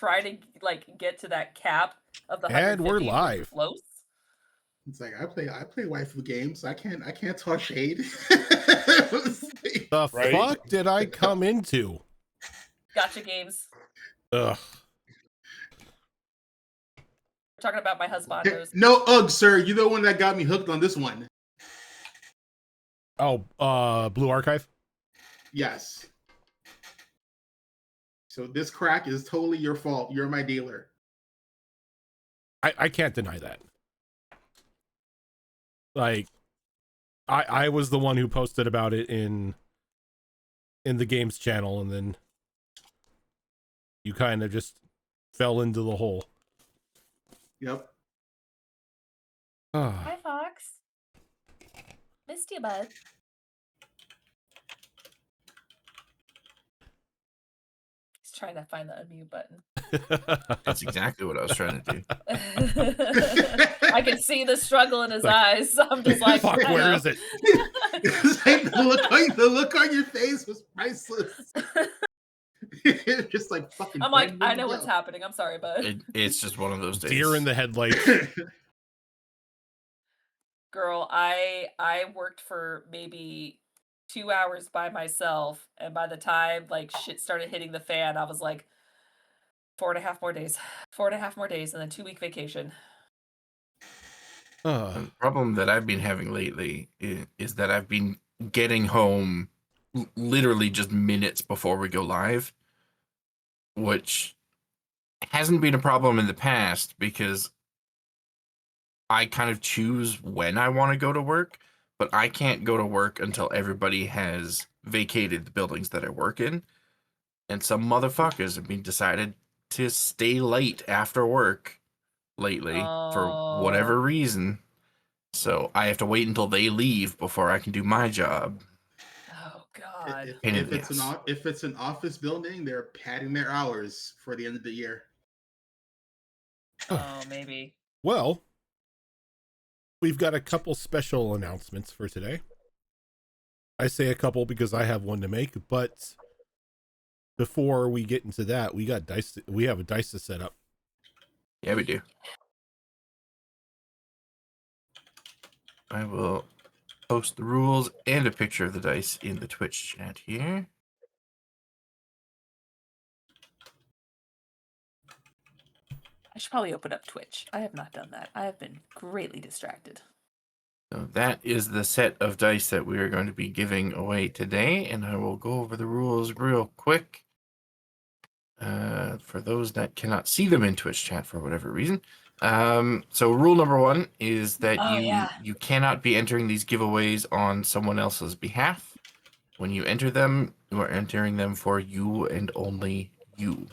try to like get to that cap of the And 150. we're We're live. close. It's like I play waifu games. I can't talk shade. The Right? fuck did I come into? Gotcha games. Ugh. We're talking about my husband. No, sir. You know one that got me hooked on this one. Oh, Blue Archive? Yes. So this crack is totally your fault. You're my dealer. I can't deny that. Like, I was the one who posted about it in the games channel, and then you kind of just fell into the hole. Yep. Hi, Fox. Missed you, bud. He's trying to find the unmute button. That's exactly what I was trying to do. I can see the struggle in his eyes. So I'm just like, fuck, where is it? It's like the look on your face was priceless. Just like fucking. I'm like, I know what's happening. I'm sorry, bud. It's just one of those days. Deer in the headlights. Girl, I worked for maybe 2 hours by myself, and by the time like shit started hitting the fan, I was like, 4.5 more days. 4.5 more days, and then 2-week vacation. The problem that I've been having lately is that I've been getting home literally just minutes before we go live, which hasn't been a problem in the past because I kind of choose when I want to go to work, but I can't go to work until everybody has vacated the buildings that I work in. And some motherfuckers have been decided to stay late after work lately for whatever reason. So I have to wait until they leave before I can do my job. Oh God! If it's an office building, they're padding their hours for the end of the year. Oh, maybe. Well, we've got a couple special announcements for today. I say a couple because I have one to make, but before we get into that, we have a dice to set up. Yeah, we do. I will post the rules and a picture of the dice in the Twitch chat here. I should probably open up Twitch. I have not done that. I have been greatly distracted. So that is the set of dice that we are going to be giving away today, and I will go over the rules real quick. For those that cannot see them in Twitch chat for whatever reason. So rule number 1 is that you cannot be entering these giveaways on someone else's behalf. When you enter them, you are entering them for you and only you.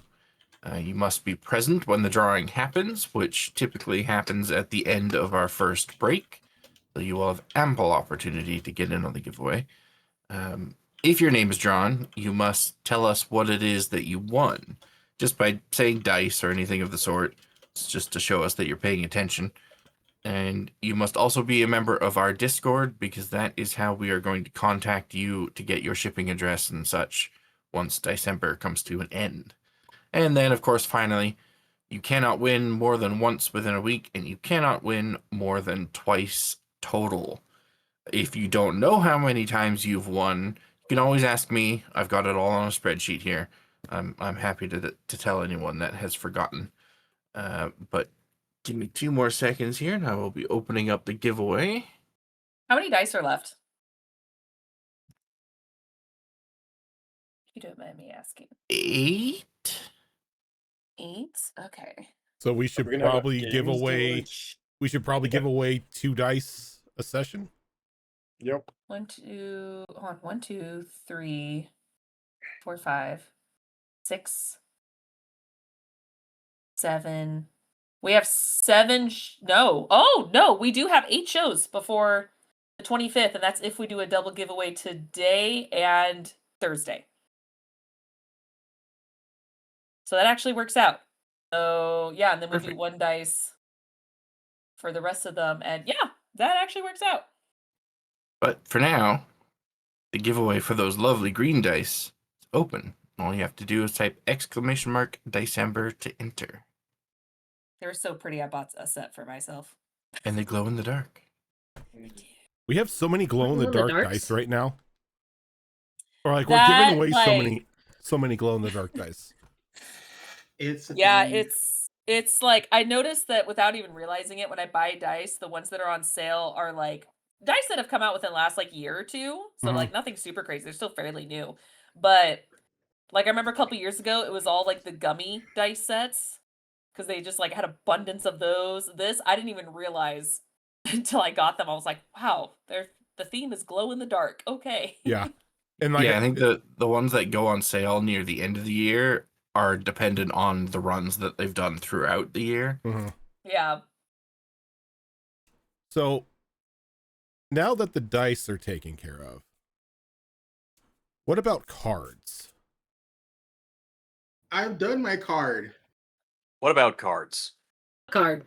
You must be present when the drawing happens, which typically happens at the end of our first break. So you will have ample opportunity to get in on the giveaway. If your name is drawn, you must tell us what it is that you won. Just by saying dice or anything of the sort. It's just to show us that you're paying attention. And you must also be a member of our Discord, because that is how we are going to contact you to get your shipping address and such once December comes to an end. And then, of course, finally, you cannot win more than once within a week, and you cannot win more than twice total. If you don't know how many times you've won, you can always ask me. I've got it all on a spreadsheet here. I'm happy to tell anyone that has forgotten. But give me 2 more seconds here, and I will be opening up the giveaway. How many dice are left? You don't mind me asking. 8. 8? Okay. So we should probably give away. We should probably give away 2 dice a session. Yep. 1, 2. Hold on. 1, 2, 3, 4, 5, 6, 7. We have 7. No. Oh no, we do have 8 shows before the 25th, and that's if we do a double giveaway today and Thursday. So that actually works out. So yeah, and then we do 1 dice for the rest of them, and yeah, that actually works out. But for now, the giveaway for those lovely green dice is open. All you have to do is type !December to enter. They were so pretty. I bought a set for myself. And they glow in the dark. We have so many glow in the dark dice right now. Or like we're That, giving away like- so many glow in the dark dice. It's a Yeah, thing. it's like I noticed that without even realizing it, when I buy dice, the ones that are on sale are like dice that have come out within the last like year or two. So Mhm. like nothing super crazy. They're still fairly new. But like I remember a couple years ago, it was all like the gummy dice sets because they just like had abundance of those. This I didn't even realize until I got them. I was like, wow, the theme is glow in the dark. Okay. Yeah. And like, Yeah, I think the ones that go on sale near the end of the year are dependent on the runs that they've done throughout the year. mhm. Yeah. So now that the dice are taken care of, what about cards? I've done my card. What about cards? Card.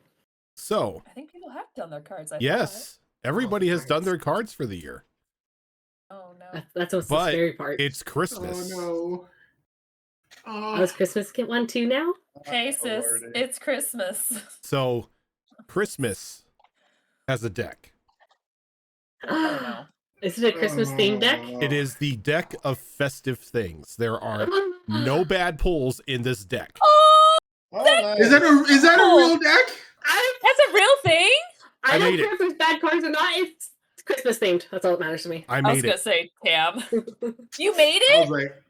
So I think people have done their cards. I yes, everybody has done cards. their cards for the year. thought. Oh no. That's what's the But scary part. it's Christmas. Oh no. Oh, Oh, is Christmas get one too now? Hey sis, it's Christmas. So Christmas has a deck. Oh no. Is it a Christmas themed deck? It is the deck of festive things. There are no bad pulls in this deck. Oh, is that a real deck? that's a real thing? I I don't made care it. if it's bad cards or not. It's Christmas themed. That's all that matters to me. I I was made gonna it. say, Tam. You made I it? was like,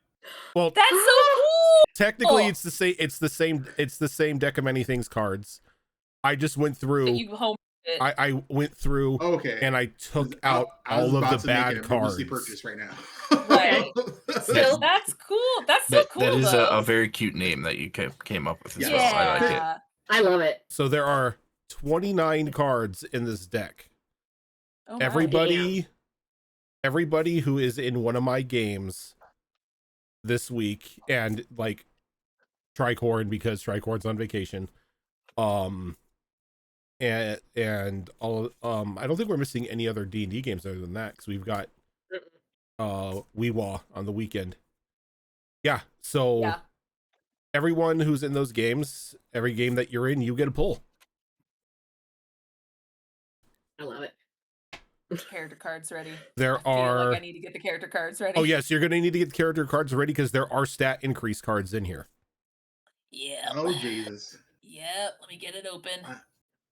Well, That's so cool. technically Oh. it's the same deck of many things cards. I just went That through you home it. I went through okay. and I took I- out I was all of about the to make bad an emergency cards. purchase right now. Right. Still- That's cool. That's so cool. That is though. a very cute name that you came up with as Yeah. well. I like it. I love it. So there are 29 cards in this deck. Oh, my. Everybody who is in one of my games this week, and like Tricorn, because Tricorn's on vacation, and all I don't think we're missing any other D&D games other than that, because we've got Weewa on the weekend. Yeah, so Yeah. everyone who's in those games, every game that you're in, you get a pull. I love it. Character cards ready. There I feel are like I need to get the character cards ready. Oh yes, you're gonna need to get character cards ready because there are stat increase cards in here. Yeah. Oh Jesus. Yep. Let me get it open.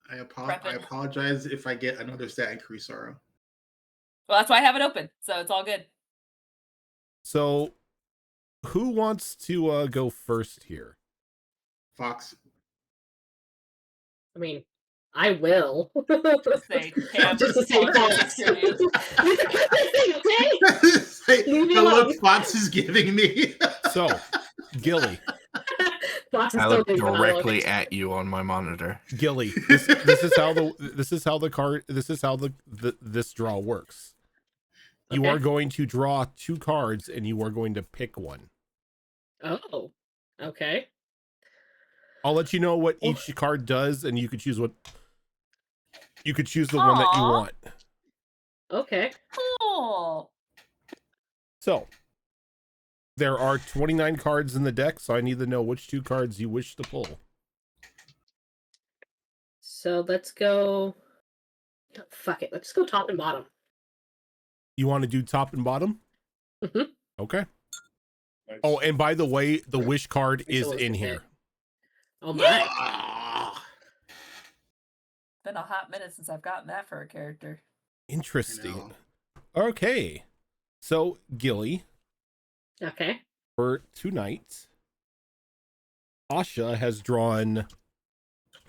I Prepping. apologize if I get another stat increase, Sorrow. Well, that's why I have it open, so it's all good. So who wants to go first here? Fox. I mean, I will. Say, Tam, Just to say apologize Fox. to you. It's a Christmas thing, Say, Leave me the look alone. Fox is giving me. So Gilly, okay? Fox is I still look big, but I love directly it. at you on my monitor. Gilly, this is how this draw works. You Okay. are going to draw 2 cards and you are going to pick one. Oh, okay. I'll let you know what Oh. each card does, and you could choose the one that you Aw. want. Okay. Cool. So there are 29 cards in the deck, so I need to know which 2 cards you wish to pull. So let's go. Fuck it. Let's go top and bottom. You want to do top and bottom? Mhm. Okay. Oh, and by the way, the wish card Makes is a list in of here. it. Oh my. Ah, Been a hot minute since I've gotten that for a character. Interesting. know. Okay. So, Gilly, Okay. for tonight, Asha has drawn.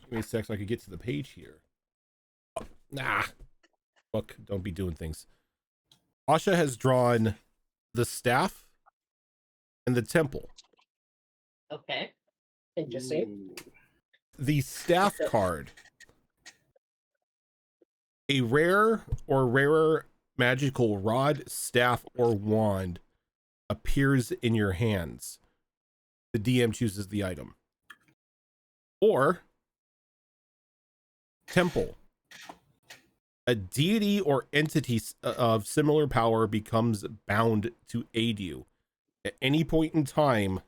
Give me a sec so I could get to the page here. Oh, nah. Look, don't be doing things. Asha has drawn the staff and the temple. Okay. Interesting. Ooh. The staff card. A rare or rarer magical rod, staff, or wand appears in your hands. The DM chooses the item. Or temple. A deity or entity of similar power becomes bound to aid you. At any point in time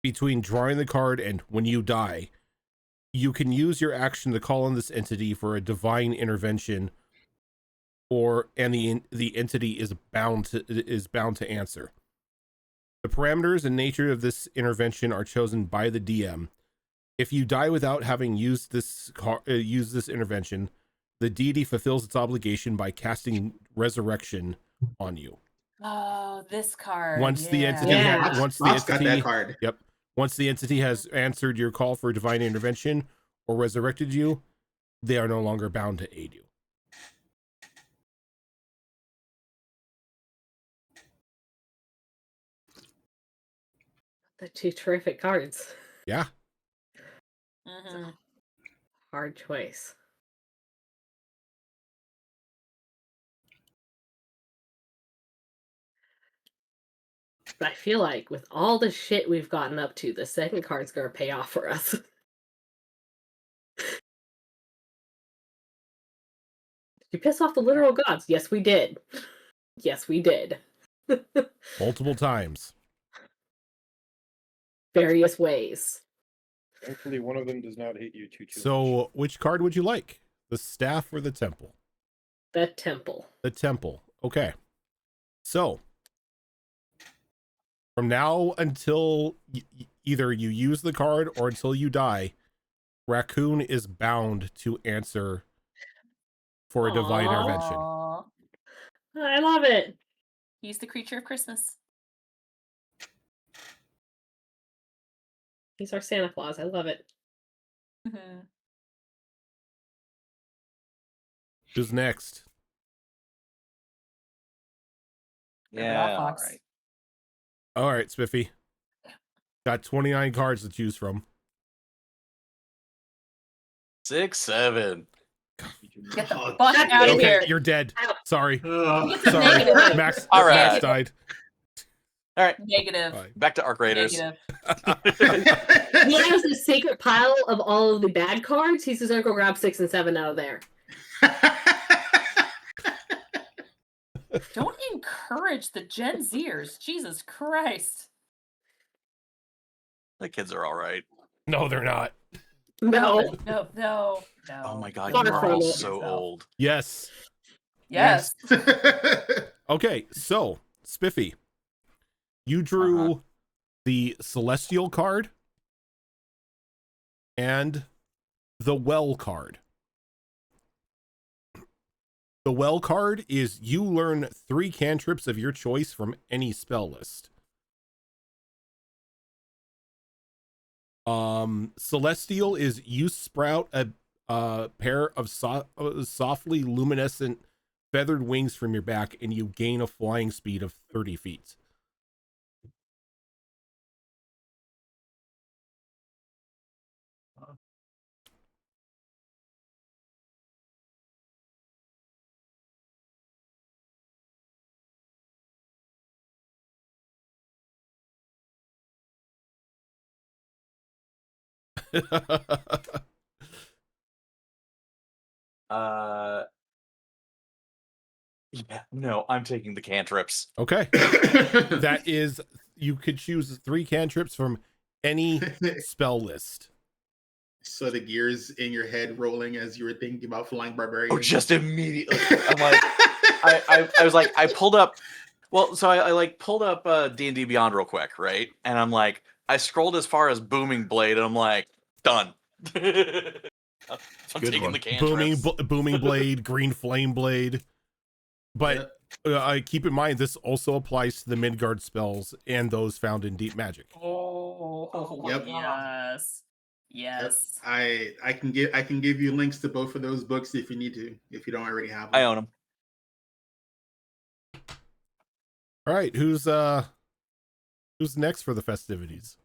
between drawing the card and when you die, you can use your action to call on this entity for a divine intervention, and the entity is bound to answer. The parameters and nature of this intervention are chosen by the DM. If you die without having used this intervention, the deity fulfills its obligation by casting resurrection on you. Oh, this card. Once the entity Yeah. once the Bob's got entity that card. Yep. Once the entity has answered your call for divine intervention or resurrected you, they are no longer bound to aid you. The two terrific cards. Yeah. Mhm. Hard choice. But I feel like with all the shit we've gotten up to, the second card's gonna pay off for us. You piss off the literal gods. Yes, we did. Yes, we did. Multiple times. Various ways. Thankfully, one of them does not hate you too much. So, which card would you like? The staff or the temple? The temple. The temple. Okay. So, from now until either you use the card or until you die, Raccoon is bound to answer for a divine Aw. intervention. Aw. I love it. He's the creature of Christmas. He's our Santa Claus. I love it. Mhm. Who's next? Yeah, all Fox. right. All right, Spiffy. Got 29 cards to choose from. 6, 7. Get the Oh, fuck shut out of up. Okay, here. you're dead. Sorry. Ugh. Sorry. Negative. Max, All right. Max died. All right, Negative. Fine. back to Arc Raiders. Negative. He has a secret pile of all of the bad cards. He's just gonna go grab 6 and 7 out of there. Don't encourage the Gen Zers. Jesus Christ. The kids are all right. No, they're not. No. No. Oh my god, Far you're from all it. so old. Yes. Yes. Okay, so, Spiffy, you drew the Celestial card and the Well card. The Well card is you learn 3 cantrips of your choice from any spell list. Celestial is you sprout a pair of softly luminescent feathered wings from your back and you gain a flying speed of 30 feet. Yeah, no, I'm taking the cantrips. Okay. That is, you could choose 3 cantrips from any spell list. So the gears in your head rolling as you were thinking about flying barbarian. Oh, just immediately. I'm like, I was like, I pulled up. Well, so I like pulled up D&D Beyond real quick, right? And I'm like, I scrolled as far as Booming Blade, and I'm like, done. I'm Good taking one. the cantrips. Booming blade, green flame blade. But I keep in mind this also applies to the Midgard spells and those found in Deep Magic. Oh, Yep. Yes. Yes. I can give you links to both of those books if you need to, if you don't already have them. I own them. All right, who's next for the festivities?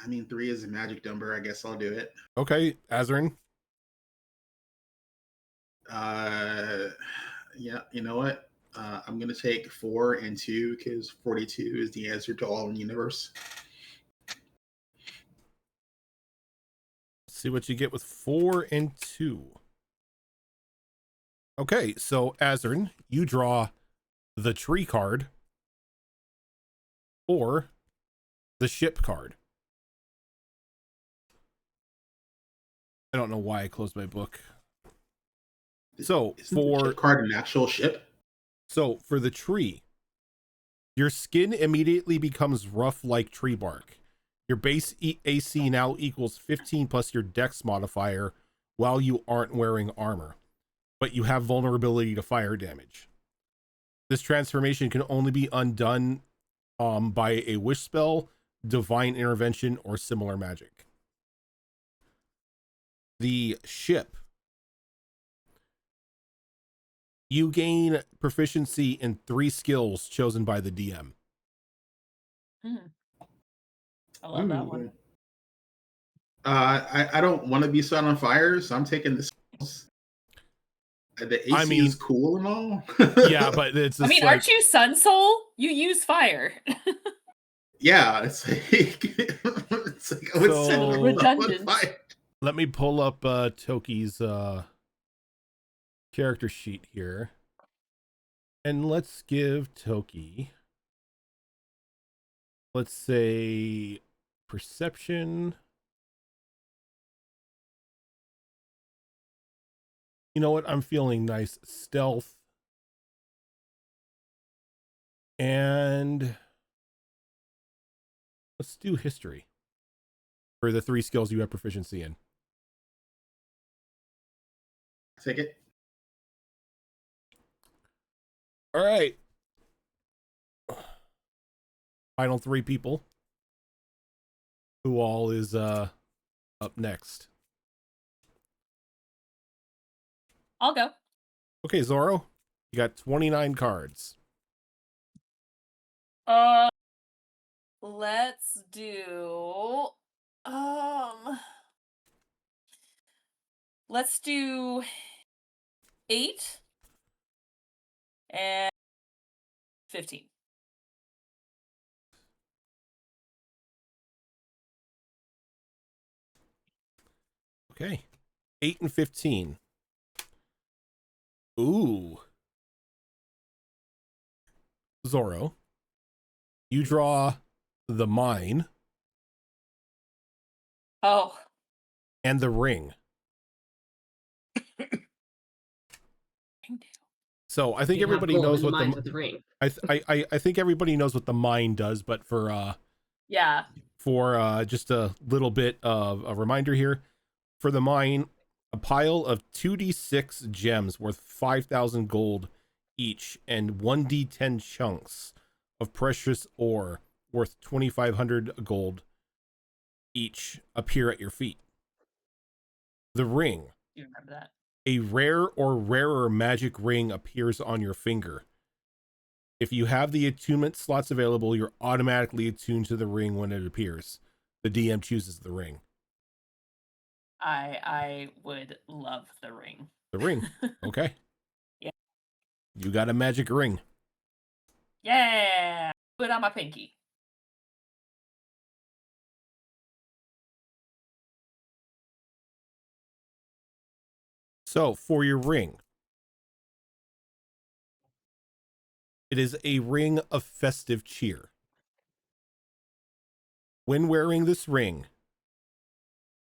I mean, 3 is a magic number. I guess I'll do it. Okay, Azarin. Yeah, you know what? I'm gonna take 4 and 2 because 42 is the answer to all in the universe. See what you get with 4 and 2. Okay, so Azern, you draw the tree card or the ship card. I don't know why I closed my book. So Isn't the ship card an actual ship? So for the tree, your skin immediately becomes rough like tree bark. Your base AC now equals 15 plus your dex modifier while you aren't wearing armor, but you have vulnerability to fire damage. This transformation can only be undone by a wish spell, divine intervention, or similar magic. The ship. You gain proficiency in 3 skills chosen by the DM. I love that one. I don't want to be set on fire, so I'm taking the skills. The AC is cool and all. Yeah, but it's just aren't you Sun Soul? You use fire. Yeah, it's like I would set redundant. on fire. Let me pull up Toki's character sheet here. And let's give Toki, let's say, perception. You know what? I'm feeling nice. Stealth. And let's do history for the 3 skills you have proficiency in. Take it. All right. Final 3 people. Who all is up next? I'll go. Okay, Zorro. You got 29 cards. Let's do let's do 8 and 15. Okay. 8 and 15. Ooh. Zorro. You draw the mine. Oh. And the ring. So I think everybody knows what the ring. I think everybody knows what the mine does, but for just a little bit of a reminder here, for the mine, a pile of 2d6 gems worth 5,000 gold each and 1d10 chunks of precious ore worth 2,500 gold each appear at your feet. The ring. You remember that? A rare or rarer magic ring appears on your finger. If you have the attunement slots available, you're automatically attuned to the ring when it appears. The DM chooses the ring. I would love the ring. The ring. Okay. Yeah. You got a magic ring. Yeah. Put it on my pinky. So, for your ring, it is a ring of festive cheer. When wearing this ring,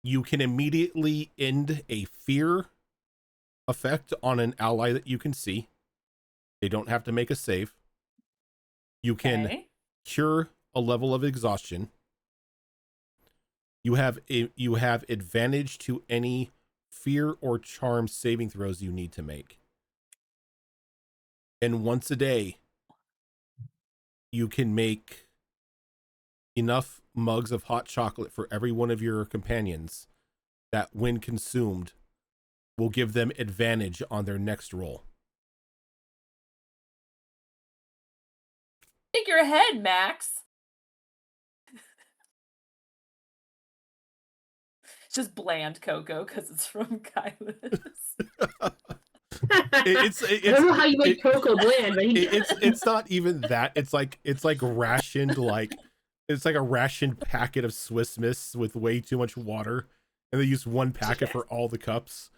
you can immediately end a fear effect on an ally that you can see. They don't have to make a save. You can cure a level of exhaustion. You have advantage to any fear or charm saving throws you need to make. And once a day, you can make enough mugs of hot chocolate for every one of your companions that, when consumed, will give them advantage on their next roll. Shake your head, Max. It's just bland cocoa because it's from Kylus. I don't know how you make cocoa bland, but it's not even that. It's like rationed, it's like a rationed packet of Swiss Miss with way too much water, and they use one packet for all the cups.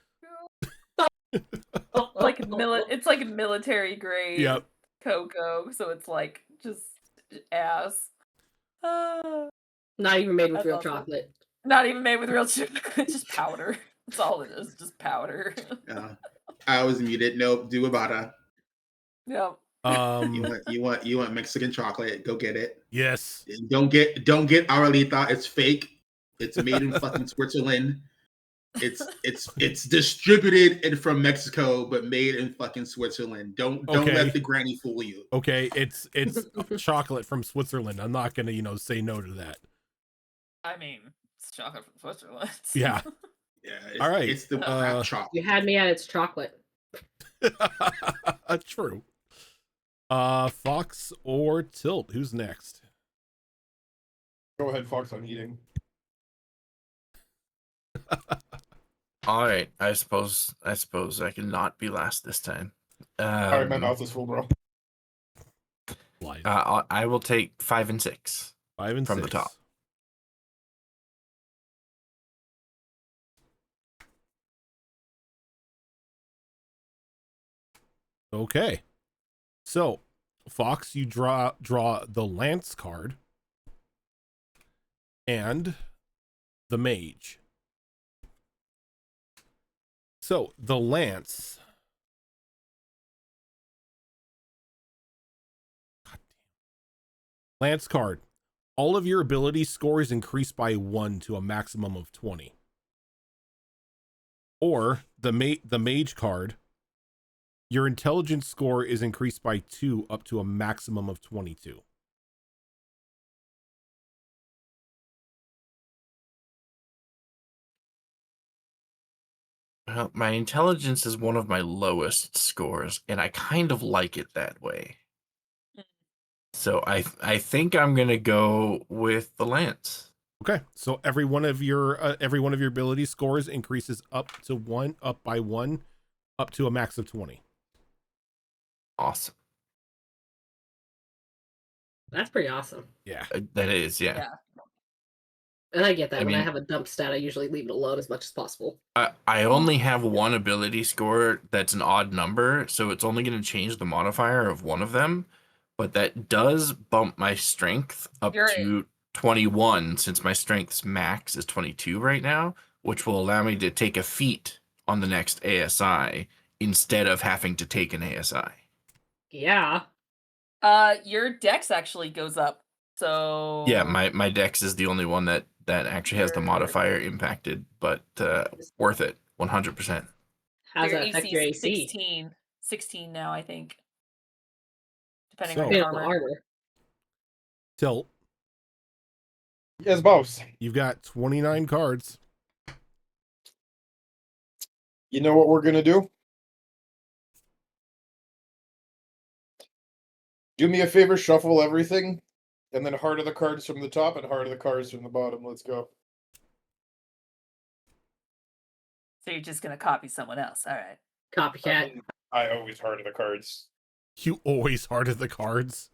Like like it's like military grade Yep. cocoa, so it's like just ass. Not even made with That's real awesome. chocolate. Not even made with real chocolate, just powder. That's all it is, just powder. I was muted. Nope, do Ibarra. Yep. You want Mexican chocolate? Go get it. Yes. Don't get Aralita. It's fake. It's made in fucking Switzerland. It's distributed and from Mexico, but made in fucking Switzerland. Don't let the granny fool you. Okay, it's chocolate from Switzerland. I'm not gonna say no to that. I mean, it's chocolate from Switzerland. Yeah. Yeah. All right. It's the crap chocolate. You had me at it's chocolate. True. Fox or Tilt? Who's next? Go ahead, Fox. I'm eating. All right, I suppose I can not be last this time. All right, my mouth is full, bro. I will take 5 and 6. 5 and from 6 the top. Okay. So, Fox, you draw the Lance card and the Mage. So, the Lance. Lance card. All of your ability scores increase by 1 to a maximum of 20. Or the Mage card. Your intelligence score is increased by 2 up to a maximum of 22. Well, my intelligence is one of my lowest scores, and I kind of like it that way. So I think I'm gonna go with the Lance. Okay, so every one of your ability scores increases up by 1, up to a max of 20. Awesome. That's pretty awesome. Yeah. That is, yeah. And I get that. I When I mean- have a dump stat, I usually leave it alone as much as possible. I only have one ability score that's an odd number, so it's only going to change the modifier of one of them, but that does bump my strength up to 21, since my strength's max is 22 right now, which will allow me to take a feat on the next ASI instead of having to take an ASI. Yeah. Your dex actually goes up. So Yeah, my dex is the only one that actually has the modifier impacted, but worth it 100%. How's your that affect AC your is AC? 16 now, I think. Depending So- on Depending your on the armor. armor. Tilt, Yes, boss. you've got 29 cards. You know what we're gonna do? Do me a favor, shuffle everything, and then heart of the cards from the top and heart of the cards from the bottom. Let's go. So you're just gonna copy someone else. All right. Copycat. I always heart of the cards. You always hearted the cards.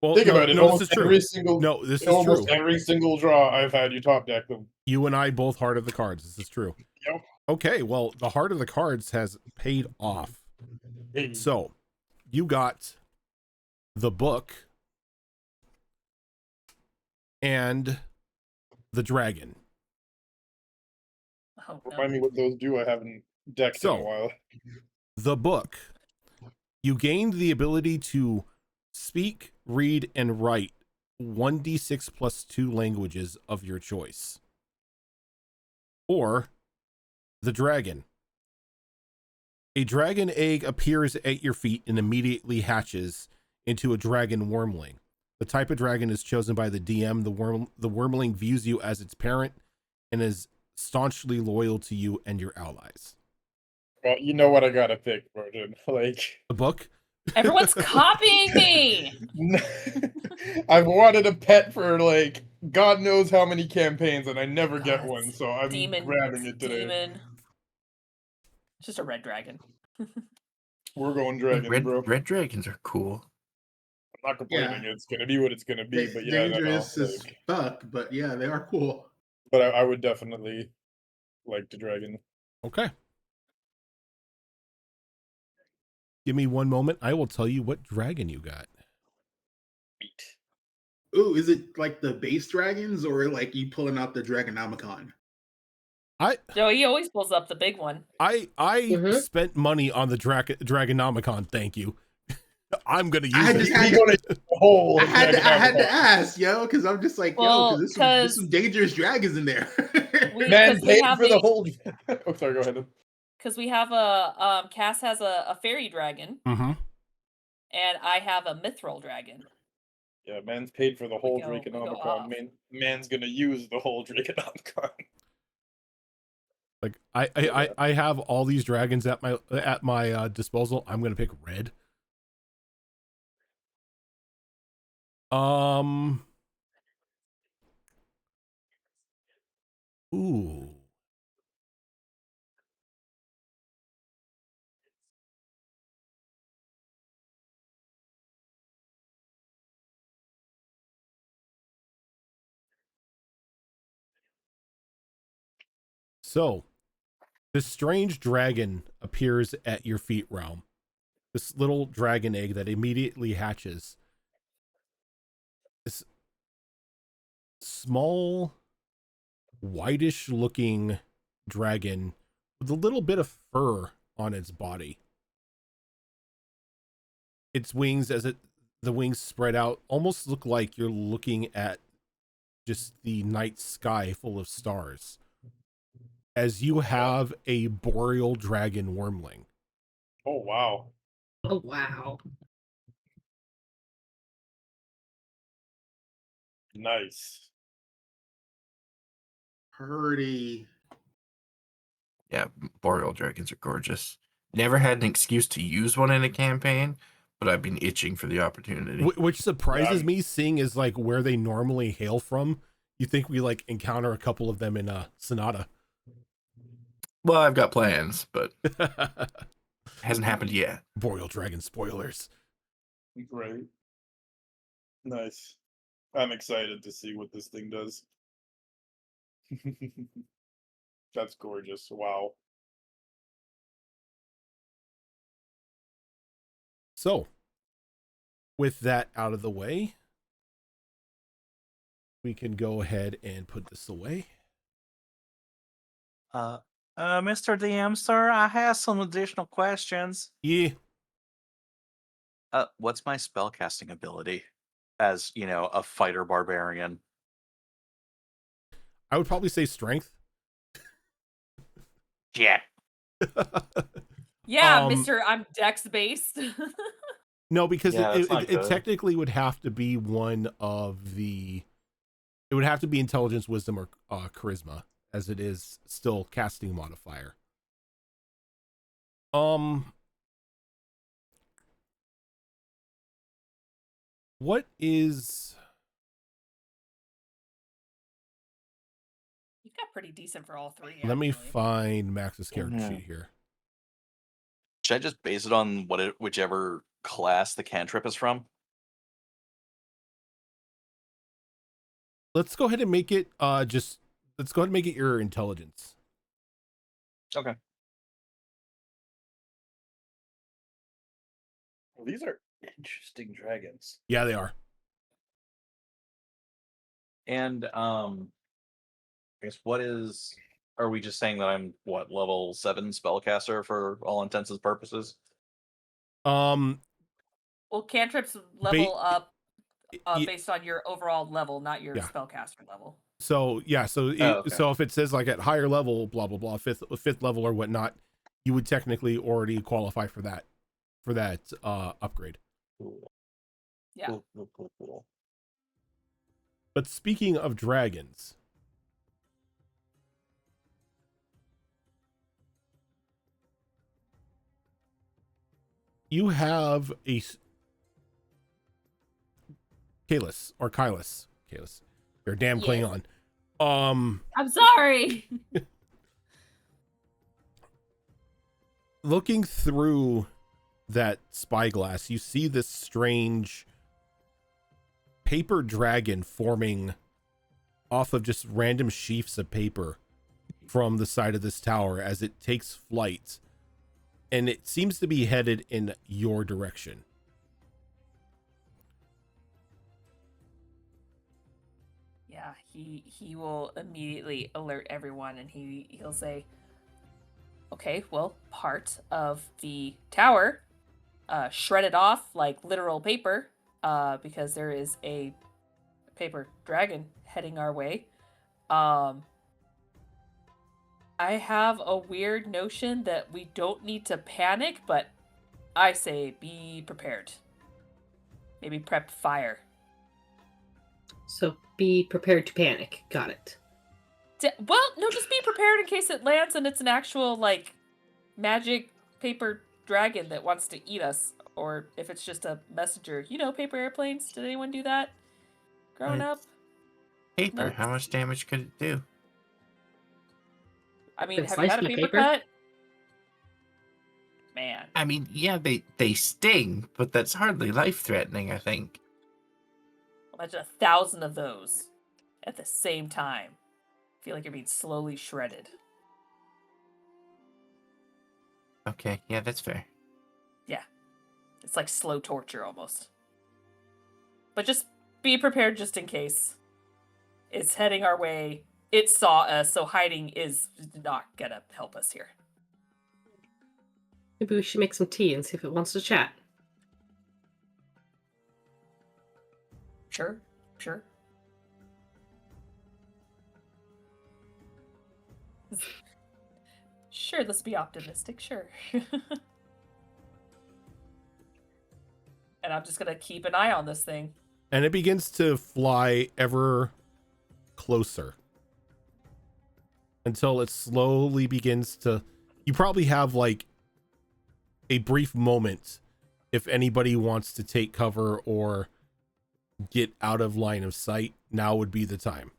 Well, Think no, about it. no, this Almost is true. every single, No, this is almost true. every single draw I've had you top deck them. You and I both hearted the cards. This is true. Yep. Okay, well, the heart of the cards has paid off. Hey. So, you got the book and the dragon. Oh, no. Remind me what those do. I haven't decked So- in a while. The book. You gained the ability to speak, read, and write 1d6 plus 2 languages of your choice. Or the dragon. A dragon egg appears at your feet and immediately hatches into a dragon wormling. The type of dragon is chosen by the DM. The wormling views you as its parent and is staunchly loyal to you and your allies. Well, you know what I gotta pick, Martin. Like, The book? Everyone's copying me. I've wanted a pet for like God knows how many campaigns, and I never get God, one. So I'm Demon. grabbing it today. Demon. Just a red dragon. We're going dragons, bro. Red dragons are cool. I'm not complaining. It's gonna be what it's gonna be. But yeah, Dangerous no, as fuck, but yeah, they are cool. but I would definitely like the dragon. Okay. Give me one moment. I will tell you what dragon you got. Meat. Ooh, is it like the base dragons or like you pulling out the Dragonomicon? No, he always pulls up the big one. I Mhm. spent money on the Dragonomicon. Thank you. I'm gonna use I it. just He had gonna use the whole I had Dragonomicon. to ask, yo, because I'm just like, yo, Well, because 'cause there's some dangerous dragons in there. Man 'cause we paid have for the a- whole. Oh, sorry. Go ahead. Because we have a Cass has a fairy dragon, Mm-hmm. and I have a mithril dragon. Yeah, man's paid for the whole we go Draconomicon. off. Man's gonna use the whole Draconomicon. Like I have all these dragons at my disposal. I'm gonna pick red. Ooh. So, this strange dragon appears at your feet realm. This little dragon egg that immediately hatches. This small, whitish looking dragon with a little bit of fur on its body. Its wings, the wings spread out, almost look like you're looking at just the night sky full of stars. As you have a boreal dragon wormling. Oh wow. Oh wow. Nice. Pretty. Yeah, boreal dragons are gorgeous. Never had an excuse to use one in a campaign, but I've been itching for the opportunity. Which surprises Yeah. me, seeing is like where they normally hail from. You think we like encounter a couple of them in Sonata. Well, I've got plans, but hasn't happened yet. Boreal dragon spoilers. Great. Nice. I'm excited to see what this thing does. That's gorgeous. Wow. So, with that out of the way, we can go ahead and put this away. Mr. DM, sir, I have some additional questions. Yeah. What's my spellcasting ability as, a fighter barbarian? I would probably say strength. Yeah. Yeah, Mr. I'm dex based. No, because Yeah, that's not it good. technically would have to be one of the. It would have to be intelligence, wisdom, or charisma, as it is still casting modifier. What is? You've got pretty decent for all three. Let me actually. find Max's character Mhm. sheet here. Should I just base it on whichever class the cantrip is from? Let's go ahead and make it let's go ahead and make it your intelligence. Okay. Well, these are interesting dragons. Yeah, they are. And I guess are we just saying that I'm level 7 spellcaster for all intents and purposes? Um Well, cantrips level up y- based on your overall level, not your Yeah. spellcaster level. So yeah, so okay. so if it says like at higher level, blah blah blah, fifth level or whatnot, you would technically already qualify for that upgrade. Cool. Yeah. Cool. But speaking of dragons, you have a Kalis or Kylis. Kalis. You're a damn Yes. Klingon. I'm sorry. Looking through that spyglass, you see this strange paper dragon forming off of just random sheafs of paper from the side of this tower as it takes flight. and it seems to be headed in your direction. Yeah, he will immediately alert everyone, and he'll say, "Okay, well, part of the tower, shredded off like literal paper, because there is a paper dragon heading our way. I have a weird notion that we don't need to panic, but I say be prepared. Maybe prep fire." So be prepared to panic. Got it. Well, no, just be prepared in case it lands and it's an actual, like, magic paper dragon that wants to eat us. Or if it's just a messenger. You know, paper airplanes? Did anyone do that growing up? Paper. No. How much damage could it do? I mean, Been have you had a sliced by paper paper? cut? Man. I mean, yeah, they sting, but that's hardly life-threatening, I think. Imagine 1,000 of those at the same time. I feel like you're being slowly shredded. Okay, yeah, that's fair. Yeah. It's like slow torture almost. But just be prepared just in case. It's heading our way. It saw us, so hiding is not gonna help us here. Maybe we should make some tea and see if it wants to chat. Sure. Sure, let's be optimistic, sure. And I'm just gonna keep an eye on this thing. And it begins to fly ever closer until it slowly begins to, you probably have like a brief moment if anybody wants to take cover or get out of line of sight. Now would be the time.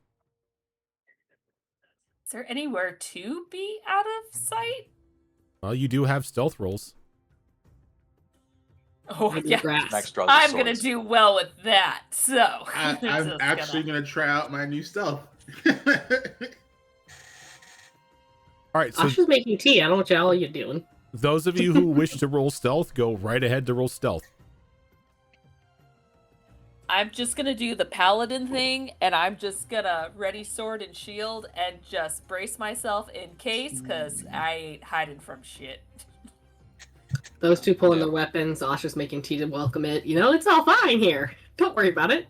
Is there anywhere to be out of sight? Well, you do have stealth rolls. Oh, Maybe yeah. grass. Max draws his I'm gonna swords. do well with that, so. I'm just actually gonna- gonna try out my new stealth. All right, so Asha's making tea. I don't know what y'all are doing. those of you who wish to roll stealth, go right ahead to roll stealth. I'm just gonna do the paladin thing, and I'm just gonna ready sword and shield and just brace myself in case, because I ain't hiding from shit. Those two pulling Yeah. their weapons. Asha's making tea to welcome it. You know, it's all fine here. Don't worry about it.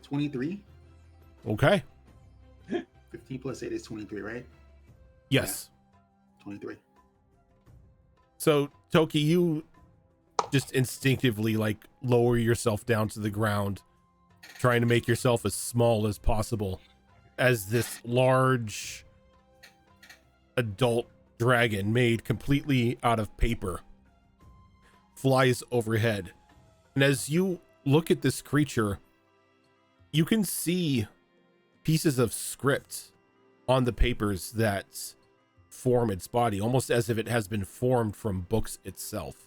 23. Okay. 15 plus 8 is 23, right? Yes. 23. So Toki, you just instinctively like lower yourself down to the ground, trying to make yourself as small as possible as this large adult dragon made completely out of paper flies overhead. And as you look at this creature, you can see pieces of script on the papers that form its body, almost as if it has been formed from books itself.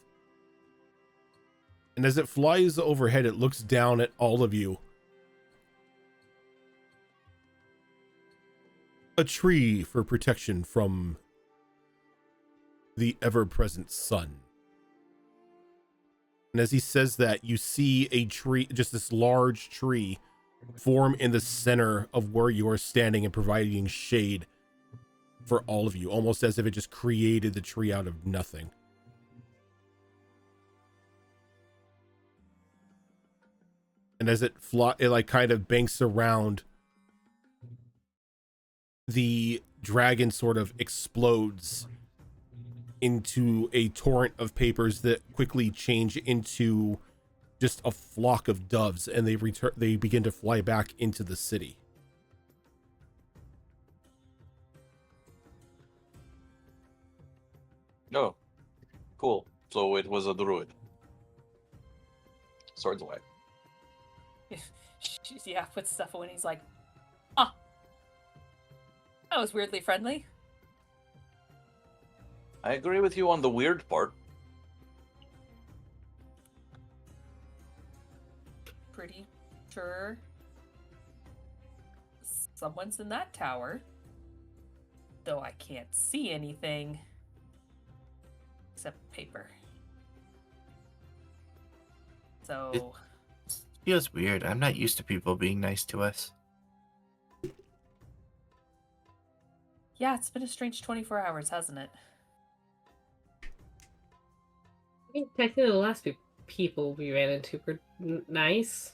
And as it flies overhead, it looks down at all of you. A tree for protection from the ever-present sun. And as he says that, you see a tree, just this large tree, form in the center of where you are standing and providing shade for all of you, almost as if it just created the tree out of nothing. And as it like kind of banks around, the dragon sort of explodes into a torrent of papers that quickly change into just a flock of doves, and they begin to fly back into the city. Oh, cool. So it was a druid. Swords away. Yeah, puts stuff away and he's like, "Huh. That was weirdly friendly." I agree with you on the weird part. Pretty sure someone's in that tower. Though I can't see anything. except paper. So Feels weird. I'm not used to people being nice to us. yeah, it's been a strange 24 hours, hasn't it? I mean, technically, the last people we ran into were nice.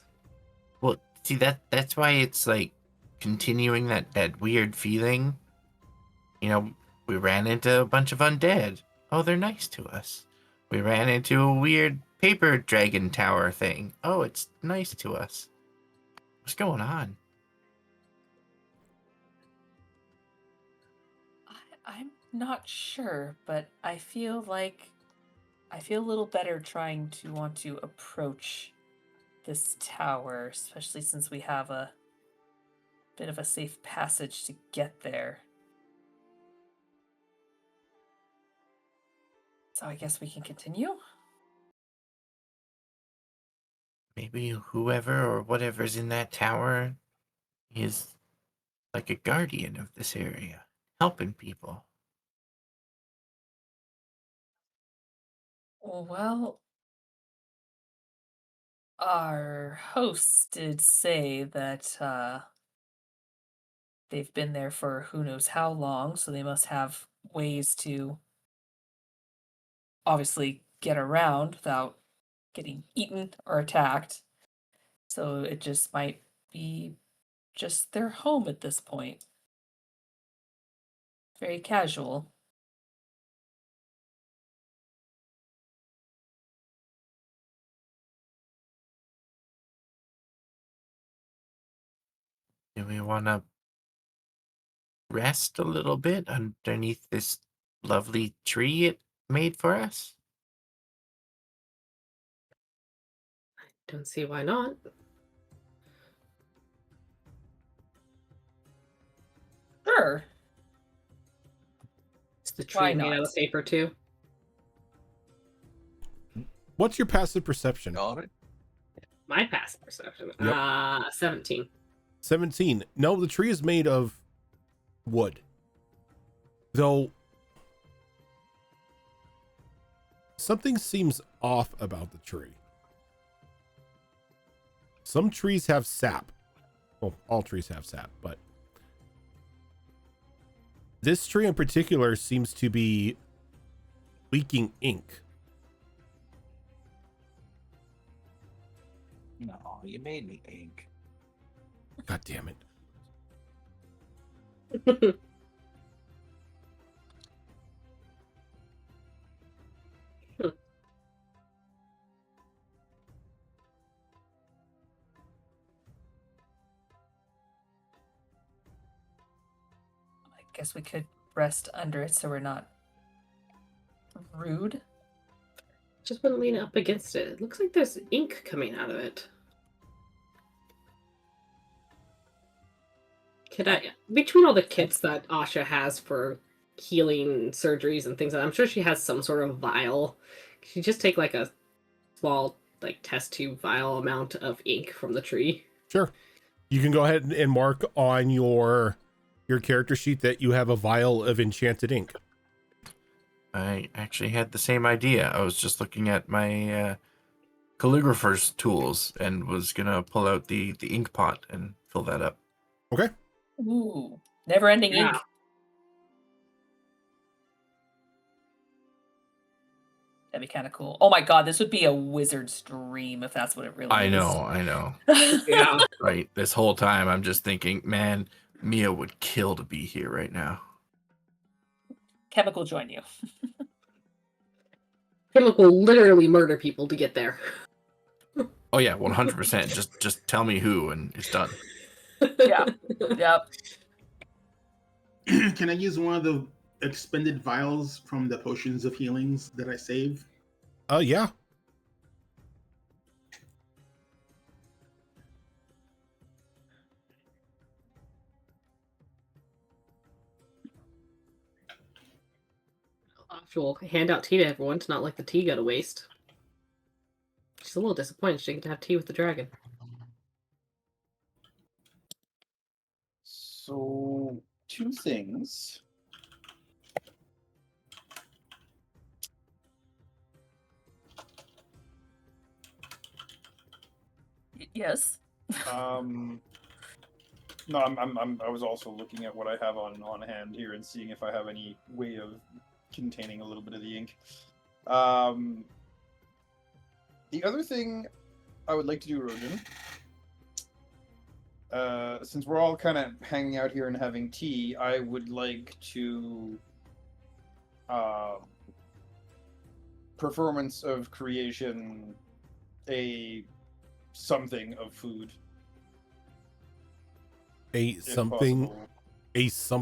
Well, see that's why it's like continuing that weird feeling. You know, we ran into a bunch of undead. Oh, they're nice to us. We ran into a weird paper dragon tower thing. Oh, it's nice to us. What's going on? I'm not sure, but I feel a little better trying to want to approach this tower, especially since we have a bit of a safe passage to get there. So I guess we can continue? Maybe whoever or whatever's in that tower is like a guardian of this area, helping people. Well, our hosts did say that they've been there for who knows how long, so they must have ways to obviously get around without getting eaten or attacked. So it just might be just their home at this point. Very casual. Do we want to rest a little bit underneath this lovely tree it made for us? Don't see why not. Sure. Is the Why tree made out not? of paper too? What's your passive perception? Got it. My passive perception. Yep. 17. 17. No, the tree is made of wood. Though something seems off about the tree. Some trees have sap. Well, all trees have sap, but this tree in particular seems to be leaking ink. No, you made me ink. God damn it. I guess we could rest under it so we're not rude. Just wouldn't lean up against it. It looks like there's ink coming out of it. Could I, between all the kits that Asha has for healing surgeries and things, I'm sure she has some sort of vial. Could you just take like a small like test tube vial amount of ink from the tree? Sure. You can go ahead and mark on your character sheet that you have a vial of enchanted ink. I actually had the same idea. I was just looking at my calligrapher's tools and was gonna pull out the ink pot and fill that up. Okay. Ooh, never-ending ink. That'd be kind of cool. Oh my god, this would be a wizard's dream if that's what it really is. I know. Yeah. Right. This whole time I'm just thinking, man, Mia would kill to be here right now. Chemical join you. Chemical will literally murder people to get there. Oh yeah, 100%. Just tell me who and it's done. Yeah. Yep. Can I use one of the expended vials from the potions of healings that I save? Yeah. She'll hand out tea to everyone to not let the tea go to waste. She's a little disappointed she didn't get to have tea with the dragon. So, two things. Yes. No, I was also looking at what I have on hand here and seeing if I have any way of containing a little bit of the ink. The other thing I would like to do, Rogan, since we're all kind of hanging out here and having tea, I would like to performance of creation a something of food. A if something possible.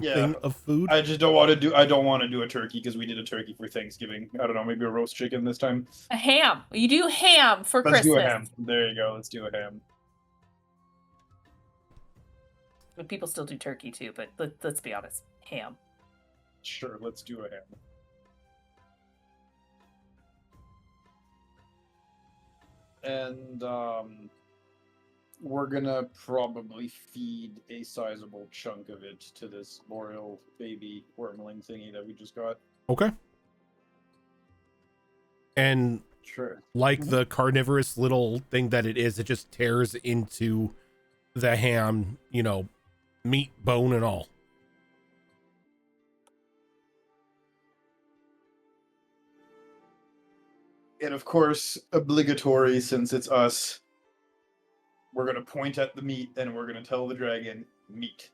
Yeah. Of food. I don't want to do a turkey because we did a turkey for Thanksgiving. I don't know, maybe a roast chicken this time. A ham. You do ham for Let's Christmas. do a ham. There you go. Let's do a ham. But people still do turkey too, but let's be honest. Ham. Sure, let's do a ham. And we're gonna probably feed a sizable chunk of it to this royal baby wormling thingy that we just got. Okay. And Sure. like the carnivorous little thing that it is, it just tears into the ham, you know, meat, bone, and all. And of course, obligatory, since it's us, we're gonna point at the meat and we're gonna tell the dragon, meat.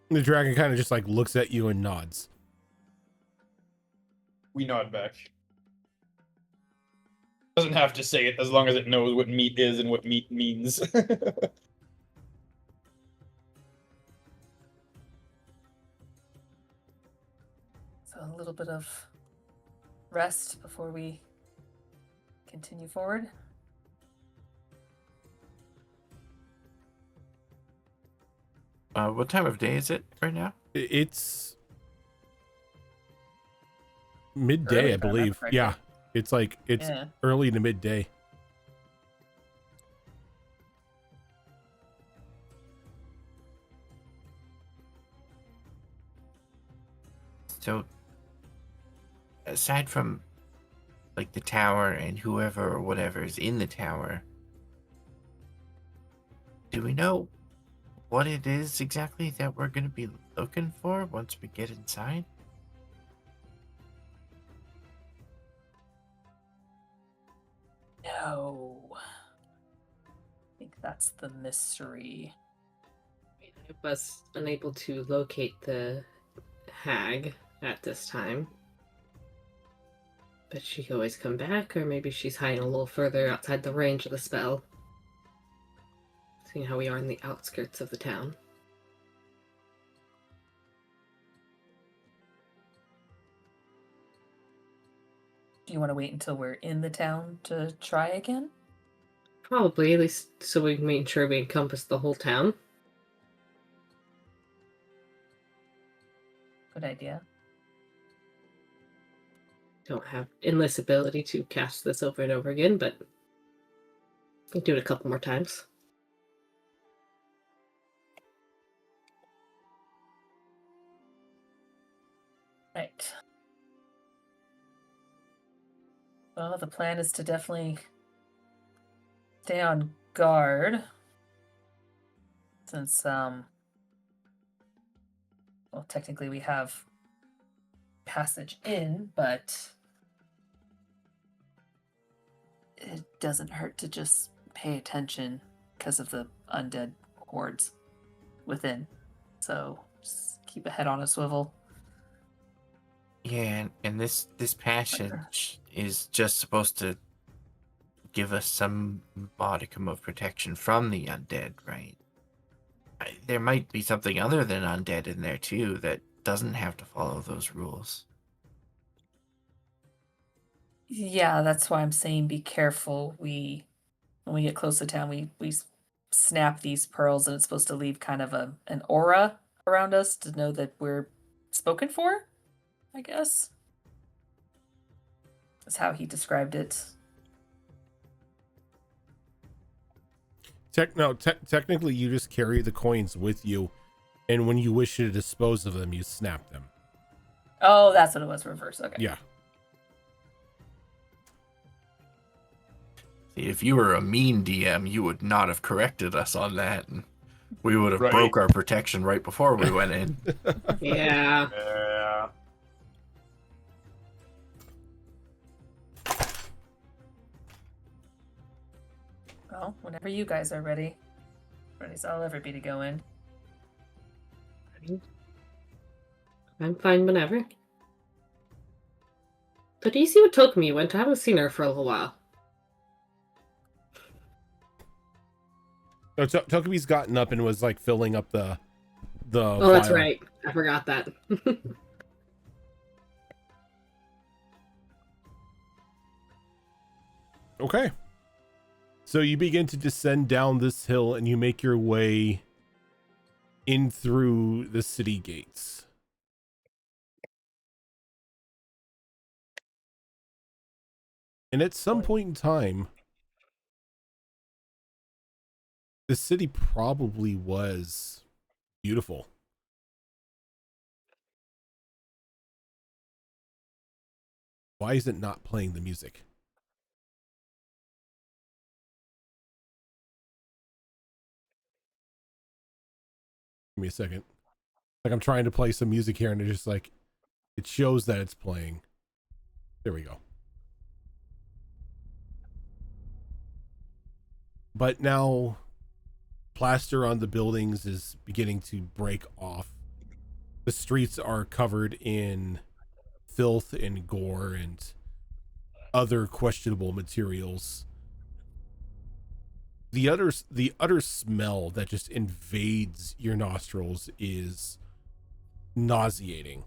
The dragon kind of just like looks at you and nods. We nod back. Doesn't have to say it as long as it knows what meat is and what meat means. So a little bit of rest before we continue forward. What time of day is it right now? It's midday, Early, I believe. Yeah, it's like it's early to midday. So, aside from like the tower and whoever or whatever is in the tower, do we know what it is exactly that we're going to be looking for once we get inside? No. I think that's the mystery. I was unable to locate the hag at this time. But she could always come back, or maybe she's hiding a little further outside the range of the spell. Seeing how we are in the outskirts of the town. Do you want to wait until we're in the town to try again? Probably, at least so we can make sure we encompass the whole town. Good idea. Don't have endless ability to cast this over and over again, but I can do it a couple more times. Right. Well, the plan is to definitely stay on guard. Since, well, technically we have passage in, but it doesn't hurt to just pay attention because of the undead hordes within. So just keep a head on a swivel. Yeah, and this passage is just supposed to give us some modicum of protection from the undead, right? There might be something other than undead in there too that doesn't have to follow those rules. Yeah, that's why I'm saying be careful. When we get close to town, we snap these pearls, and it's supposed to leave kind of an aura around us to know that we're spoken for, I guess. That's how he described it. Technically, you just carry the coins with you, and when you wish to dispose of them, you snap them. Oh, that's what it was. Reverse. Okay. Yeah. If you were a mean DM, you would not have corrected us on that, and we would have Right. broke our protection right before we went in. Yeah. Yeah. Well, whenever you guys are ready. Ready as I'll ever be to go in. I'm fine whenever. So do you see what Tokumi went? I haven't seen her for a little while. No, Tokumi's gotten up and was like filling up the Oh, that's vial. right. I forgot that. Okay. So you begin to descend down this hill and you make your way in through the city gates. And at some point in time, the city probably was beautiful. Why is it not playing the music? Give me a second. Like I'm trying to play some music here and it's just like, it shows that it's playing. There we go. But now plaster on the buildings is beginning to break off. The streets are covered in filth and gore and other questionable materials. The utter smell that just invades your nostrils is nauseating.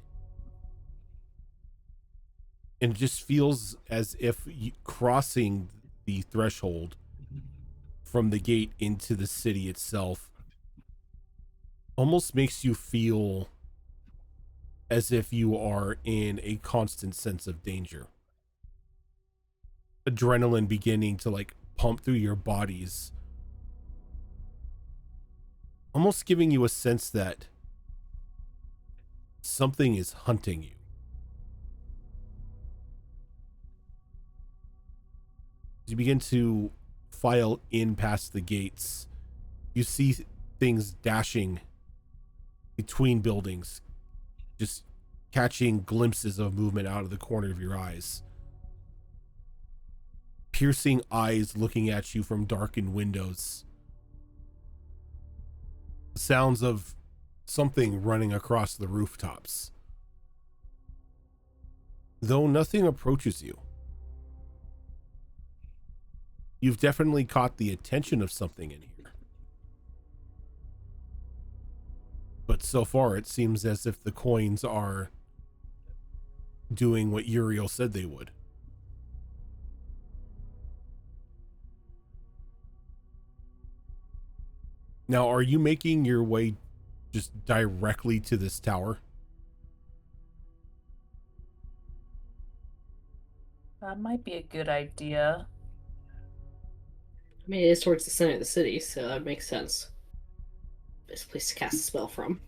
And it just feels as if crossing the threshold from the gate into the city itself almost makes you feel as if you are in a constant sense of danger. Adrenaline beginning to like pump through your bodies, almost giving you a sense that something is hunting you. As you begin to file in past the gates, you see things dashing between buildings, just catching glimpses of movement out of the corner of your eyes. Piercing eyes looking at you from darkened windows. Sounds of something running across the rooftops. Though nothing approaches you, you've definitely caught the attention of something in here. But so far it seems as if the coins are doing what Uriel said they would. Now, are you making your way just directly to this tower? That might be a good idea. I mean, it is towards the center of the city, so that makes sense. Best place to cast a spell from.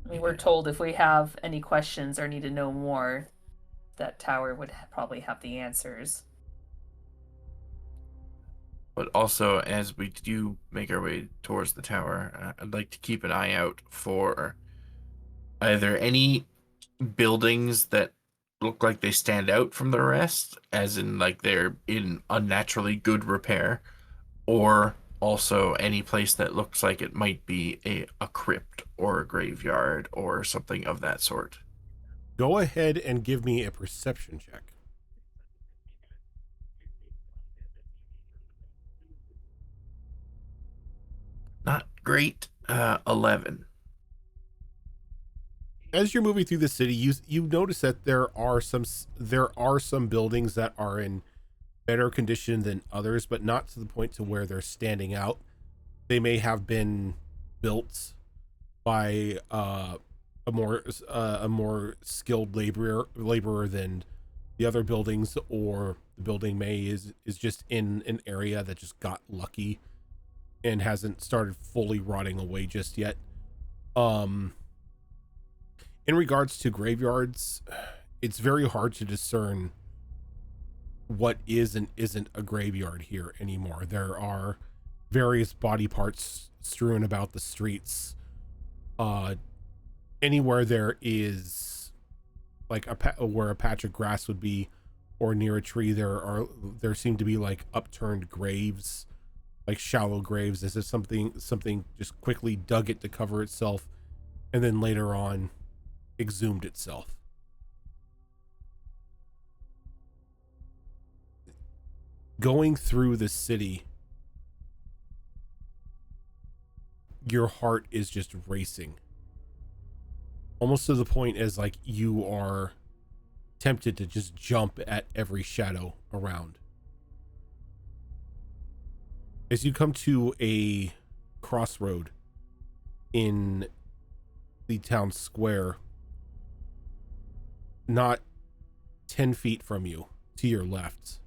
I mean, we're told if we have any questions or need to know more, that tower would probably have the answers. But also, as we do make our way towards the tower, I'd like to keep an eye out for either any buildings that look like they stand out from the rest, as in like they're in unnaturally good repair, or also any place that looks like it might be a crypt or a graveyard or something of that sort. Go ahead and give me a perception check. Not great. 11. As you're moving through the city, you notice that there are some buildings that are in better condition than others, but not to the point to where they're standing out. They may have been built by a more skilled laborer than the other buildings, or the building is just in an area that just got lucky and hasn't started fully rotting away just yet. in regards to graveyards, it's very hard to discern what is and isn't a graveyard here anymore. There are various body parts strewn about the streets. Anywhere there is like where a patch of grass would be, or near a tree, there seem to be like upturned graves, like shallow graves, as if something just quickly dug it to cover itself, and then later on exhumed itself. Going through the city, your heart is just racing, almost to the point as like you are tempted to just jump at every shadow around. As you come to a crossroad in the town square, not 10 feet from you, to your left,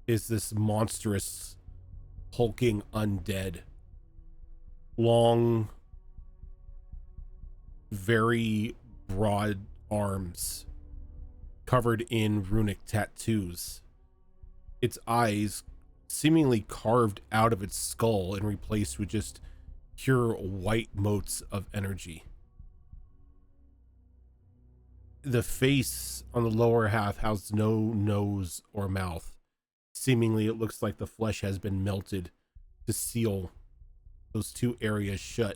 is this monstrous, hulking undead. Long, very broad arms, covered in runic tattoos. Its eyes seemingly carved out of its skull and replaced with just pure white motes of energy. The face on the lower half has no nose or mouth. Seemingly, it looks like the flesh has been melted to seal those two areas shut.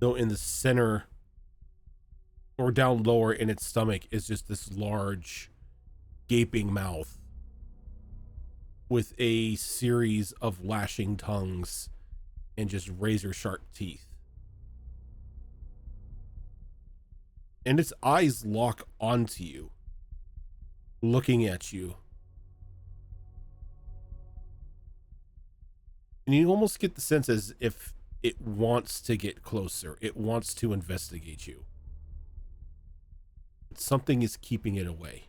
Though in the center, or down lower in its stomach, is just this large, gaping mouth with a series of lashing tongues and just razor-sharp teeth. And its eyes lock onto you, looking at you. And you almost get the sense as if it wants to get closer. It wants to investigate you. But something is keeping it away.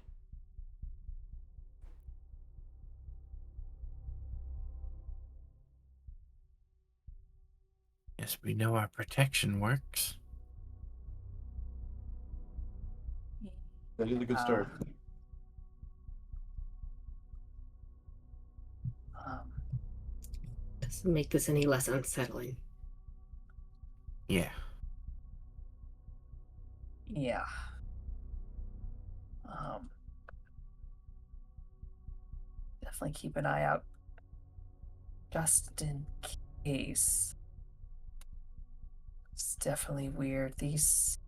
Yes, we know our protection works. That is a good start. Doesn't make this any less unsettling. Yeah. Yeah. Definitely keep an eye out, just in case. It's definitely weird. These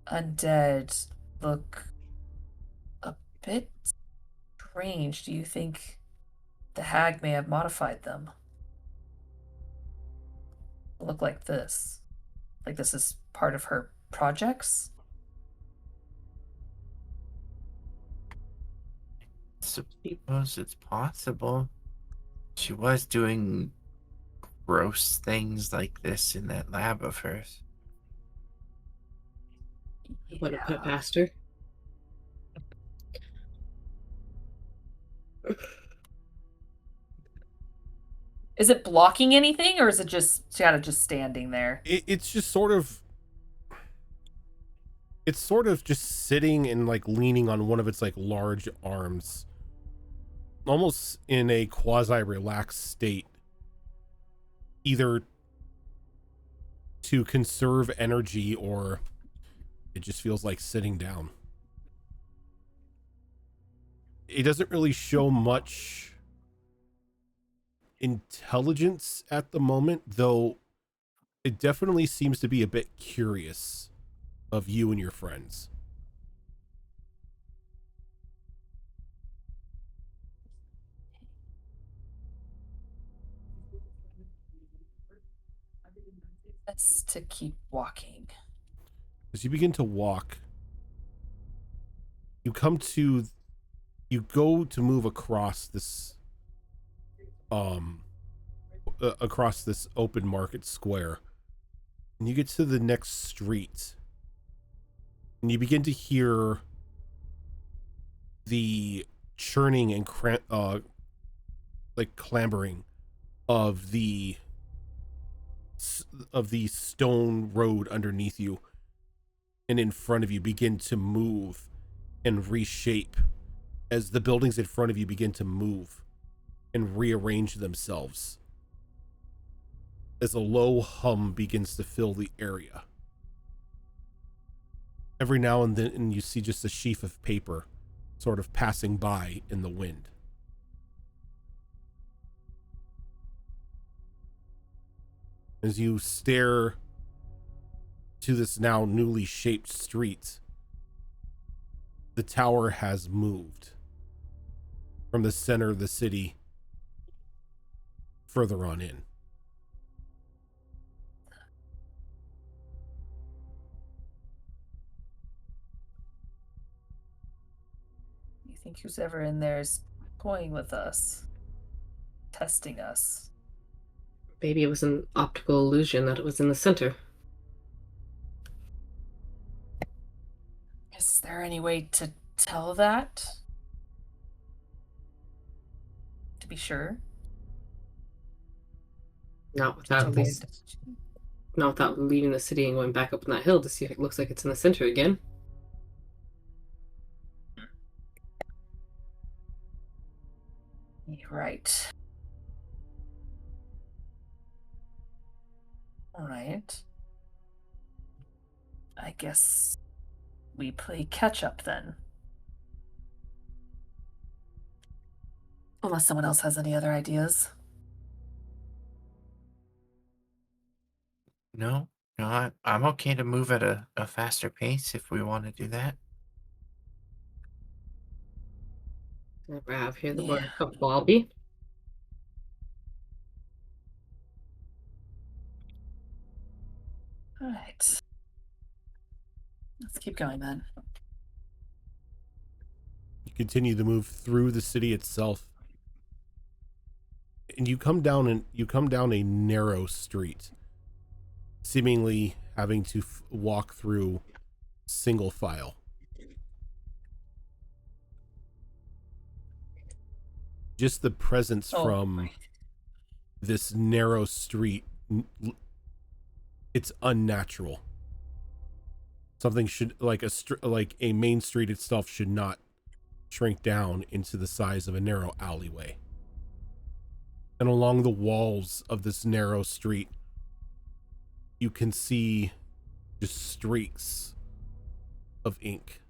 undead look a bit strange. Do you think the hag may have modified them? Look like this. Like this is part of her projects? Suppose it's possible. She was doing gross things like this in that lab of hers. What a put past her. Is it blocking anything, or is it just kind of just standing there? It's just sort of... It's sort of just sitting and like leaning on one of its like large arms, almost in a quasi-relaxed state, either to conserve energy or it just feels like sitting down. It doesn't really show much intelligence at the moment, though it definitely seems to be a bit curious of you and your friends. Best to keep walking. As you begin to walk, you go to move across this open market square, and you get to the next street, and you begin to hear the churning and clambering of the stone road underneath you, and in front of you begin to move and reshape as the buildings in front of you begin to move and rearrange themselves. As a low hum begins to fill the area. Every now and then you see just a sheaf of paper sort of passing by in the wind. As you stare to this now newly shaped street, the tower has moved from the center of the city further on in. You think who's ever in there is toying with us, testing us? Maybe it was an optical illusion that it was in the center. Is there any way to tell that? To be sure? Not without To at least, not without leaving the city and going back up on that hill to see if it looks like it's in the center again. You're right. All right. I guess we play catch up then. Unless someone else has any other ideas. No, I'm okay to move at a faster pace if we want to do that. Never have here the Yeah. word of Bobby. All right. Let's keep going then. You continue to move through the city itself. And you come down a narrow street, seemingly having to walk through single file. Just the presence from this narrow street, it's unnatural. Something should, like a main street itself, should not shrink down into the size of a narrow alleyway. And along the walls of this narrow street, you can see just streaks of ink.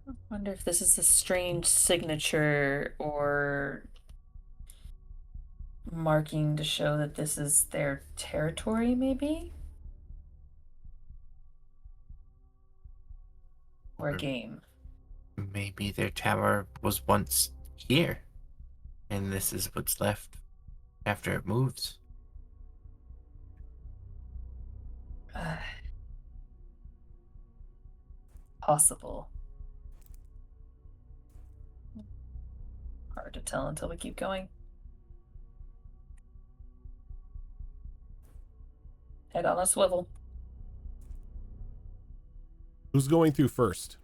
I wonder if this is a strange signature or marking to show that this is their territory, maybe? Or a game. Maybe their tower was once here, and this is what's left after it moves. Possible. Hard to tell until we keep going. Head on a swivel. Who's going through first?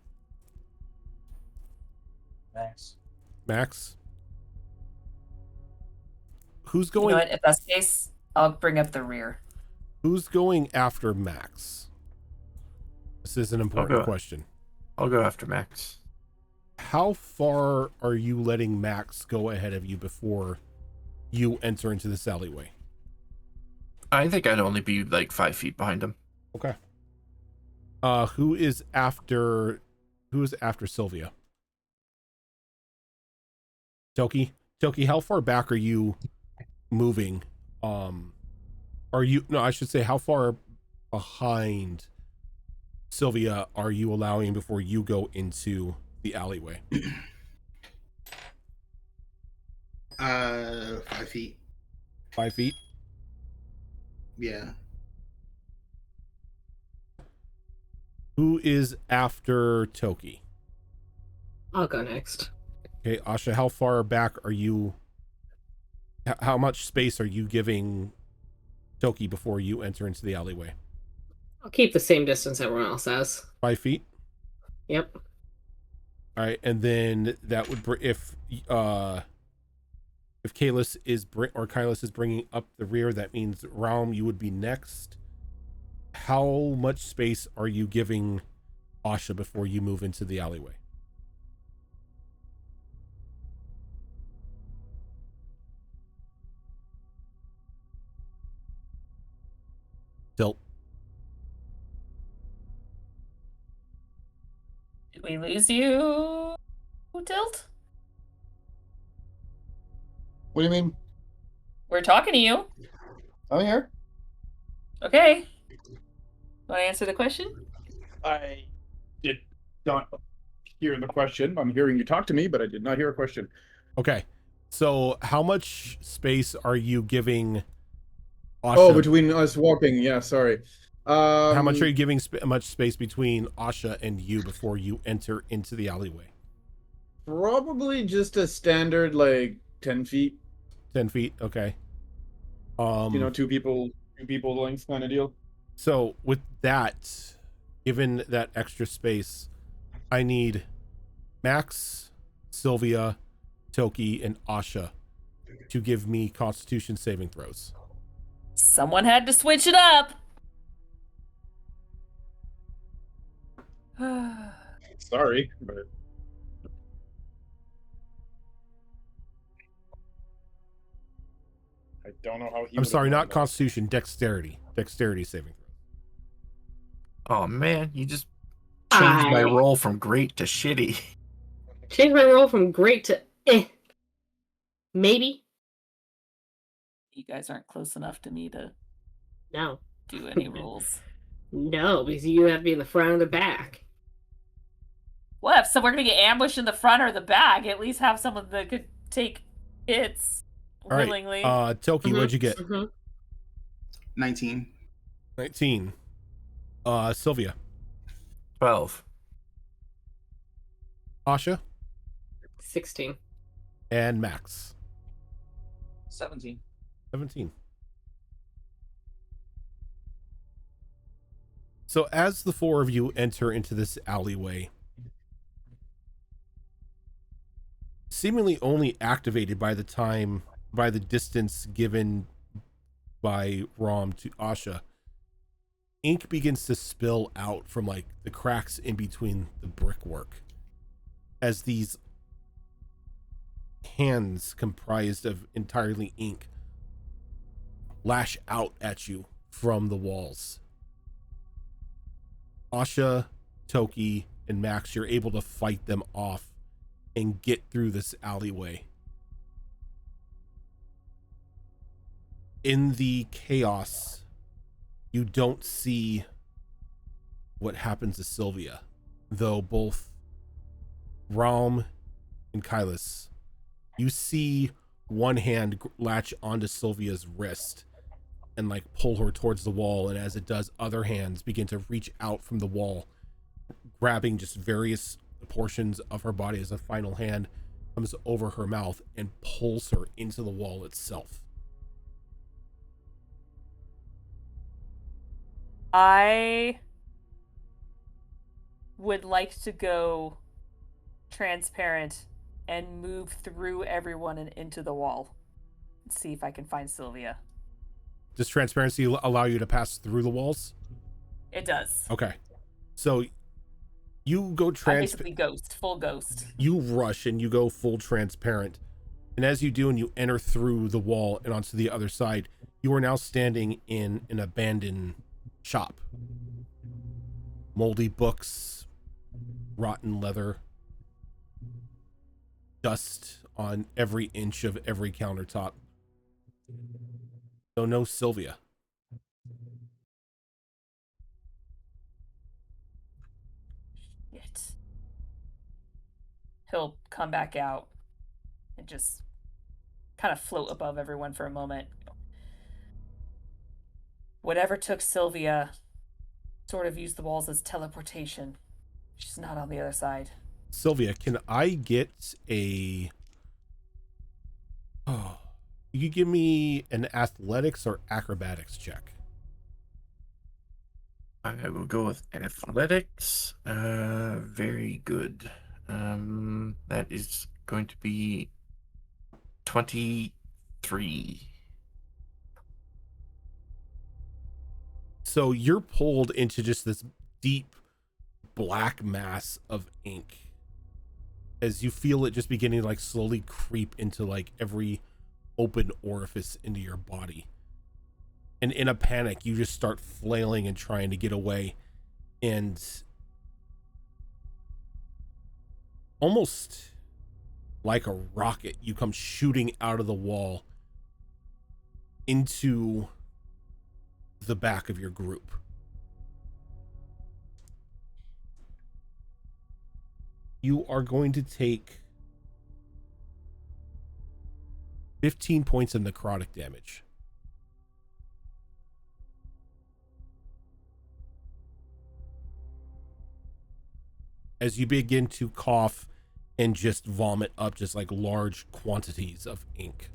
Max. Who's You going? know what? If that's the case, I'll bring up the rear. Who's going after Max? This is an important go. question. I'll go after Max. How far are you letting Max go ahead of you before you enter into this alleyway? I think I'd only be like 5 feet behind him. Okay. Who is after Sylvia? Toki, how far back are you moving? I should say, how far behind Sylvia are you allowing before you go into the alleyway? 5 feet. 5 feet? Yeah. Who is after Toki? I'll go next. Okay, Asha, how far back are you? How much space are you giving Toki before you enter into the alleyway? I'll keep the same distance everyone else has. 5 feet? Yep. All right, and then that would if Kalis is Kylis is bringing up the rear, that means Realm, you would be next. How much space are you giving Asha before you move into the alleyway? Tilt. Did we lose you, Tilt? What do you mean? We're talking to you. I'm here. Okay. Want to answer the question? I did not hear the question. I'm hearing you talk to me, but I did not hear a question. Okay. So how much space are you giving Asha? Oh, between us walking. Yeah, sorry. How much are you giving much space between Asha and you before you enter into the alleyway? Probably just a standard, like, 10 feet. 10 feet, okay. You know, two people length kind of deal. So with that, given that extra space, I need Max, Sylvia, Toki, and Asha to give me Constitution saving throws. Someone had to switch it up. Sorry, but I don't know how he. I'm sorry, not Constitution, Dexterity. Dexterity saving throws. Oh man, you just changed my roll from great to shitty. Change my roll from great to maybe. You guys aren't close enough to me to No. do any rolls. No, because you have to be in the front or the back. Well, if so we're gonna get ambushed in the front or the back, at least have someone that could take hits willingly. All right. Toki, what'd you get? 19. 19. Sylvia. 12. Asha. 16. And Max. 17. 17. So as the four of you enter into this alleyway, seemingly only activated by the distance given by Rom to Asha, ink begins to spill out from like the cracks in between the brickwork as these hands comprised of entirely ink lash out at you from the walls. Asha, Toki, and Max, you're able to fight them off and get through this alleyway. In the chaos, you don't see what happens to Sylvia, though both Realm and Kylis, you see one hand latch onto Sylvia's wrist and like pull her towards the wall, and as it does, other hands begin to reach out from the wall, grabbing just various portions of her body as a final hand comes over her mouth and pulls her into the wall itself. I would like to go transparent and move through everyone and into the wall and see if I can find Sylvia. Does transparency allow you to pass through the walls? It does. Okay. So you go I'm basically ghost, full ghost. You rush and you go full transparent. And as you do and you enter through the wall and onto the other side, you are now standing in an abandoned shop. Moldy books, rotten leather, dust on every inch of every countertop. So no Sylvia. Shit. He'll come back out and just kind of float above everyone for a moment. Whatever took Sylvia sort of used the walls as teleportation. She's not on the other side. Sylvia, can I get a... Oh, you give me an athletics or acrobatics check? I will go with athletics. Very good. That is going to be 23. So you're pulled into just this deep black mass of ink as you feel it just beginning to like slowly creep into like every open orifice into your body. And in a panic, you just start flailing and trying to get away. And almost like a rocket, you come shooting out of the wall into the back of your group. You are going to take 15 points of necrotic damage. As you begin to cough and just vomit up just like large quantities of ink.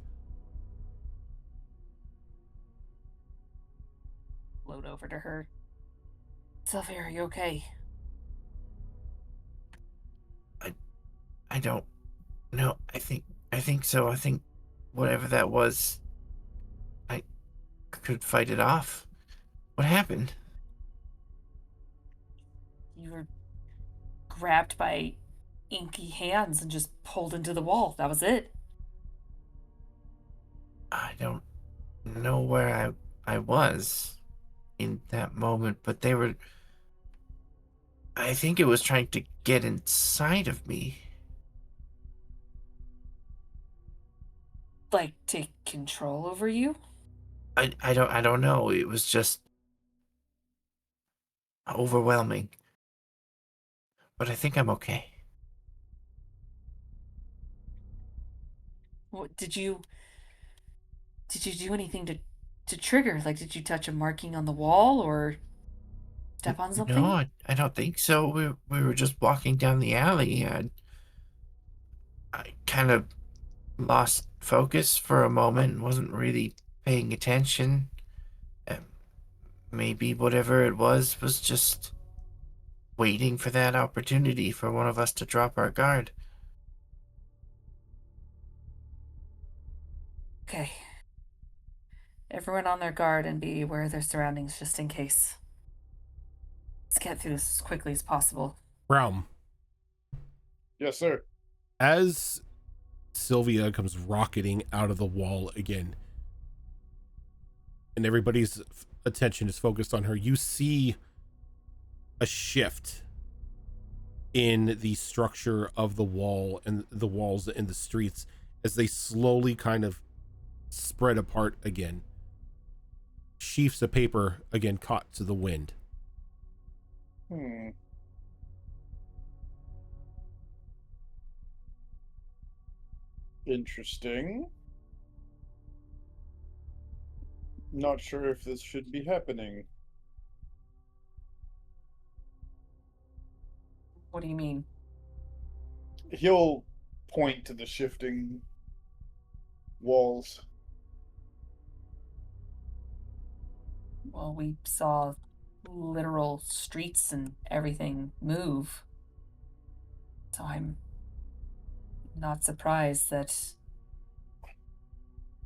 Float over to her. Sylvia, are you okay? I don't know. I think so. I think whatever that was, I could fight it off. What happened? You were grabbed by inky hands and just pulled into the wall. That was it. I don't know where I was in that moment, but they were. I think it was trying to get inside of me. Like, take control over you? I don't know. It was just overwhelming. But I think I'm okay. What did you do anything to trigger? Like, did you touch a marking on the wall or step on something? No, I don't think so. We were just walking down the alley. I kind of lost focus for a moment and wasn't really paying attention. Maybe whatever it was just waiting for that opportunity for one of us to drop our guard. Okay. Everyone on their guard and be aware of their surroundings just in case. Let's get through this as quickly as possible. Realm. Yes, sir. As Sylvia comes rocketing out of the wall again, and everybody's attention is focused on her, you see a shift in the structure of the wall and the walls in the streets as they slowly kind of spread apart again. Sheafs of paper again caught to the wind. Interesting. Not sure if this should be happening. What do you mean? He'll point to the shifting walls. Well, we saw literal streets and everything move. So I'm not surprised that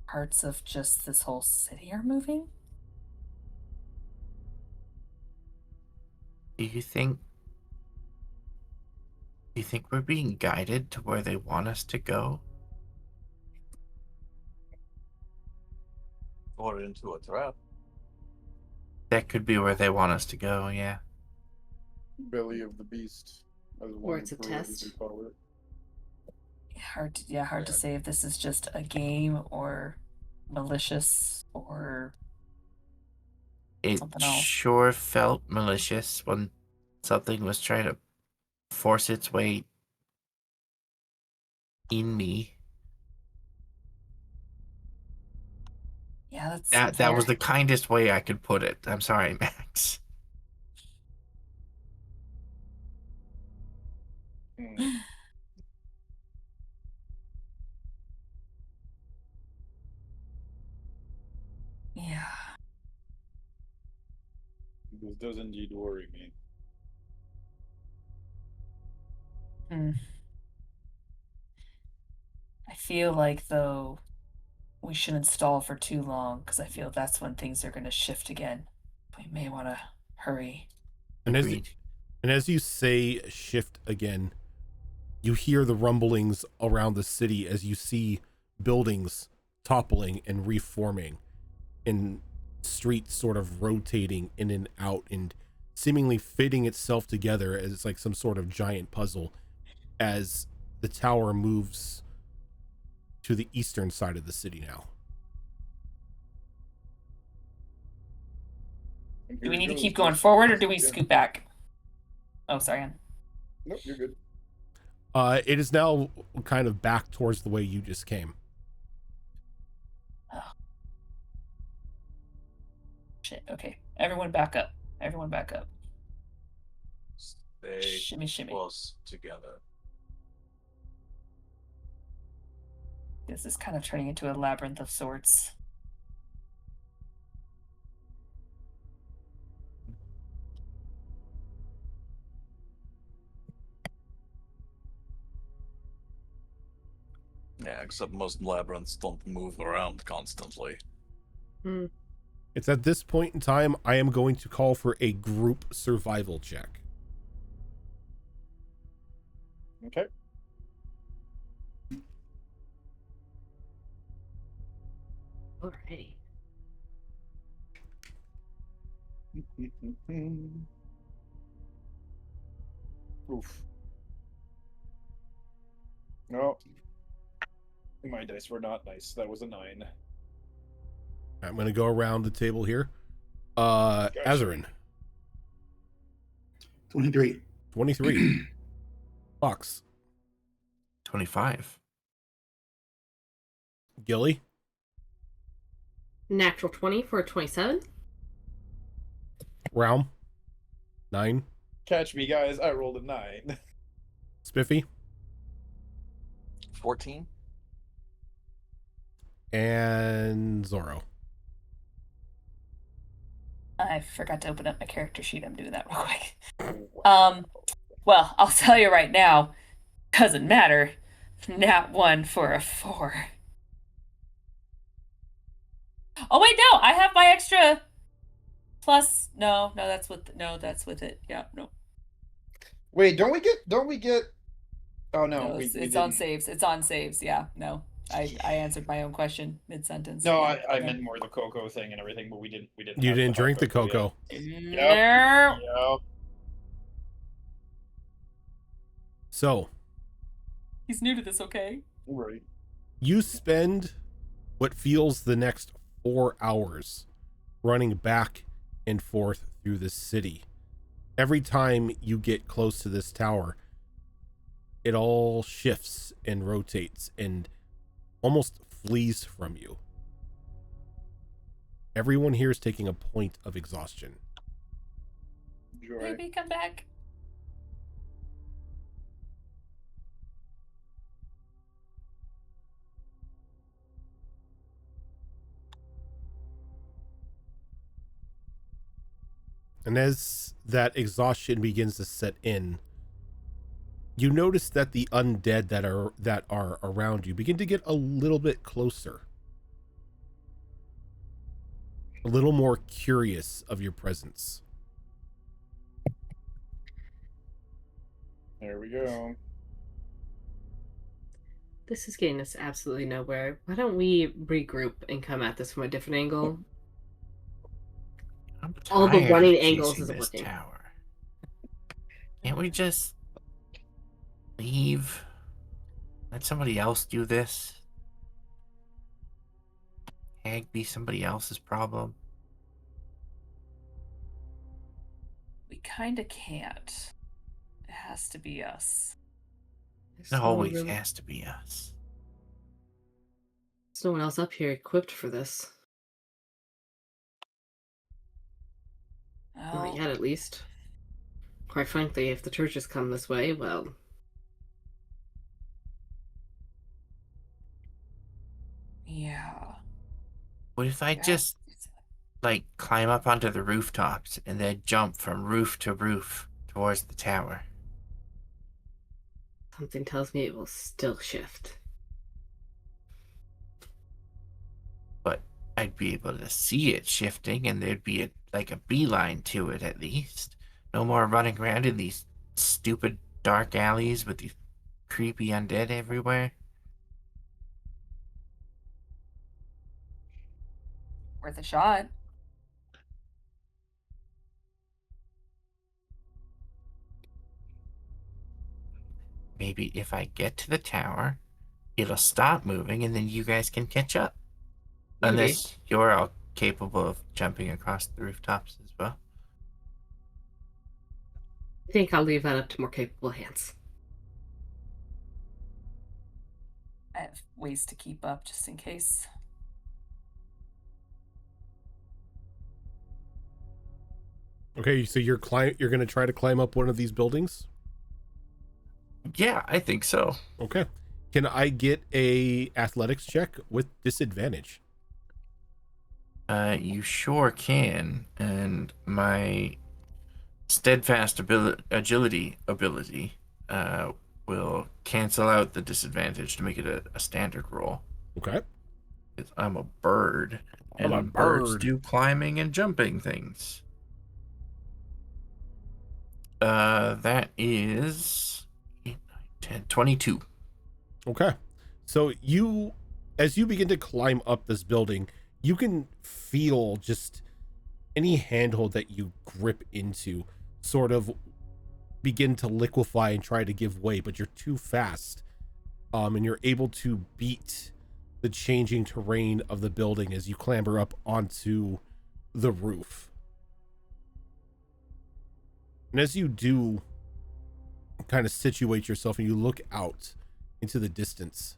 parts of just this whole city are moving. Do you think we're being guided to where they want us to go? Or into a trap. That could be where they want us to go, yeah. Belly of the beast. As Or it's a one phrase test. we call it. Hard to say if this is just a game or malicious or It something else. sure felt malicious when something was trying to force its way in me. Yeah, that's That was fair. the kindest way I could put it. I'm sorry, Max. Yeah. This does indeed worry me. I feel like, though, we shouldn't stall for too long, because I feel that's when things are going to shift again. We may want to hurry. And Agreed. as you say shift again, you hear the rumblings around the city as you see buildings toppling and reforming, and streets sort of rotating in and out and seemingly fitting itself together as like some sort of giant puzzle as the tower moves to the eastern side of the city now. Do we need to keep going forward, or do we scoot back? Oh, sorry. Ann. Nope, you're good. It is now kind of back towards the way you just came. Oh. Shit. Okay. Everyone back up. Everyone back up. Stay Shimmy, shimmy. close together. This is kind of turning into a labyrinth of sorts. Yeah, except most labyrinths don't move around constantly. It's at this point in time I am going to call for a group survival check. Okay. Alrighty. Oof. No. My dice were not nice. That was a 9. I'm going to go around the table here. Gotcha. Azarin. 23. 23. Fox. 25. Gilly. Natural 20 for a 27. Realm. 9. Catch me, guys. I rolled a 9. Spiffy. 14. And Zorro. I forgot to open up my character sheet. I'm doing that real quick. Well, I'll tell you right now, doesn't matter. Nat 1 for a 4. Oh wait, no, I have my extra plus. No, that's with it. Yeah, no. Wait, don't we get? Oh no, No, we it's on didn't. saves. It's on saves. Yeah, no. I answered my own question mid-sentence. No, Yeah, I meant more the cocoa thing and everything, but we didn't. You have didn't hot drink the cocoa. yet. No. Yep. So, He's new to this, okay? Right. you spend what feels the next 4 hours running back and forth through the city. Every time you get close to this tower, it all shifts and rotates and almost flees from you. Everyone here is taking a point of exhaustion. Joy. Maybe come back. And as that exhaustion begins to set in, you notice that the undead that are around you begin to get a little bit closer. A little more curious of your presence. There we go. This is getting us absolutely nowhere. Why don't we regroup and come at this from a different angle? I'm All the tired running of angles chasing isn't this working. tower. Can't we just leave? Let somebody else do this? Hag be somebody else's problem? We kind of can't. It has to be us. There's It no one always really- has to be us. There's no one else up here equipped for this. Oh, Not yet, at least. Quite frankly, if the churches come this way, well, yeah. What if I Yeah. just, like, climb up onto the rooftops and then jump from roof to roof towards the tower? Something tells me it will still shift. But I'd be able to see it shifting, and there'd be like a beeline to it at least. No more running around in these stupid dark alleys with these creepy undead everywhere. Worth a shot. Maybe if I get to the tower, it'll stop moving, and then you guys can catch up. Maybe. Unless you're all capable of jumping across the rooftops as well. I think I'll leave that up to more capable hands. I have ways to keep up just in case. Okay, so you're going to try to climb up one of these buildings? Yeah, I think so. Okay. Can I get a athletics check with disadvantage? You sure can. And my steadfast agility ability will cancel out the disadvantage to make it a standard roll. Okay. I'm a bird. I'm And a birds bird. do climbing and jumping things. That is 8, 9, 10, 22. Okay. So as you begin to climb up this building, you can feel just any handhold that you grip into sort of begin to liquefy and try to give way, but you're too fast. And you're able to beat the changing terrain of the building as you clamber up onto the roof. And as you do kind of situate yourself and you look out into the distance,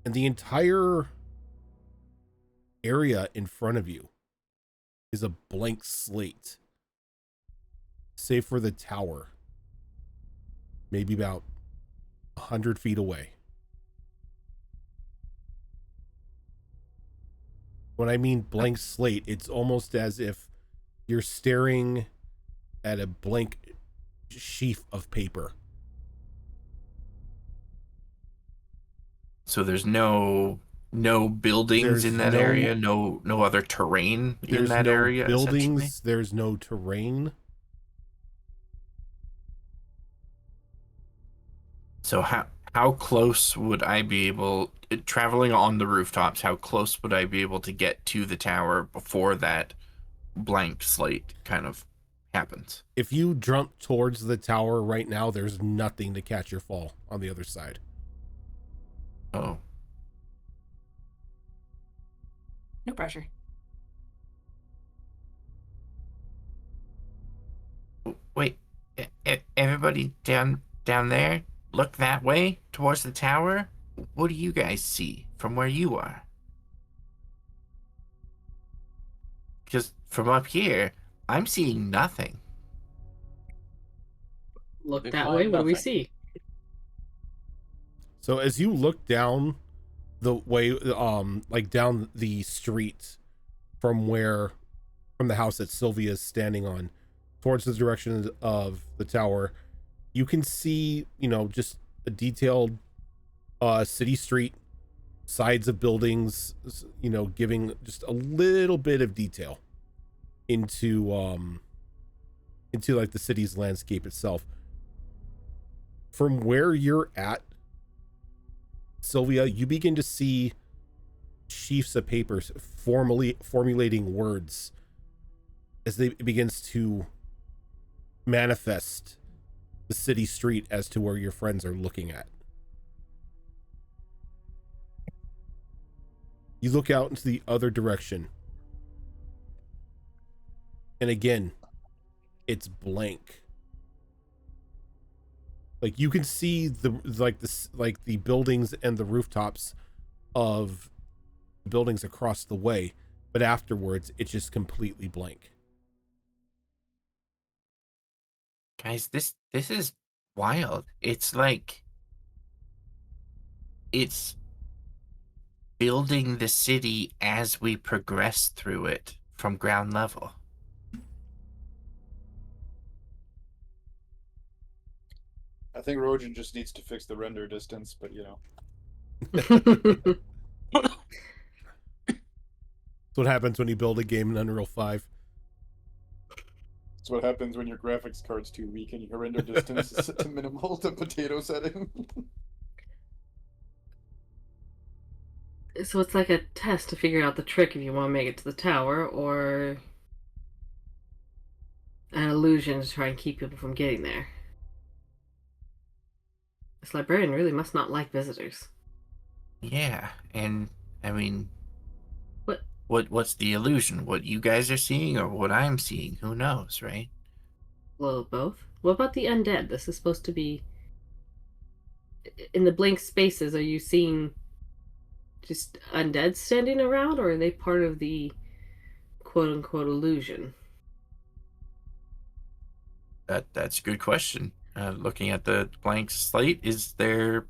and the entire area in front of you is a blank slate, save for the tower, maybe about 100 feet away. When I mean blank slate, it's almost as if you're staring at a blank sheaf of paper. So there's no buildings in that area, no other terrain in that area. There's no buildings, there's no terrain. So how close would I be able, traveling on the rooftops, how close would I be able to get to the tower before that blank slate kind of happens? If you jump towards the tower right now, there's nothing to catch your fall on the other side. Oh. No pressure. Wait, everybody down there, look that way towards the tower. What do you guys see from where you are? Because from up here, I'm seeing nothing. Look We that find way. What do we nothing. see? So as you look down the way, like down the street from the house that Sylvia is standing on towards the direction of the tower, you can see, just a detailed city street, sides of buildings, giving just a little bit of detail into like the city's landscape itself. From where you're at, Sylvia, you begin to see sheafs of papers formulating words as it begins to manifest the city street as to where your friends are looking at. You look out into the other direction, and again, it's blank. Like you can see the buildings and the rooftops of buildings across the way, but afterwards it's just completely blank. Guys, this is wild. It's like it's building the city as we progress through it from ground level. I think Rojan just needs to fix the render distance, but you know. That's what happens when you build a game in Unreal 5. That's what happens when your graphics card's too weak and your render distance is set to minimal, to potato setting. So it's like a test to figure out the trick if you want to make it to the tower, or an illusion to try and keep people from getting there. This librarian really must not like visitors. Yeah, and I mean, What? What's the illusion? What you guys are seeing, or what I'm seeing? Who knows, right? Well, both. What about the undead? This is supposed to be in the blank spaces. Are you seeing just undead standing around, or are they part of the quote-unquote illusion? That's a good question. Looking at the blank slate, is there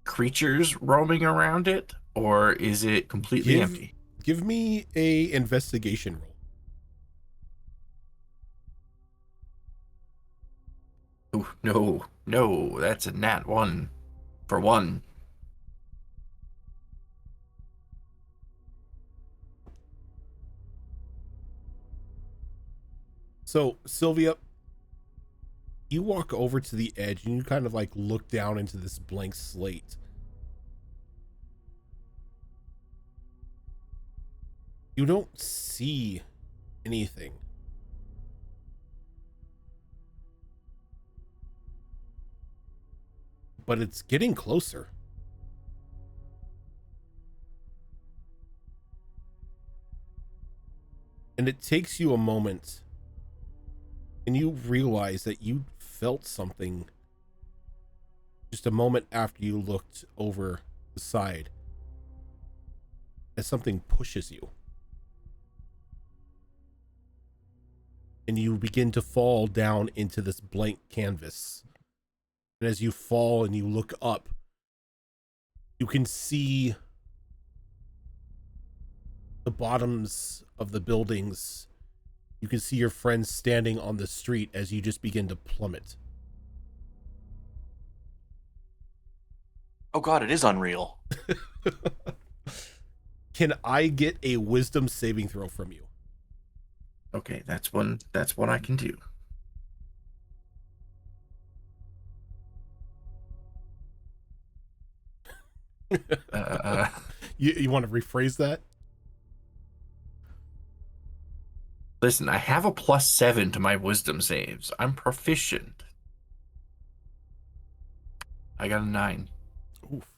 creatures roaming around it, or is it completely empty? Give me a investigation roll. Oh, no, that's a nat 1 for 1. So, Sylvia, you walk over to the edge and you kind of like look down into this blank slate. You don't see anything. But it's getting closer. And it takes you a moment, and you realize that you felt something just a moment after you looked over the side, as something pushes you. And you begin to fall down into this blank canvas. And as you fall and you look up, you can see the bottoms of the buildings. You can see your friends standing on the street as you just begin to plummet. Oh god, it is unreal. Can I get a wisdom saving throw from you? Okay, that's one I can do. You want to rephrase that? Listen, I have a +7 to my wisdom saves. I'm proficient. I got a 9. Oof.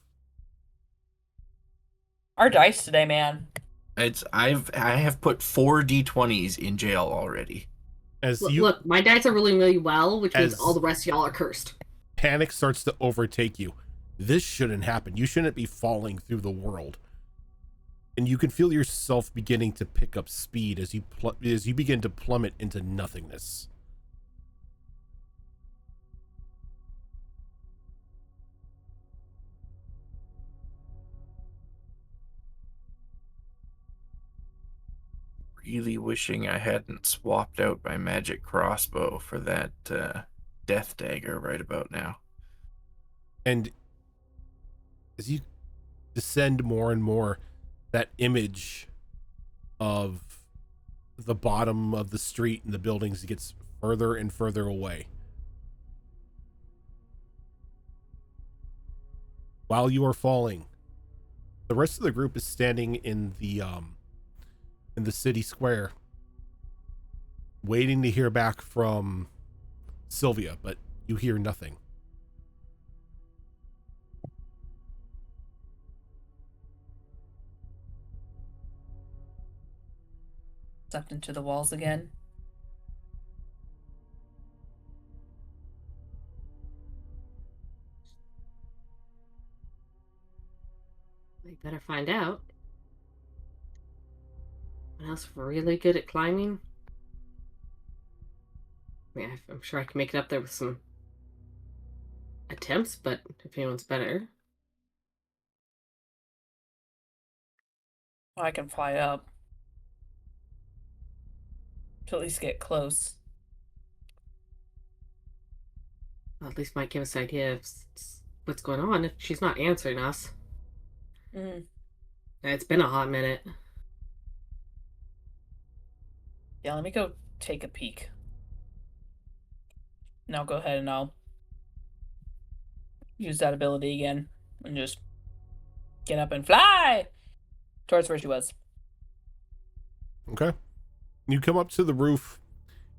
Our dice today, man. I have put 4 d20s in jail already. Look, my dice are rolling really well, which means all the rest of y'all are cursed. Panic starts to overtake you. This shouldn't happen. You shouldn't be falling through the world. And you can feel yourself beginning to pick up speed as you begin to plummet into nothingness. Really wishing I hadn't swapped out my magic crossbow for that death dagger right about now. And as you descend more and more, that image of the bottom of the street and the buildings gets further and further away. While you are falling, the rest of the group is standing in the city square, waiting to hear back from Sylvia, but you hear nothing. Stepped into the walls again. We better find out. What else really good at climbing? I mean, I'm sure I can make it up there with some attempts, but if anyone's better. I can fly up. To at least get close. Well, at least might give us an idea of what's going on if she's not answering us. Mm. It's been a hot minute. Yeah, let me go take a peek. Now go ahead and I'll use that ability again and just get up and fly towards where she was. Okay. You come up to the roof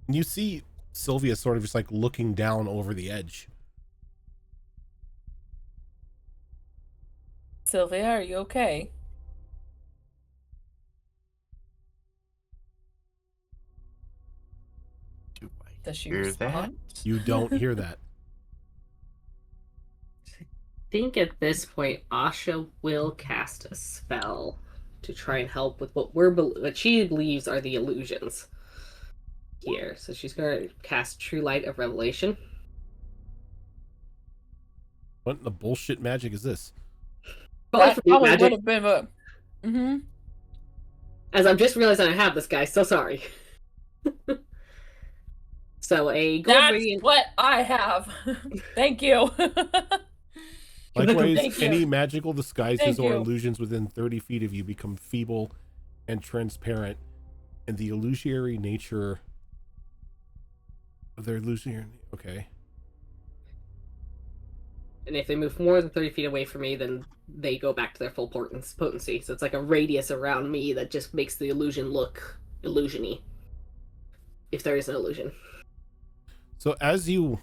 and you see Sylvia sort of just like looking down over the edge. Sylvia, are you okay? Do I Does she hear that? respond? You don't hear that. I think at this point, Asha will cast a spell to try and help with what she believes are the illusions here. So she's going to cast True Light of Revelation. What in the bullshit magic is this? Probably That probably magic. would have been a... Mm-hmm. As I'm just realizing I have this guy, so sorry. So a gold That's radiant. what I have. Thank you. Likewise, Thank you. any magical disguises Thank or you. illusions within 30 feet of you become feeble and transparent, and the illusionary nature of their illusionary... Okay. And if they move more than 30 feet away from me, then they go back to their full potency. So it's like a radius around me that just makes the illusion look illusion-y. If there is an illusion. So as you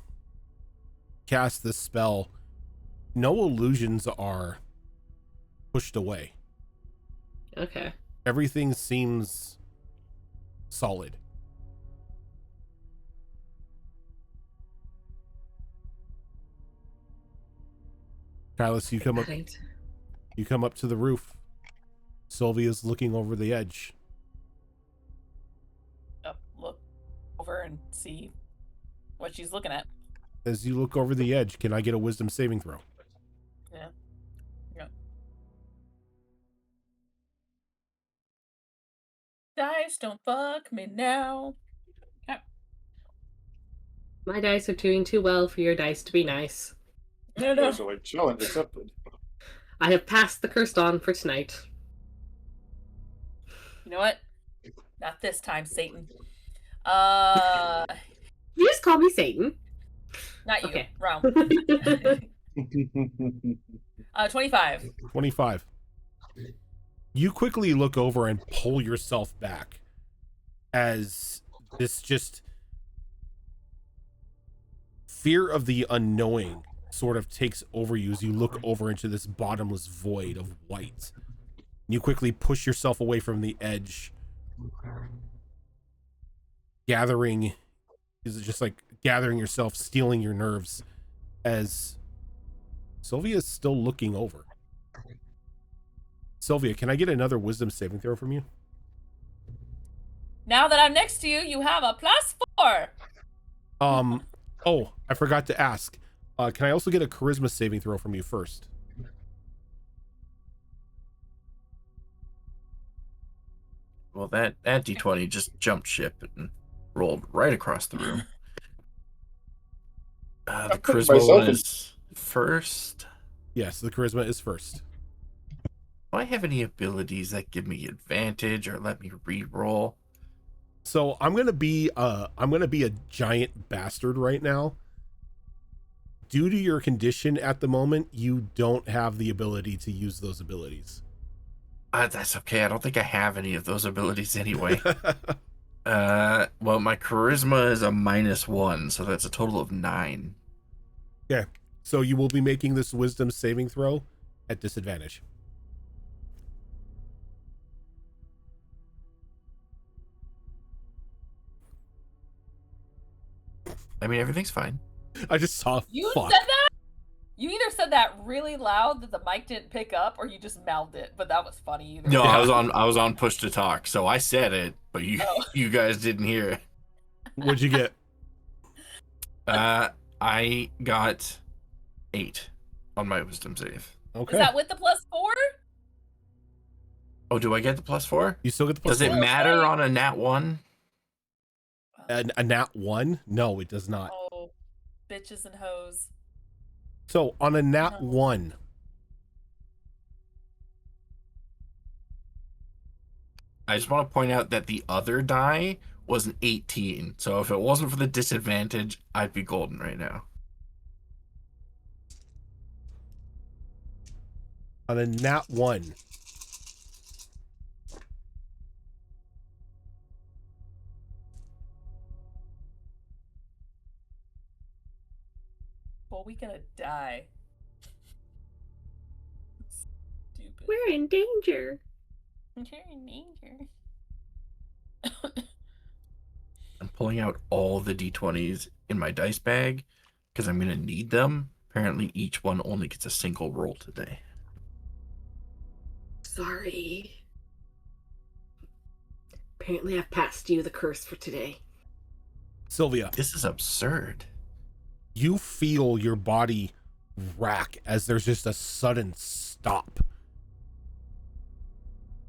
cast this spell, no illusions are pushed away. Okay. Everything seems solid. Kylas, you come up to the roof. Sylvia's looking over the edge. Look over and see what she's looking at. As you look over the edge, can I get a wisdom saving throw? Yeah. Yeah. Dice, don't fuck me now. My dice are doing too well for your dice to be nice. No. So like challenge accepted. I have passed the curse on for tonight. You know what? Not this time, Satan. You just call me Satan. Not you. Okay. Wrong. 25. 25. You quickly look over and pull yourself back as this just fear of the unknowing sort of takes over you as you look over into this bottomless void of white. You quickly push yourself away from the edge, gathering yourself, stealing your nerves, as Sylvia is still looking over. Sylvia, can I get another wisdom saving throw from you? Now that I'm next to you, you have a +4. Oh, I forgot to ask. Can I also get a charisma saving throw from you first? Well, that D20 just jumped ship and rolled right across the room. The putting charisma myself one in- is first. Yes, the charisma is first. Do I have any abilities that give me advantage or let me re-roll? So I'm gonna be a giant bastard right now. Due to your condition at the moment, you don't have the ability to use those abilities. That's okay. I don't think I have any of those abilities anyway. Well, my charisma is a -1, so that's a total of 9. Okay, so you will be making this wisdom saving throw at disadvantage. I mean, everything's fine. I just saw. You Fuck. said that? You either said that really loud that the mic didn't pick up, or you just mouthed it, but that was funny either. No, way. I was on push to talk, so I said it, but Oh. you guys didn't hear it. What'd you get? I got 8 on my wisdom save. Okay. Is that with the +4? Oh, do I get the +4? You still get the plus Does it four. matter on a nat 1? A nat 1? No, it does not. Oh. bitches and hoes. So on a nat No. 1, I just want to point out that the other die was an 18. So if it wasn't for the disadvantage, I'd be golden right now. on a nat 1, Well, we gonna die. Stupid. We're in danger. You're in danger. I'm pulling out all the d20s in my dice bag because I'm going to need them. Apparently, each one only gets a single roll today. Sorry. Apparently, I've passed you the curse for today. Sylvia, This is absurd. you feel your body rack as there's just a sudden stop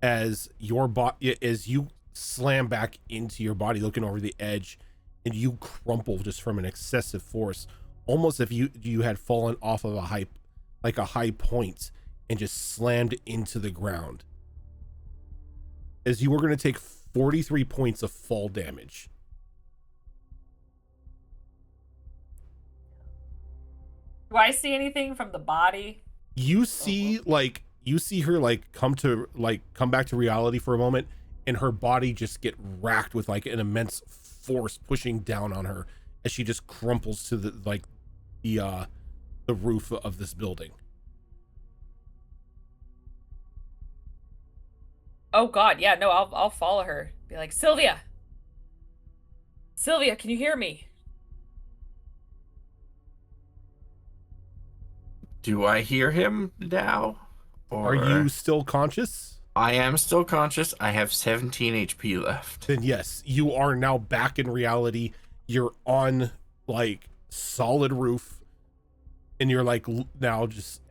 as you slam back into your body, looking over the edge, and you crumple just from an excessive force, almost if you had fallen off of a high point and just slammed into the ground, as you were going to take 43 points of fall damage. Do I see anything from the body? You see her come back to reality for a moment, and her body just get racked with like an immense force pushing down on her as she just crumples to the roof of this building. Oh God, yeah, no, I'll follow her. Be like, Sylvia, can you hear me? Do I hear him now? Or... Are you still conscious? I am still conscious. I have 17 HP left. Then yes, you are now back in reality. You're on like solid roof, and you're like now just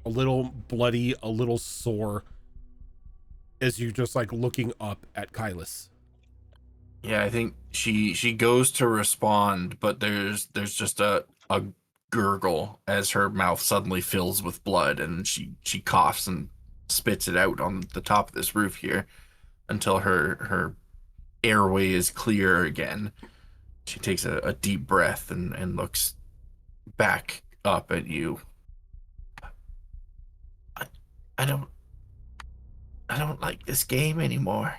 a little bloody, a little sore, as you're just like looking up at Kylus. Yeah, I think she goes to respond, but there's just a gurgle as her mouth suddenly fills with blood, and she coughs and spits it out on the top of this roof here until her airway is clear again. She takes a deep breath and looks back up at you. I don't like this game anymore.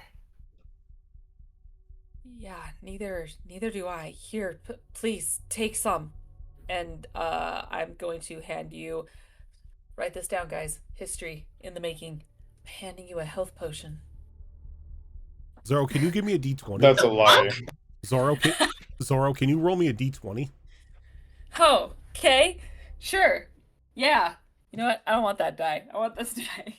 Yeah, neither do I. Here, please take some. And I'm going to hand you, write this down, guys. History in the making. I'm handing you a health potion. Zoro, can you give me a d20? That's a lie. Zoro, can you roll me a d20? Oh, okay. Sure. Yeah. You know what? I don't want that die. I want this die.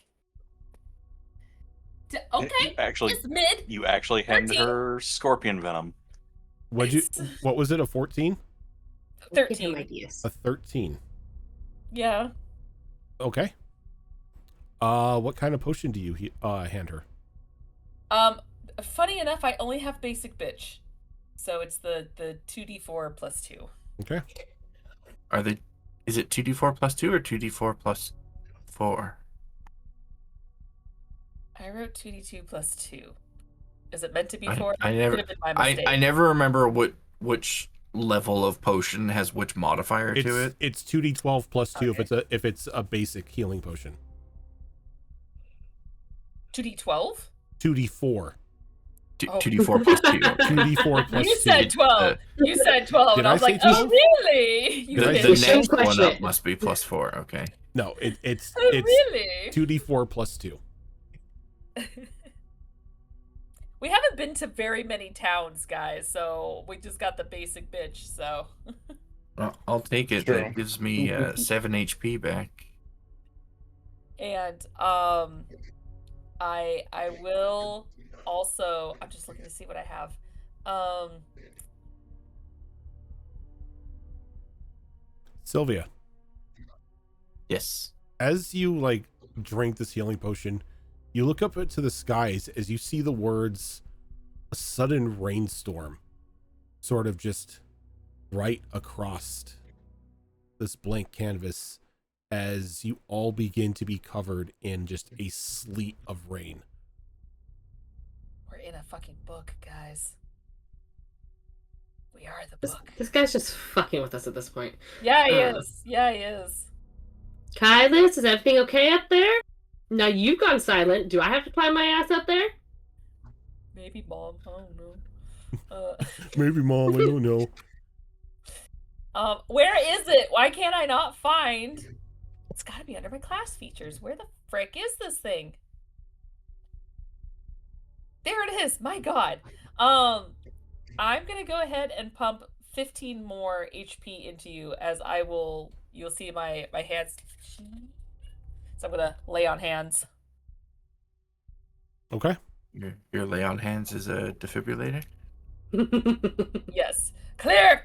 Okay. It's mid. You actually handed 13. her scorpion venom. What was it, a 14? 13. Ideas. A 13. Yeah. Okay. What kind of potion do you hand her? Funny enough, I only have basic bitch. So it's the 2d4 plus 2. Okay. Is it 2d4 plus 2 or 2d4 plus 4? I wrote 2d2 plus 2. Is it meant to be 4? I Could never have been my mistake. I never remember which level of potion has which modifier to it. It's 2d12 plus 2 Okay. if it's a basic healing potion. 2d12? 2d4. 2d4 plus 2. 2d4 plus 2. You said 12. You said 12. Did And I I was say like, 2? oh, really? You The did. next one question up it. must be plus 4. Okay. No, it's Oh, really? 2d4 plus 2. We haven't been to very many towns, guys, so we just got the basic bitch, so. Well, I'll take it. True. That gives me 7 HP back. And I will also, I'm just looking to see what I have. Sylvia, Yes. as you like drink this healing potion, you look up into the skies as you see the words "a sudden rainstorm" sort of just right across this blank canvas as you all begin to be covered in just a sleet of rain. We're in a fucking book, guys. We are the book. This guy's just fucking with us at this point. Yeah, he is. Yeah, he is. Kylis, is everything okay up there? Now you've gone silent. Do I have to climb my ass up there? Maybe Mom. I don't know. Maybe Mom, I don't know. Where is it? Why can't I not find? It's got to be under my class features. Where the frick is this thing? There it is. My God. I'm gonna go ahead and pump 15 more HP into you as I will. You'll see my hands. So I'm gonna lay on hands. Okay. Your lay on hands is a defibrillator? Yes. Clear.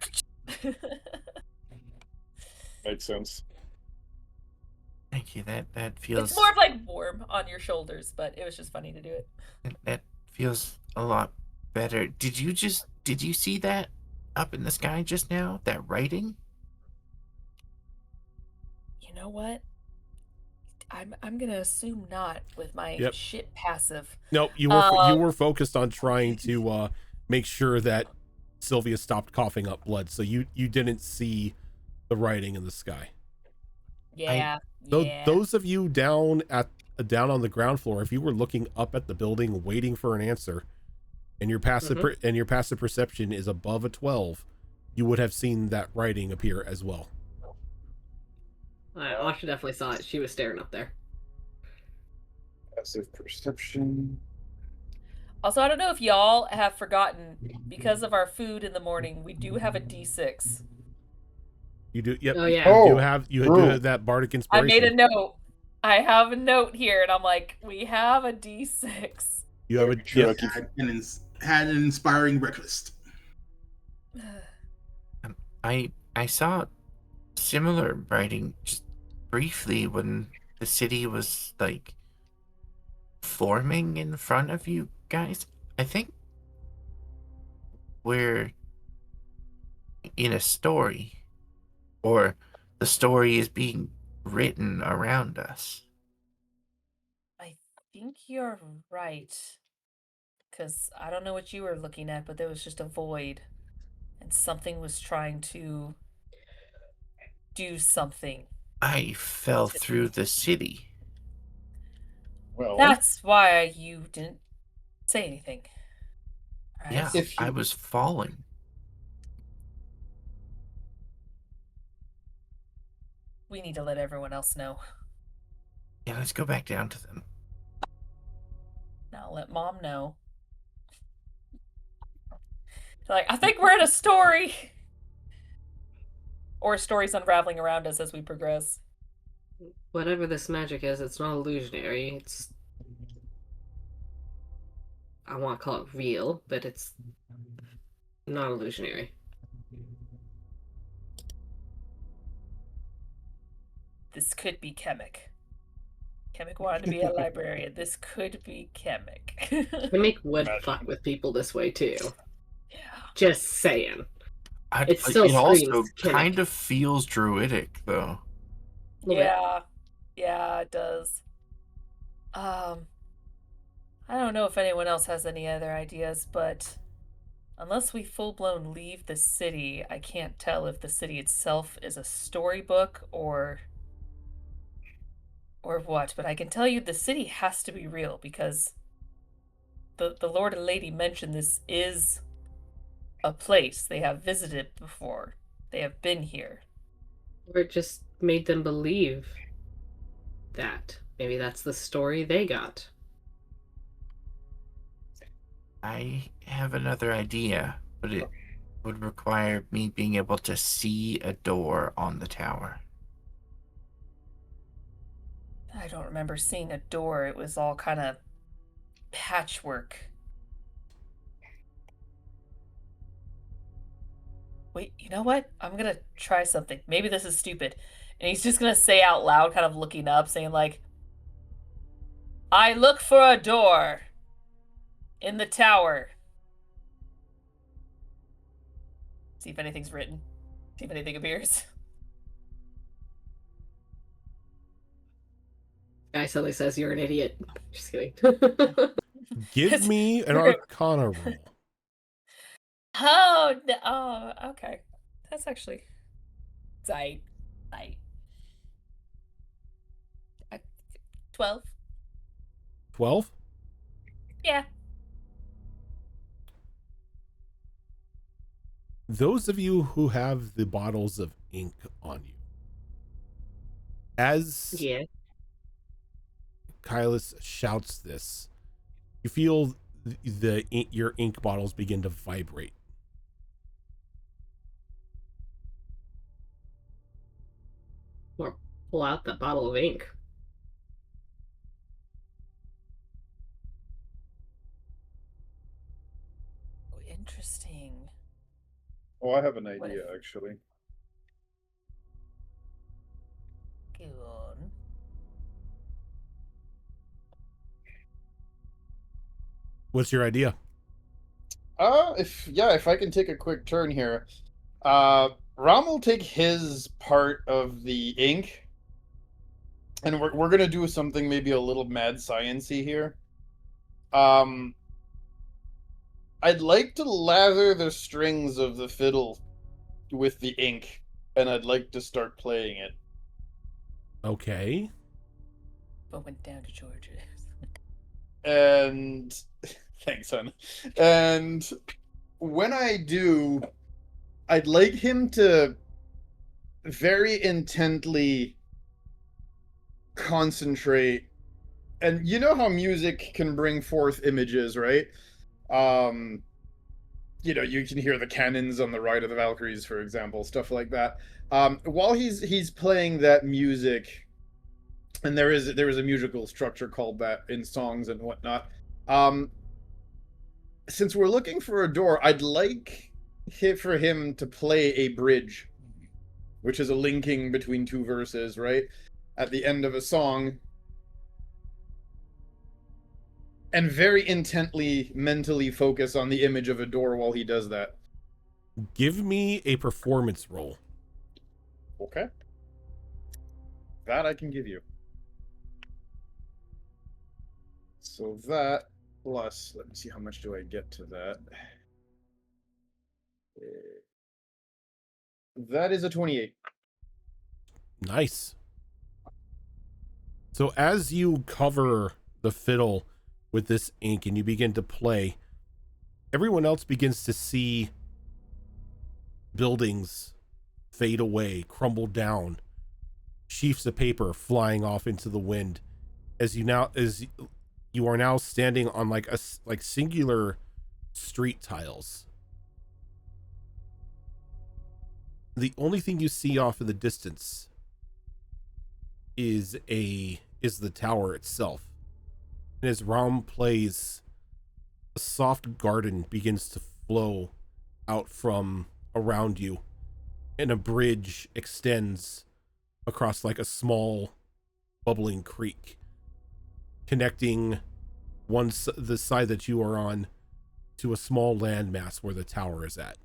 Makes sense. Thank you. That feels. It's more of like warm on your shoulders, but it was just funny to do it. That feels a lot better. Did you see that up in the sky just now? That writing? You know what? I'm gonna assume not with my shit passive. No, you were focused on trying to make sure that Sylvia stopped coughing up blood, so you didn't see the writing in the sky. Yeah. Those of you down on the ground floor, if you were looking up at the building waiting for an answer, and your passive perception is above a 12, you would have seen that writing appear as well. Asha definitely saw it. She was staring up there. Passive perception. Also, I don't know if y'all have forgotten, because of our food in the morning, we do have a D6. You do, yep. Oh, yeah. You do have that bardic inspiration. I made a note. I have a note here, and I'm like, we have a D6. You have a Sure, had an inspiring breakfast. I saw similar writing just briefly when the city was like forming in front of you guys. I think we're in a story, or the story is being written around us. I think you're right. Because I don't know what you were looking at, but there was just a void. And something was trying to do something. I fell through the city. Well, That's why you didn't say anything. Right? Yeah, I was falling. We need to let everyone else know. Yeah, let's go back down to them. Now let Mom know. Like, I think we're in a story. Or stories unraveling around us as we progress. Whatever this magic is, it's not illusionary. It's... I want to call it real, but it's not illusionary. This could be Chemic. Chemic wanted to be a librarian. This could be Chemic. Chemic would fuck with people this way, too. Yeah. Just saying. It also kind of feels druidic, though. Yeah. Yeah, it does. I don't know if anyone else has any other ideas, but unless we full-blown leave the city, I can't tell if the city itself is a storybook or what, but I can tell you the city has to be real because the Lord and Lady mentioned this is a place they have visited before. They have been here. Or it just made them believe that. Maybe that's the story they got. I have another idea, but it would require me being able to see a door on the tower. I don't remember seeing a door. It was all kind of patchwork. Wait, you know what? I'm gonna try something. Maybe this is stupid. And he's just gonna say out loud, kind of looking up, saying like, I look for a door in the tower. See if anything's written. See if anything appears. Guy suddenly says you're an idiot. Just kidding. Give me an Arcana roll. Oh, oh, okay. That's actually tight. 12. 12? Yeah. Those of you who have the bottles of ink on you, as Yeah. Kylus shouts this, you feel your ink bottles begin to vibrate. Or pull out that bottle of ink. Oh, interesting. Oh, I have an What idea if- actually. Go on. What's your idea? If I can take a quick turn here, Ram will take his part of the ink, and we're gonna do something maybe a little mad science-y here. I'd like to lather the strings of the fiddle with the ink, and I'd like to start playing it. Okay. But went down to Georgia. And thanks, hon. And when I do, I'd like him to very intently concentrate. And you know how music can bring forth images, right? You can hear the cannons on the Ride of the Valkyries, for example, stuff like that. While he's playing that music, and there is a musical structure called that in songs and whatnot. Since we're looking for a door, I'd like for him to play a bridge, which is a linking between two verses, right? At the end of a song. And very intently, mentally focus on the image of a door while he does that. Give me a performance roll. Okay. That I can give you. So that plus, let me see, how much do I get to that? That is a 28. Nice. So as you cover the fiddle with this ink and you begin to play, everyone else begins to see buildings fade away, crumble down, sheafs of paper flying off into the wind as you are now standing on like singular street tiles. The only thing you see off in the distance is the tower itself. And as Ram plays, a soft garden begins to flow out from around you, and a bridge extends across like a small bubbling creek, connecting the side that you are on to a small landmass where the tower is at.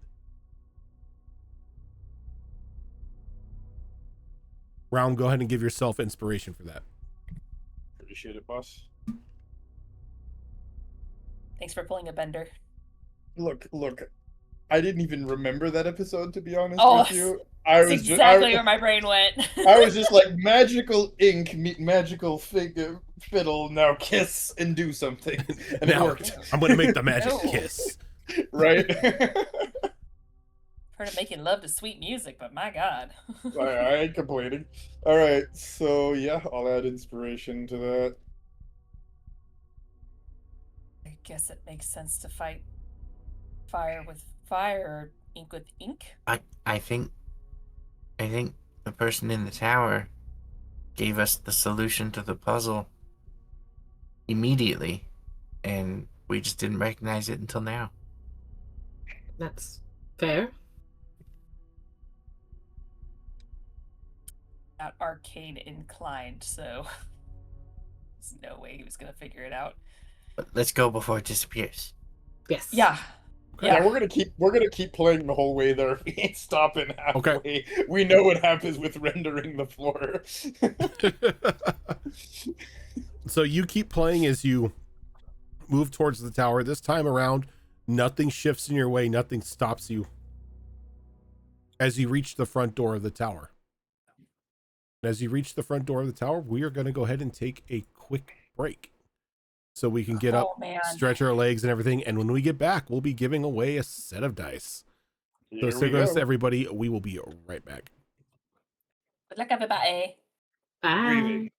Round, go ahead and give yourself inspiration for that. Appreciate it, boss. Thanks for pulling a bender. Look. I didn't even remember that episode, to be honest with you. That's exactly where my brain went. I was just like, magical ink meet magical fiddle, now kiss and do something. And Now, it worked. I'm going to make the magic kiss. Right? Heard of making love to sweet music, but my god. I ain't complaining. Alright, so yeah, I'll add inspiration to that. I guess it makes sense to fight fire with fire or ink with ink. I think the person in the tower gave us the solution to the puzzle immediately, and we just didn't recognize it until now. That's fair. Not arcane inclined, so there's no way he was gonna figure it out. But let's go before it disappears. Yes. Yeah. Yeah, we're gonna keep playing the whole way there. If we ain't stopping halfway, Okay. we know what happens with rendering the floor. So you keep playing as you move towards the tower. This time around, nothing shifts in your way, nothing stops you as you reach the front door of the tower. As you reach the front door of the tower, we are going to go ahead and take a quick break so we can get up, stretch our legs and everything. And when we get back, we'll be giving away a set of dice. So stick with us, everybody. We will be right back. Good luck, everybody. Bye.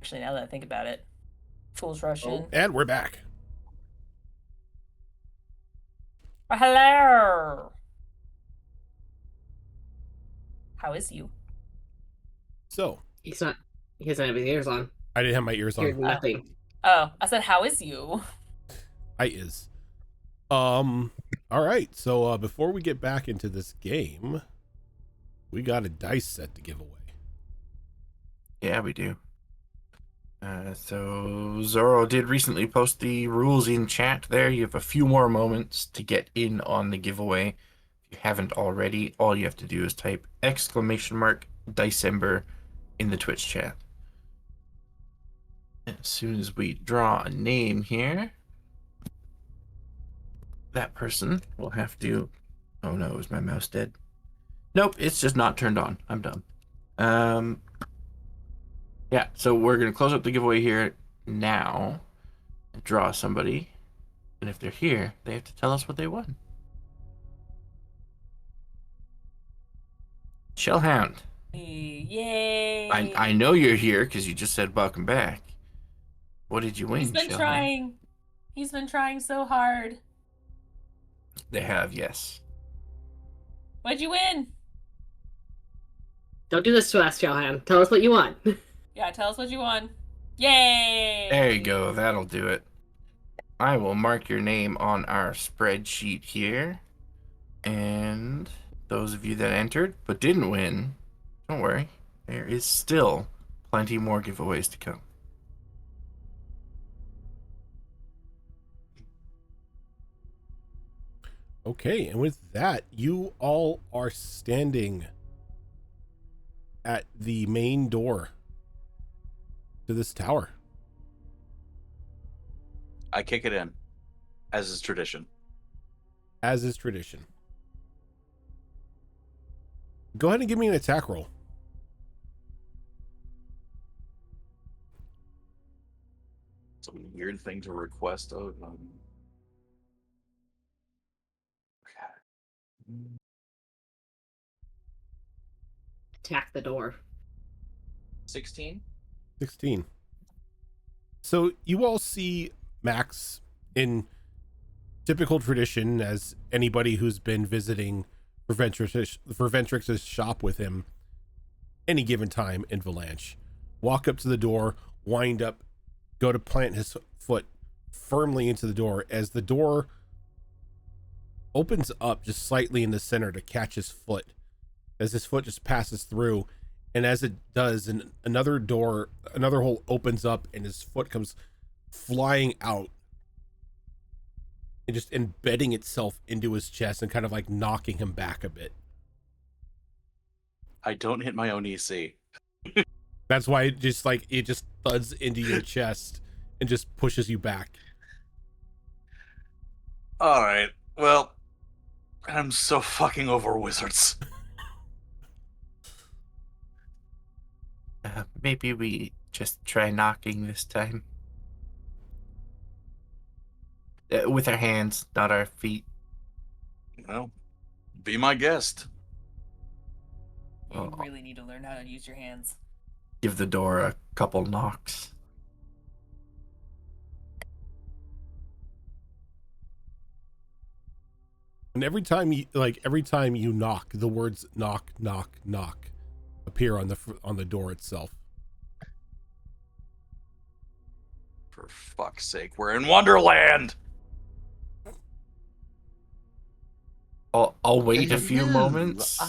Actually, now that I think about it. Fools rush in. And we're back. Oh, hello! How is you? So, He doesn't have his ears on. I didn't have my ears Heard on. nothing. Oh, I said, how is you? I is. All right. So, before we get back into this game, we got a dice set to give away. Yeah, we do. So Zoro did recently post the rules in chat there. You have a few more moments to get in on the giveaway. If you haven't already, all you have to do is type !Dicember in the Twitch chat. As soon as we draw a name here, that person will have to... Oh no, is my mouse dead? Nope, it's just not turned on. I'm done. Yeah, so we're going to close up the giveaway here now. Draw somebody. And if they're here, they have to tell us what they won. Shellhound. Yay! I know you're here because you just said welcome back. What did you win, He's been Shellhound? trying. He's been trying so hard. They have, yes. What'd you win? Don't do this to us, Johan. Tell us what you want. Yeah, tell us what you won. Yay! There you go. That'll do it. I will mark your name on our spreadsheet here. And those of you that entered but didn't win, don't worry. There is still plenty more giveaways to come. Okay, and with that, you all are standing at the main door to this tower. I kick it in, as is tradition. As is tradition. Go ahead and give me an attack roll. It's a weird thing to request. Okay. 'Attack the door. 16? 16. So you all see Max in typical tradition, as anybody who's been visiting Verventrix's shop with him any given time in Valanche. Walk up to the door, wind up, go to plant his foot firmly into the door as the door opens up just slightly in the center to catch his foot, as his foot just passes through. And as it does, and another hole opens up and his foot comes flying out and just embedding itself into his chest and kind of like knocking him back a bit. I don't hit my own EC. That's why it just thuds into your chest and just pushes you back. All right. Well, I'm so fucking over wizards. Maybe we just try knocking this time. With our hands, not our feet. Well, be my guest. You really need to learn how to use your hands. Give the door a couple knocks. And every time you knock, the words knock, knock, knock appear on the door itself. For fuck's sake, we're in Wonderland. I'll wait a few moments.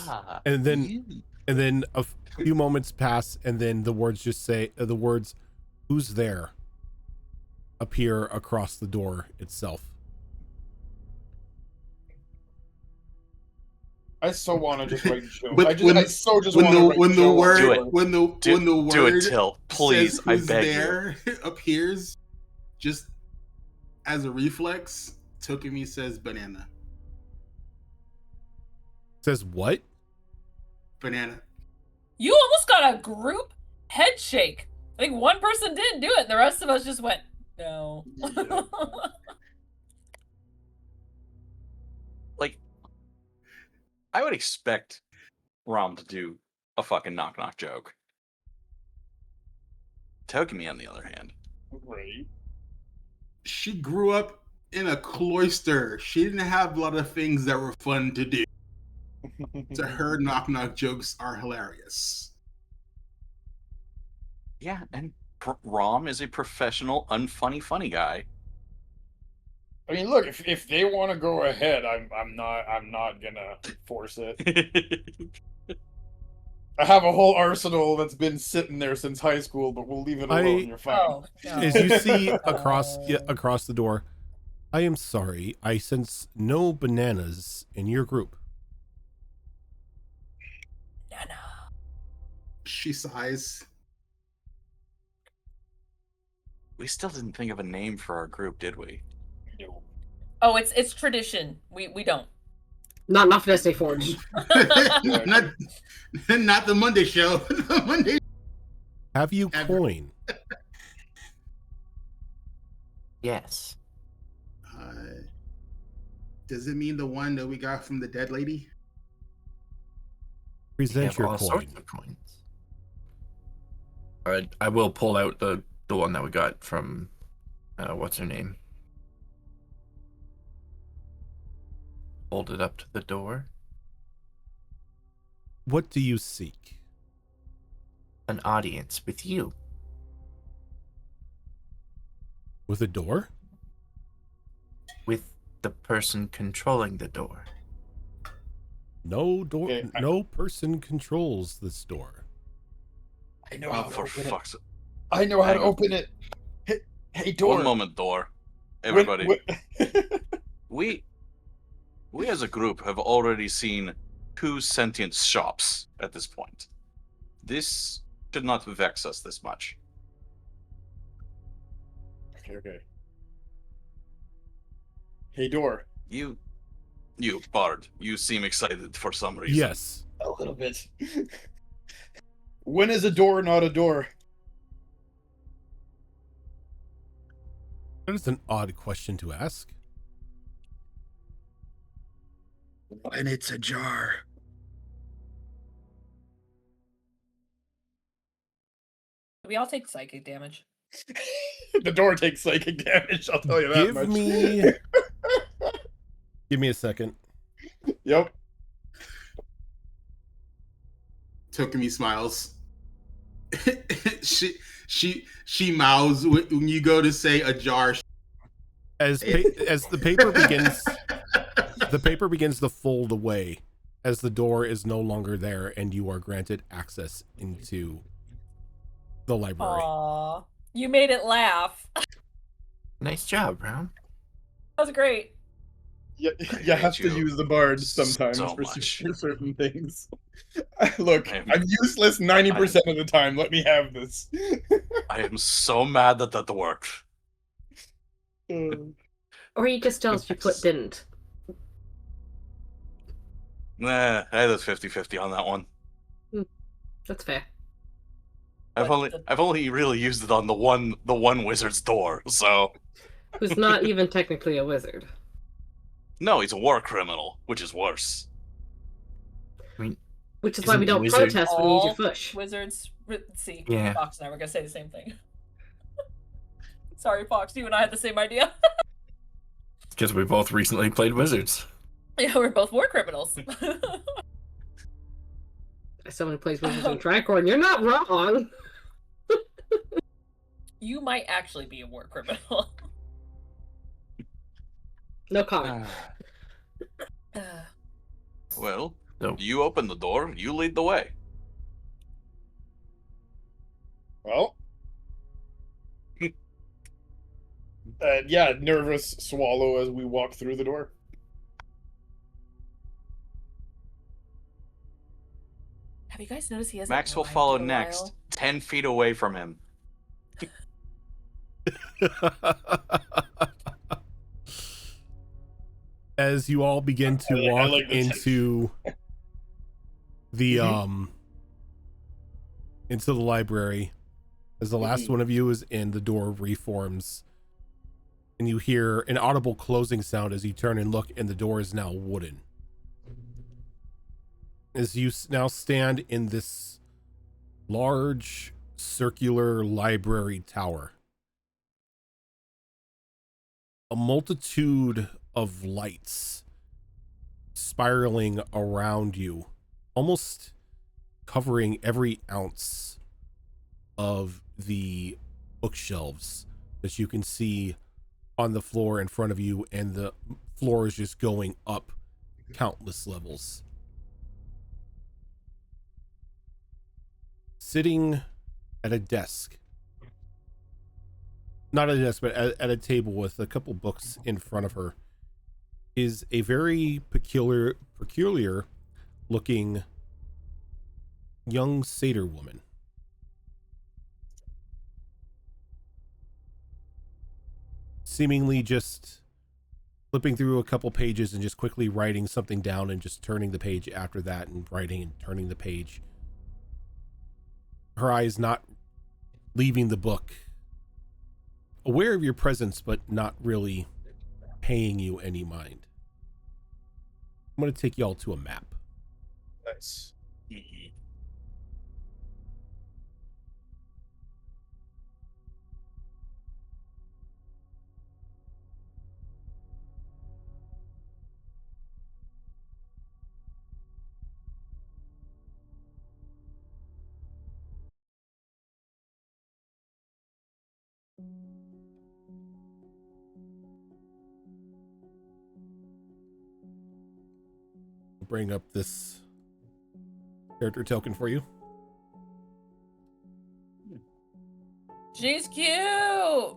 And then a few moments pass, and then the words just say the words "Who's there?" appear across the door itself. I so want to just write joke. But I just want to when the word Do it, Till. Please, says, I "Who's beg there?" appears, just as a reflex, Tokimi says banana. Says what? Banana. You almost got a group head shake. I think one person didn't do it, and the rest of us just went, no. Yeah. Like, I would expect Rom to do a fucking knock-knock joke. Togami, on the other hand, Right. She grew up in a cloister. She didn't have a lot of things that were fun to do. To her, knock jokes are hilarious. yeah, and Rom is a professional, funny guy. I mean, look, if they want to go ahead, I'm not gonna force it. I have a whole arsenal that's been sitting there since high school, but we'll leave it alone. You're fine. Oh, no. As you see across the door, I am sorry. I sense no bananas in your group. No. She sighs. We still didn't think of a name for our group, did we? No. Oh, it's tradition. We don't. Not enough Destiny Forge. not the Monday show. The Monday. Have you coin? Yes. Does it mean the one that we got from the dead lady? Present your all coin. sorts of coins. I will pull out the one that we got from what's her name? Hold it up to the door. What do you seek? An audience with you. With a door? With the person controlling the door. No door. Okay, no person controls this door. I know Oh, how to for open it. fuck's sake. I know how to Hang on. open it. Hey, door. One moment, door. Everybody. When- We as a group have already seen 2 sentient shops at this point. This should not vex us this much. Okay. Hey, door. You, Bard, you seem excited for some reason. Yes. A little bit. When is a door not a door? That is an odd question to ask. When it's a jar. We all take psychic damage. The door takes psychic damage, I'll tell you that much. Give me a second. Yep. Tokumi smiles. she mouths when you go to say a jar. As the paper begins to fold away as the door is no longer there and you are granted access into the library. Aww. You made it laugh. Nice job, Brown. That was great. You hate have to you use the bard sometimes so for much. certain things. Look, I'm- I'm useless 90% of the time. Let me have this. I am so mad that worked. Or you just tell us your foot didn't. Nah, I had a 50-50 on that one. That's fair. I've only really used it on the one wizard's door, so Who's not even technically a wizard. no, he's a war criminal, which is worse. I mean, Which is why we Isn't don't wizard- protest when you use your All push. Wizards. See, Yeah. Fox and I were gonna say the same thing. Sorry, Fox. You and I had the same idea. Because we both recently played wizards. Yeah, we're both war criminals. As someone who plays wizards and tricorn, you're not wrong. You might actually be a war criminal. No comment. Well, No. you open the door, you lead the way. Well. Yeah, nervous swallow as we walk through the door. Have you guys noticed he has Max will follow next, 10 feet away from him. As you all begin to I walk like the into the Mhm. into the library, as the last Mhm. one of you is in, the door reforms and you hear an audible closing sound as you turn and look, and the door is now wooden. As you now stand in this large circular library tower. A multitude of lights spiraling around you, almost covering every ounce of the bookshelves that you can see on the floor in front of you, and the floor is just going up countless levels. Sitting at a desk, not at a desk, but at a table with a couple books in front of her, is a very peculiar looking young satyr woman. Seemingly just flipping through a couple pages and just quickly writing something down and just turning the page after that and writing and turning the page. Her eyes not leaving the book. Aware of your presence, but not really paying you any mind. I'm going to take y'all to a map. Nice. Bring up this character token for you. She's cute.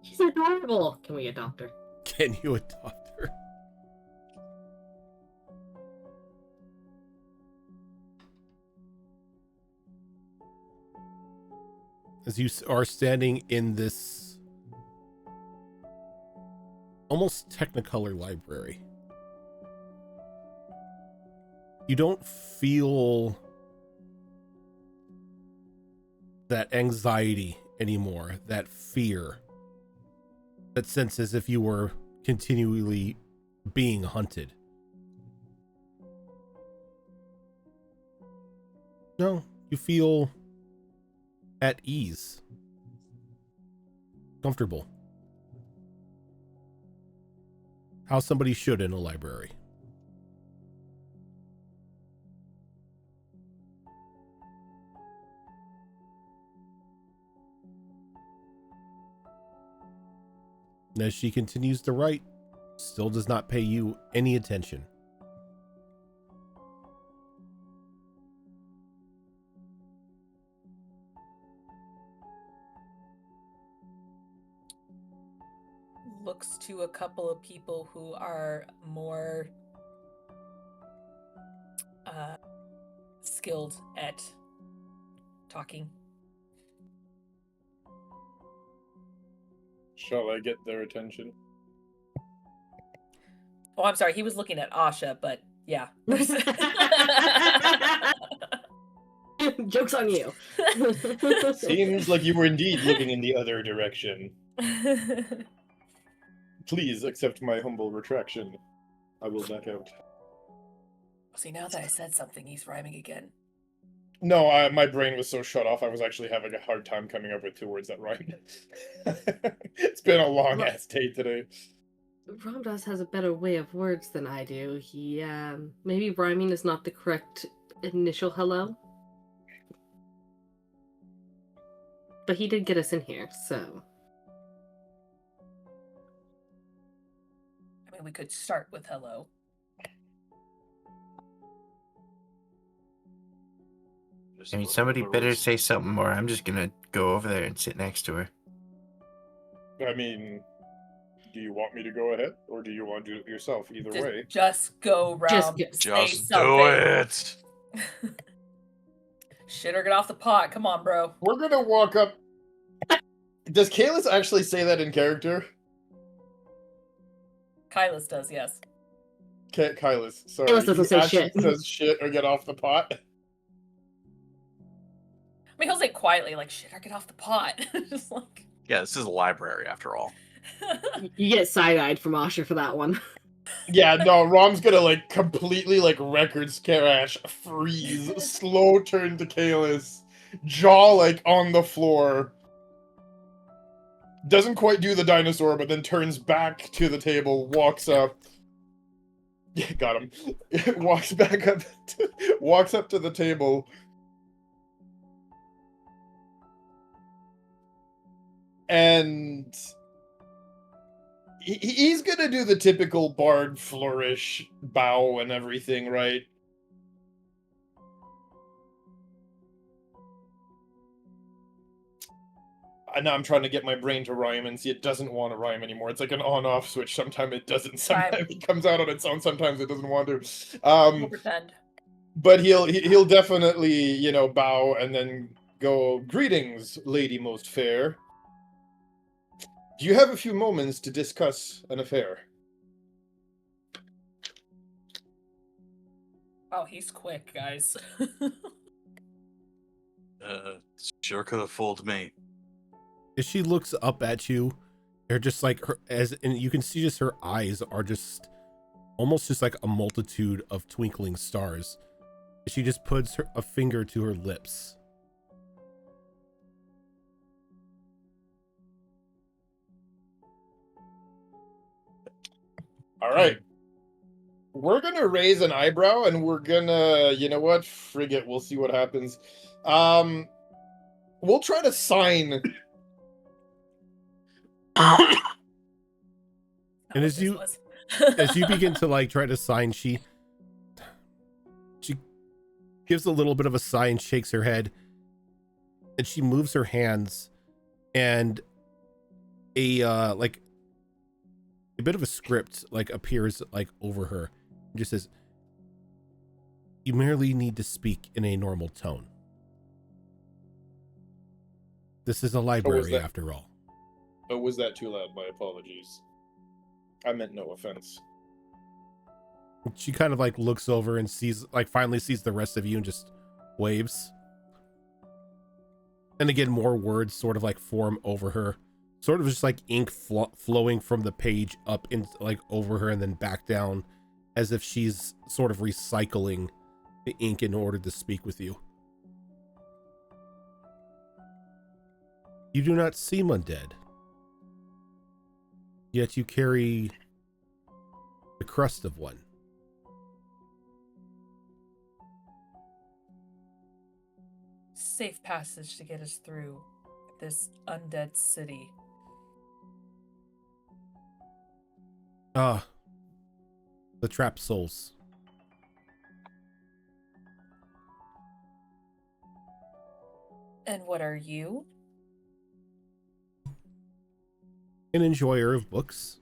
She's adorable. Can we adopt her? Can you adopt her? As you are standing in this almost Technicolor library, you don't feel that anxiety anymore, that fear, that sense as if you were continually being hunted. No, you feel at ease, comfortable. How somebody should in a library. And as she continues to write, still does not pay you any attention. Looks to a couple of people who are more skilled at talking. Shall I get their attention? Oh, I'm sorry. He was looking at Asha, but yeah. Joke's on you. Seems like you were indeed looking in the other direction. Please accept my humble retraction. I will back out. See, now that I said something, he's rhyming again. No, my brain was so shut off, I was actually having a hard time coming up with two words that rhymed. It's been a long-ass day today. Ramdas has a better way of words than I do. He, maybe rhyming is not the correct initial hello. But he did get us in here, so. I mean, we could start with hello. I mean, somebody better say something more. I'm just gonna go over there and sit next to her. I mean, do you want me to go ahead, or do you want to do it yourself? Either way. Just go round. Just say do something. it. Shit or get off the pot. Come on, bro. We're gonna walk up. Does Kalis actually say that in character? Kylas does, yes. Kylis, sorry. Kalis doesn't say shit. Says shit or get off the pot. I mean, he'll say quietly, like, shit or get off the pot. Just like... Yeah, this is a library after all. You get side-eyed from Asha for that one. Yeah, no, Rom's gonna, completely, record crash, freeze, slow turn to Kalis, jaw like on the floor. Doesn't quite do the dinosaur, but then turns back to the table, walks up. Yeah, got him. Walks back up, walks up to the table. And he's gonna do the typical bard flourish, bow and everything, right? Now I'm trying to get my brain to rhyme, and see, it doesn't want to rhyme anymore. It's like an on-off switch. Sometimes it doesn't. Sometimes it comes out on its own. Sometimes it doesn't want to. We'll pretend. But he'll definitely, you know, bow and then go, "Greetings, lady most fair. Do you have a few moments to discuss an affair?" Oh, he's quick, guys. Sure could have fooled me. As she looks up at you, they're just like her, and you can see just her eyes are just almost just like a multitude of twinkling stars. She just puts a finger to her lips. All right. We're gonna raise an eyebrow, and we're gonna, you know what? Frig it, we'll see what happens. We'll try to sign. And as you begin to like try to sign, she gives a little bit of a sigh and shakes her head, and she moves her hands, and a like a bit of a script like appears like over her. It just says, "You merely need to speak in a normal tone. This is a library after all." Oh, was that too loud? My apologies. I meant no offense. She kind of like looks over and sees, like, finally sees the rest of you and just waves. And again, more words sort of like form over her, sort of just like ink flowing from the page up in like over her and then back down, as if she's sort of recycling the ink in order to speak with you. "You do not seem undead, yet you carry the crust of one. Safe passage to get us through this undead city." Ah, the trapped souls. And what are you? An enjoyer of books.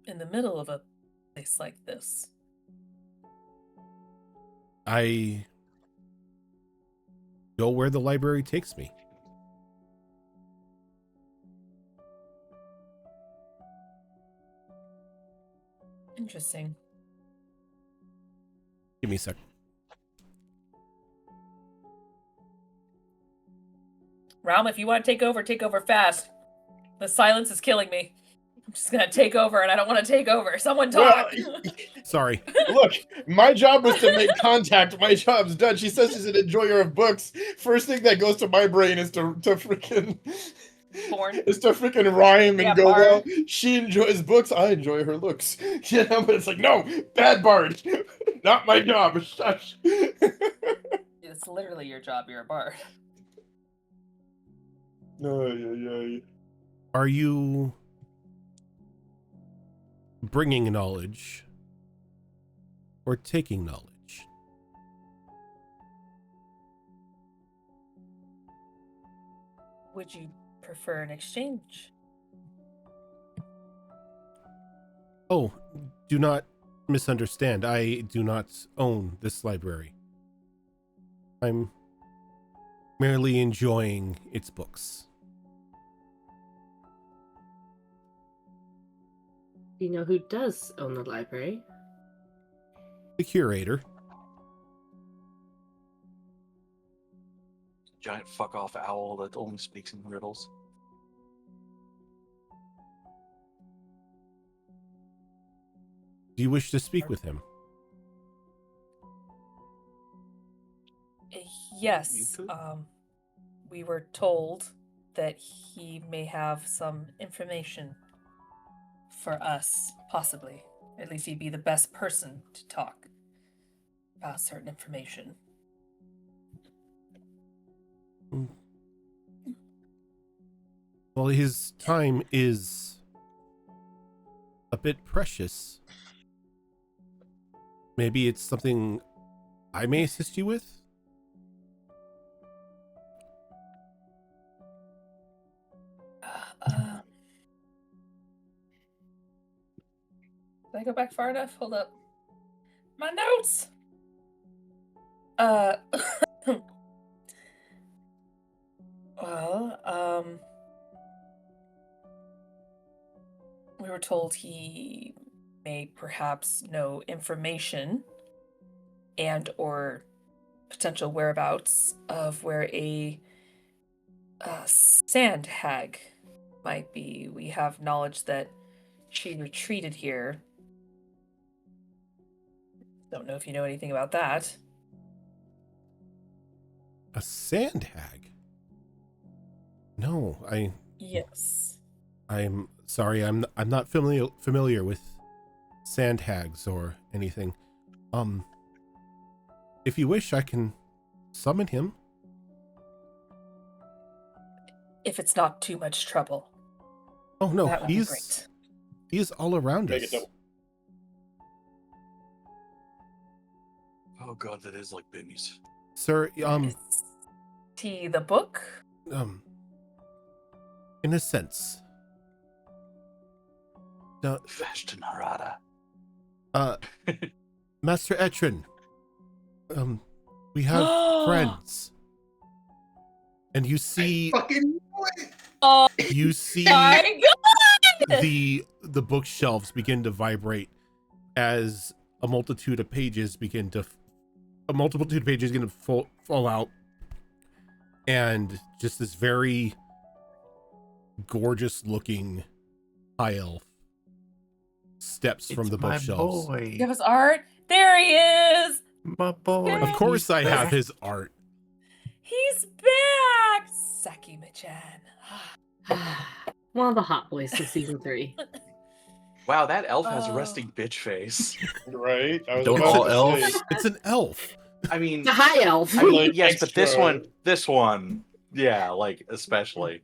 In the middle of a place like this. I go where the library takes me. Interesting. Give me a sec. Realm, if you want to take over fast. The silence is killing me. I'm just gonna take over, and I don't want to take over. Someone talk. Sorry. Look, my job was to make contact. My job's done. She says she's an enjoyer of books. First thing that goes to my brain is to freaking rhyme and go, bard. "Well, she enjoys books. I enjoy her looks." You know, but it's like, no, bad bard. Not my job. Shush. It's literally your job. You're a bard. No. Are you bringing knowledge or taking knowledge? Would you prefer an exchange? Oh, do not misunderstand. I do not own this library. I'm merely enjoying its books. Do you know who does own the library? The curator. Giant fuck off owl that only speaks in riddles. Do you wish to speak with him? Yes. could? We were told that he may have some information for us, possibly. At least he'd be the best person to talk about certain information. Well, his time is a bit precious. Maybe it's something I may assist you with? Did I go back far enough? Hold up. My notes! Well, we were told he may perhaps know information and or potential whereabouts of where a sand hag might be. We have knowledge that she retreated here. Don't know if you know anything about that. A sand hag? No, Yes. I'm sorry. I'm not familiar with sand hags or anything. If you wish, I can summon him. If it's not too much trouble. Oh no, That would be great. he's all around Make us. it double. Oh god, that is like bimmies. Sir, Is he the book? in a sense. Now, Fashton Harada. Master Etrin, we have friends. And you see Fucking knew it. Oh you see my god! the bookshelves begin to vibrate as a multitude of pages begin to fall out, and just this very gorgeous looking high elf steps from the my bookshelves. boy. Give us art. There he is. My boy. Of course He's I have back. his art. He's back. Saki-machan. One of the hot boys from season 3. Wow, that elf has a Oh. resting bitch face. Right? I was Don't about all to elves. say, It's an elf. I mean, The high elf. I mean, Like yes, but this extra- one, yeah, like especially.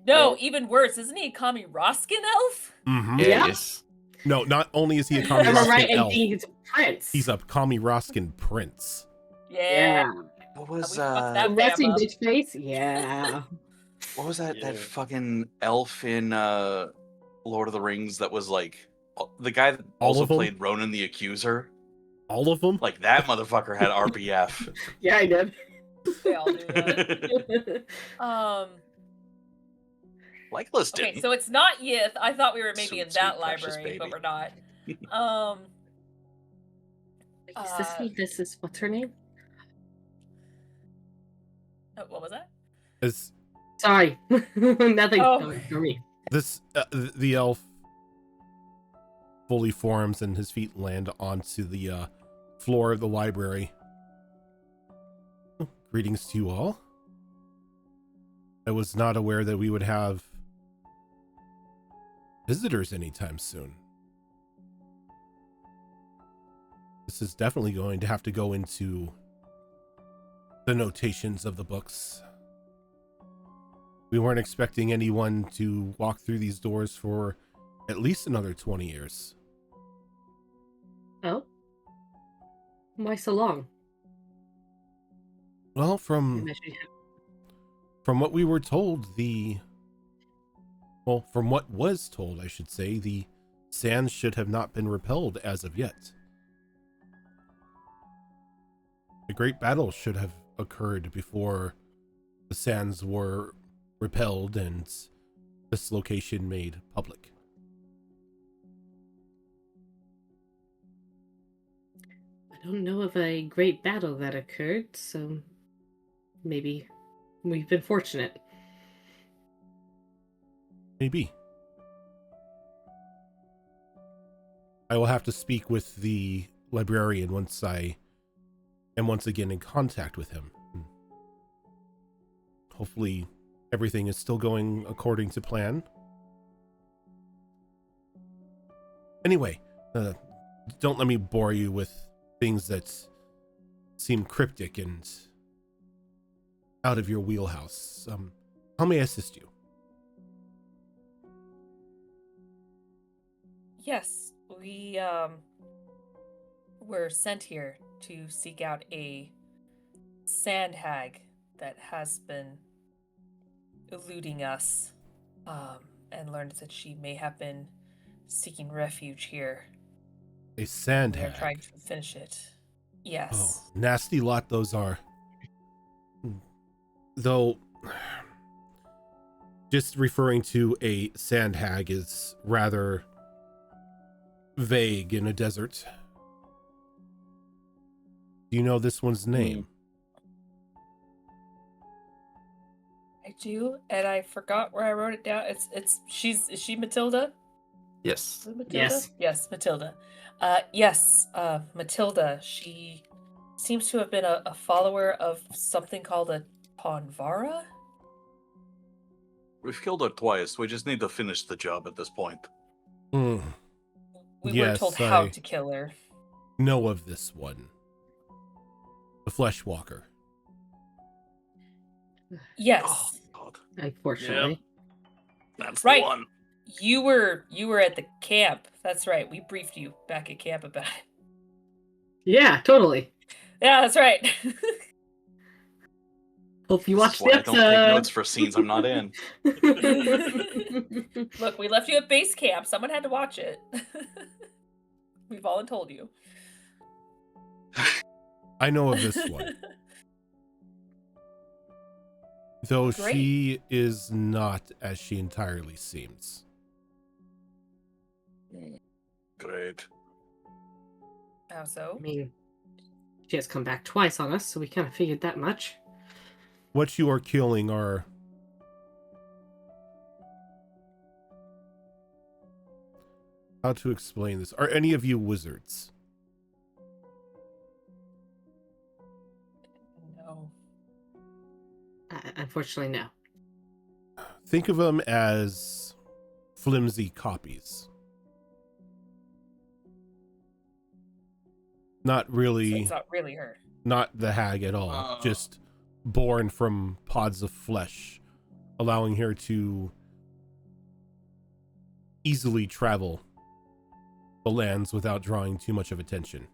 No, even worse. Isn't he a Kami Roskin elf? Mm-hmm. Yeah, Yeah. yes. No, not only is he a Kami Am I right? Roskin And elf, he's a prince. he's a Kami Roskin prince. Yeah. What We was fucked The that resting fam up. bitch face? Yeah. what was that Yeah. fucking elf in Lord of the Rings that was like the guy that All also of them? played Ronan the Accuser? All of them? Like that motherfucker had RPF. Yeah, I did. They all do that. Legolas Okay, didn't. so it's not Yith. I thought we were maybe Sweet, in that sweet, precious library, but baby. we're not. This is what's her name? What was that? As Sorry. Nothing Oh. for me. this the elf fully forms and his feet land onto the floor of the library. Greetings to you all. I was not aware that we would have visitors anytime soon. This is definitely going to have to go into the notations of the books. We weren't expecting anyone to walk through these doors for at least another 20 years. Oh? Why so long? Well, from Imagine you have- what we were told, from what was told, I should say, the sands should have not been repelled as of yet. A great battle should have occurred before the sands were repelled and this location made public. I don't know of a great battle that occurred, so maybe we've been fortunate. Maybe. I will have to speak with the librarian once I am once again in contact with him and hopefully everything is still going according to plan. Anyway, don't let me bore you with things that seem cryptic and out of your wheelhouse. How may I assist you? Yes, we were sent here to seek out a sand hag that has been eluding us, and learned that she may have been seeking refuge here. A sand We are hag. trying to finish it. Yes. Oh, nasty lot those are. Though, just referring to a sand hag is rather vague in a desert. Do you know this one's name? I do, and I forgot where I wrote it down. Is she Matilda? Yes. Is it Matilda? Yes. Yes, Matilda. Yes, Matilda. She seems to have been a follower of something called a Ponvara? We've killed her twice. We just need to finish the job at this point. We were Yes, told how I to kill her. know of this one. The Fleshwalker. Yes. Oh, God. Unfortunately. That's Right. the one. You were at the camp. That's right. We briefed you back at camp about it. Yeah, totally. Yeah, that's right. Hope you This watched is the why I episode. don't take notes for scenes I'm not in. Look, we left you at base camp. Someone had to watch it. We've all told you. I know of this one. Though Great. she is not as she entirely seems. Great. How I so? mean, she has come back twice on us, so we kind of figured that much. What you are killing are how to explain this? Are any of you wizards? No. Unfortunately, no. Think of them as flimsy copies. Not So really, it's not really her. not the hag at all. Just born from pods of flesh, allowing her to easily travel the lands without drawing too much of attention.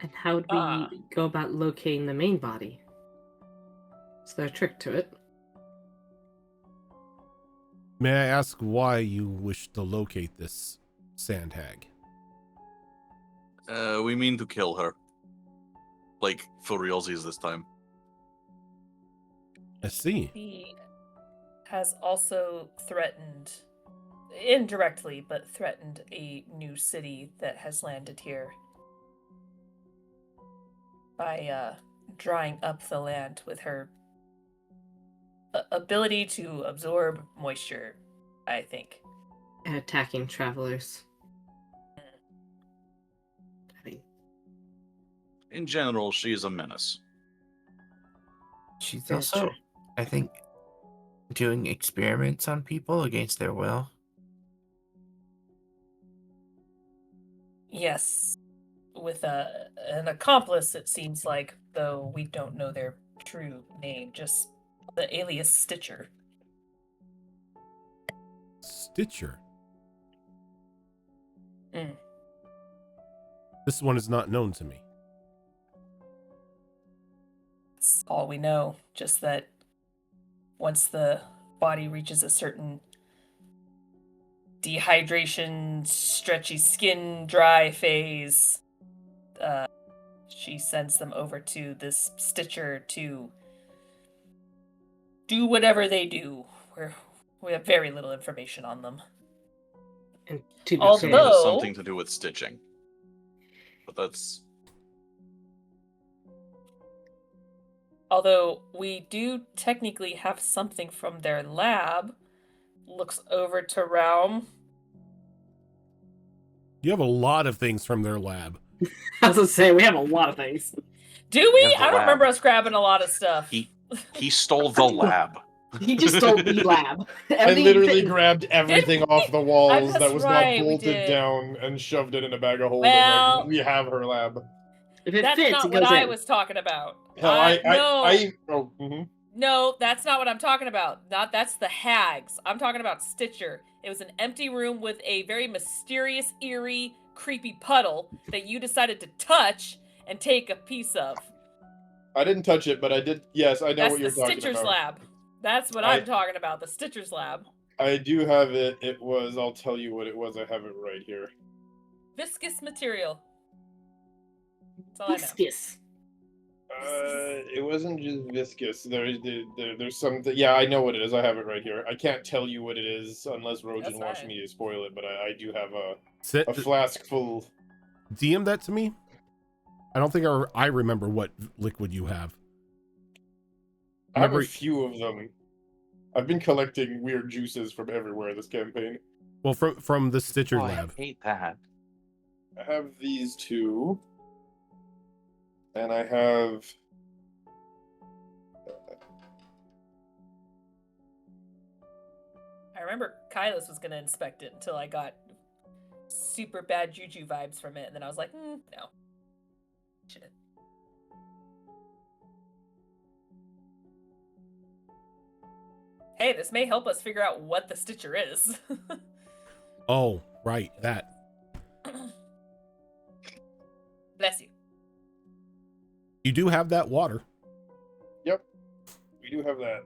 And how would we go about locating the main body? Is there a trick to it? May I ask why you wish to locate this sand hag? We mean to kill her. Like, for realsies this time. I see. He has also threatened, indirectly, but threatened a new city that has landed here by drying up the land with her ability to absorb moisture, I think. And attacking travelers. I mean, In general, she is a menace. She's Very also, true. I think, doing experiments on people against their will. Yes, with an accomplice, it seems like, though we don't know their true name, just the alias Stitcher. Stitcher. Mm. This one is not known to me. That's all we know. Just that once the body reaches a certain dehydration, stretchy skin, dry phase, she sends them over to this Stitcher to do whatever they do. We have very little information on them. and to be Although- fair, It has something to do with stitching. But that's... Although we do technically have something from their lab. Looks over to Realm. You have a lot of things from their lab. I was gonna say we have a lot of things. Do We we? have the I don't lab. remember us grabbing a lot of stuff. He stole the lab. He just stole the lab. I literally Everything- grabbed everything off the walls that's that was right, we not bolted did. down and shoved it in a bag of holding. Well- like, we have her lab. If it That's fits, not it what goes I in. was talking about. Hell, No. No, that's not what I'm talking about. That's the hags. I'm talking about Stitcher. It was an empty room with a very mysterious, eerie, creepy puddle that you decided to touch and take a piece of. I didn't touch it, but I did. Yes, I know That's what you're the talking Stitcher's about. lab. That's what I'm talking about. The Stitcher's lab. I do have it. It was. I'll tell you what it was. I have it right here. Viscous material. That's all I know. Viscous. It wasn't just viscous. There's some. Yeah, I know what it is. I have it right here. I can't tell you what it is unless Rojan That's wants fine. me to spoil it. But I do have a Sit, flask full. DM that to me. I don't think I remember what liquid you have. I have a Remember- few of them. I've been collecting weird juices from everywhere this campaign. Well, from the Stitcher Oh, lab. I hate that. I have these two. And I have. I remember Kylos was going to inspect it until I got super bad juju vibes from it. And then I was like, no. Shouldn't. Hey, this may help us figure out what the Stitcher is. Oh, right, that. Bless you. You do have that water. Yep. We do have that.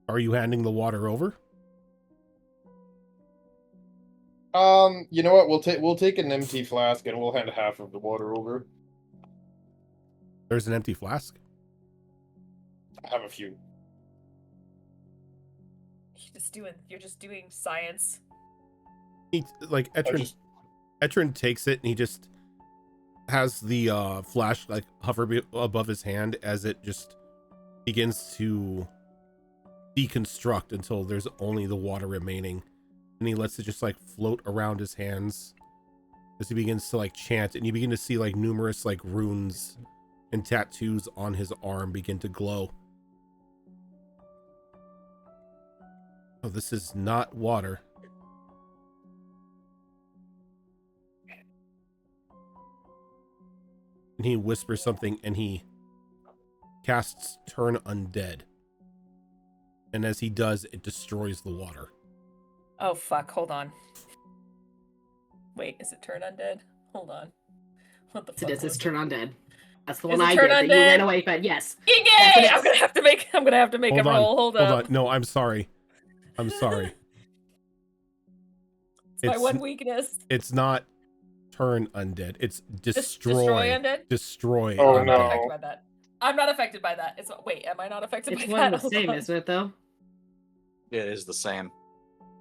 Are you handing the water over? You know what? We'll take an empty flask and we'll hand half of the water over. There's an empty flask. I have a few. You're just doing science. He, like Etrin takes it and he just has the flash like hover above his hand as it just begins to deconstruct until there's only the water remaining, and he lets it just like float around his hands as he begins to like chant, and you begin to see like numerous like runes and tattoos on his arm begin to glow. Oh, this is not water. And he whispers something and he casts Turn Undead. And as he does, it destroys the water. Oh, fuck. Hold on. Wait, is it Turn Undead? Hold on. What the fuck? It is. It's Turn Undead. That's the Is one it I Turn did that you Undead? ran away from. Yes. Yay! Yes, it is. I'm gonna have to make a roll. Hold on. up. No, I'm sorry. I'm sorry. It's my one weakness. It's not Turn Undead. It's Destroy. Destroy Undead? Destroy. Oh, I'm not no. affected by that. I'm not affected by that. Wait, am I not affected It's by one that? and the Hold same, on. isn't it, though? It is the same.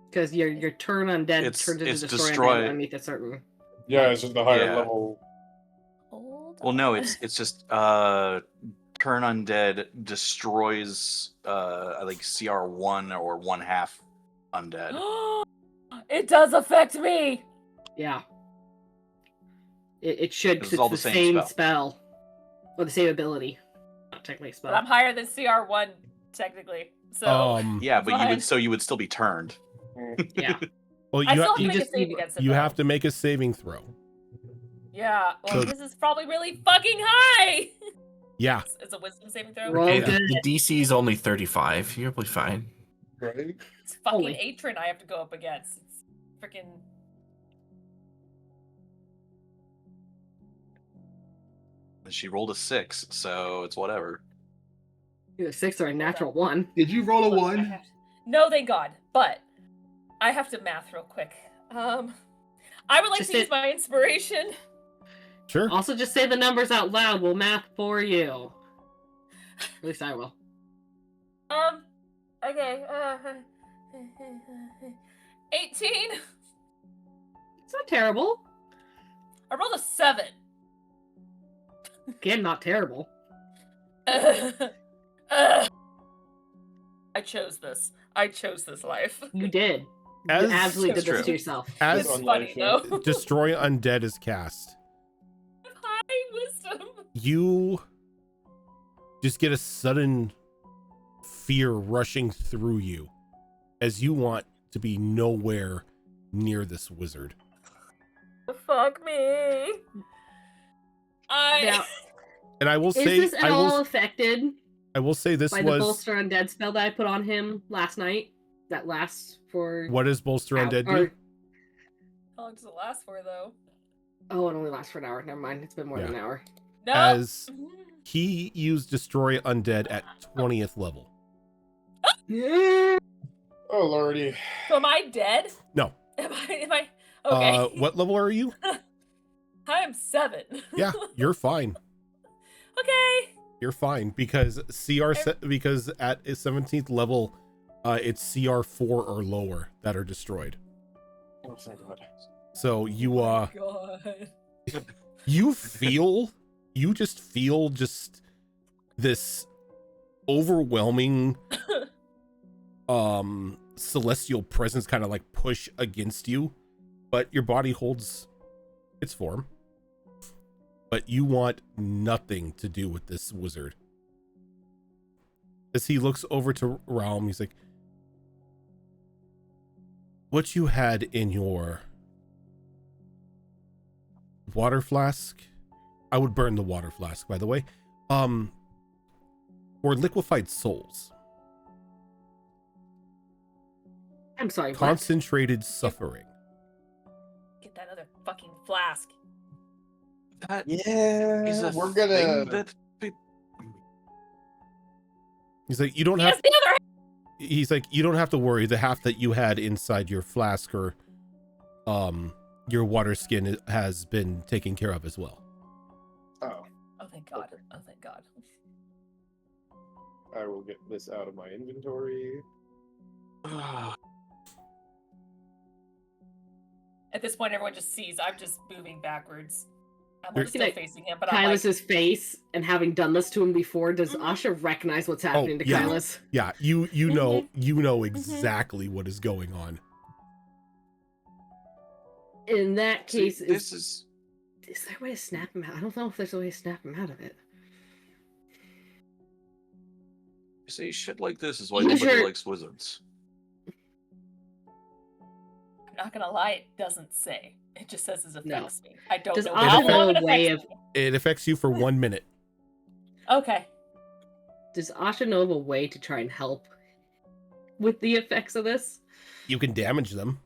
Because your Turn Undead It's- turns into it's Destroy destroy. Undead underneath a certain... Yeah, it's just the higher Yeah. level. Hold Well, no, on. it's just Turn Undead destroys like CR1 or 1/2 undead. It does affect me. Yeah. It should, This because is all it's the the same same spell. Or the same ability. Not technically a spell. But I'm higher than CR1 technically. So Yeah, but fine. you would still be turned. Yeah. Well, I you, still have to you make just- a save against it. you though. have to make a saving throw. Yeah. Well, So- this is probably really fucking high. Yeah. It's a wisdom saving throw. Roll Okay, good. the DC is only 35. You'll be fine. Right? It's fucking Holy. Atron I have to go up against. It's freaking. She rolled a 6, so it's whatever. Either 6 or a natural 1. Did you roll a Look, I one? have- No, thank God. But I have to math real quick. I would like Just to use my inspiration. Sure. Also, just say the numbers out loud. We'll math for you. At least I will. Okay. 18. It's not terrible. I rolled a 7. Again, not terrible. I chose this. I chose this life. You did. As- You absolutely That's did this true. to yourself. As It's funny though. Destroy Undead is cast, High wisdom. you just get a sudden fear rushing through you as you want to be nowhere near this wizard. Fuck me. Now, And I will is say, this at all affected I will say this by the was bolster undead spell that I put on him last night? That lasts for what does bolster undead do? or- How long does it last for though? Oh, it only lasts for an hour. Never mind. It's been more than an hour. No. As he used destroy undead at 20th level. Yeah. Oh lordy. So am I dead? No. Am I okay? What level are you? I am 7. Yeah, you're fine. Okay. You're fine because because at a 17th level, it's CR 4 or lower that are destroyed. Oh, thank God. So you God. you just feel this overwhelming celestial presence kind of like push against you, but your body holds its form. But you want nothing to do with this wizard. As he looks over to Realm, he's like, what you had in your water flask, I would burn the water flask, by the way, were liquefied souls. I'm sorry. What? Concentrated suffering. Get that other fucking flask. That Yeah, is a we're thing gonna. that He's like, you don't Yes, have. the other. He's like, you don't have to worry. The half that you had inside your flask or, your water skin has been taken care of as well. Oh, Oh thank God. Okay. Oh thank God. I will get this out of my inventory. At this point, everyone just sees I'm just moving backwards. I'm You're- still facing him, but Kylus's face and having done this to him before, does Mhm. Asha recognize what's happening to yeah. Kylus? Yeah, you know exactly what is going on. In that See, case, this is is there a way to snap him out? I don't know if there's a way to snap him out of it. see shit like this is why Use nobody your- likes wizards. I'm not gonna lie, it doesn't say. It just says it No. affects me. I don't Does know Asha how know long a it way affects of- me. It affects you for 1 minute. Okay. Does Asha know of a way to try and help with the effects of this? You can damage them.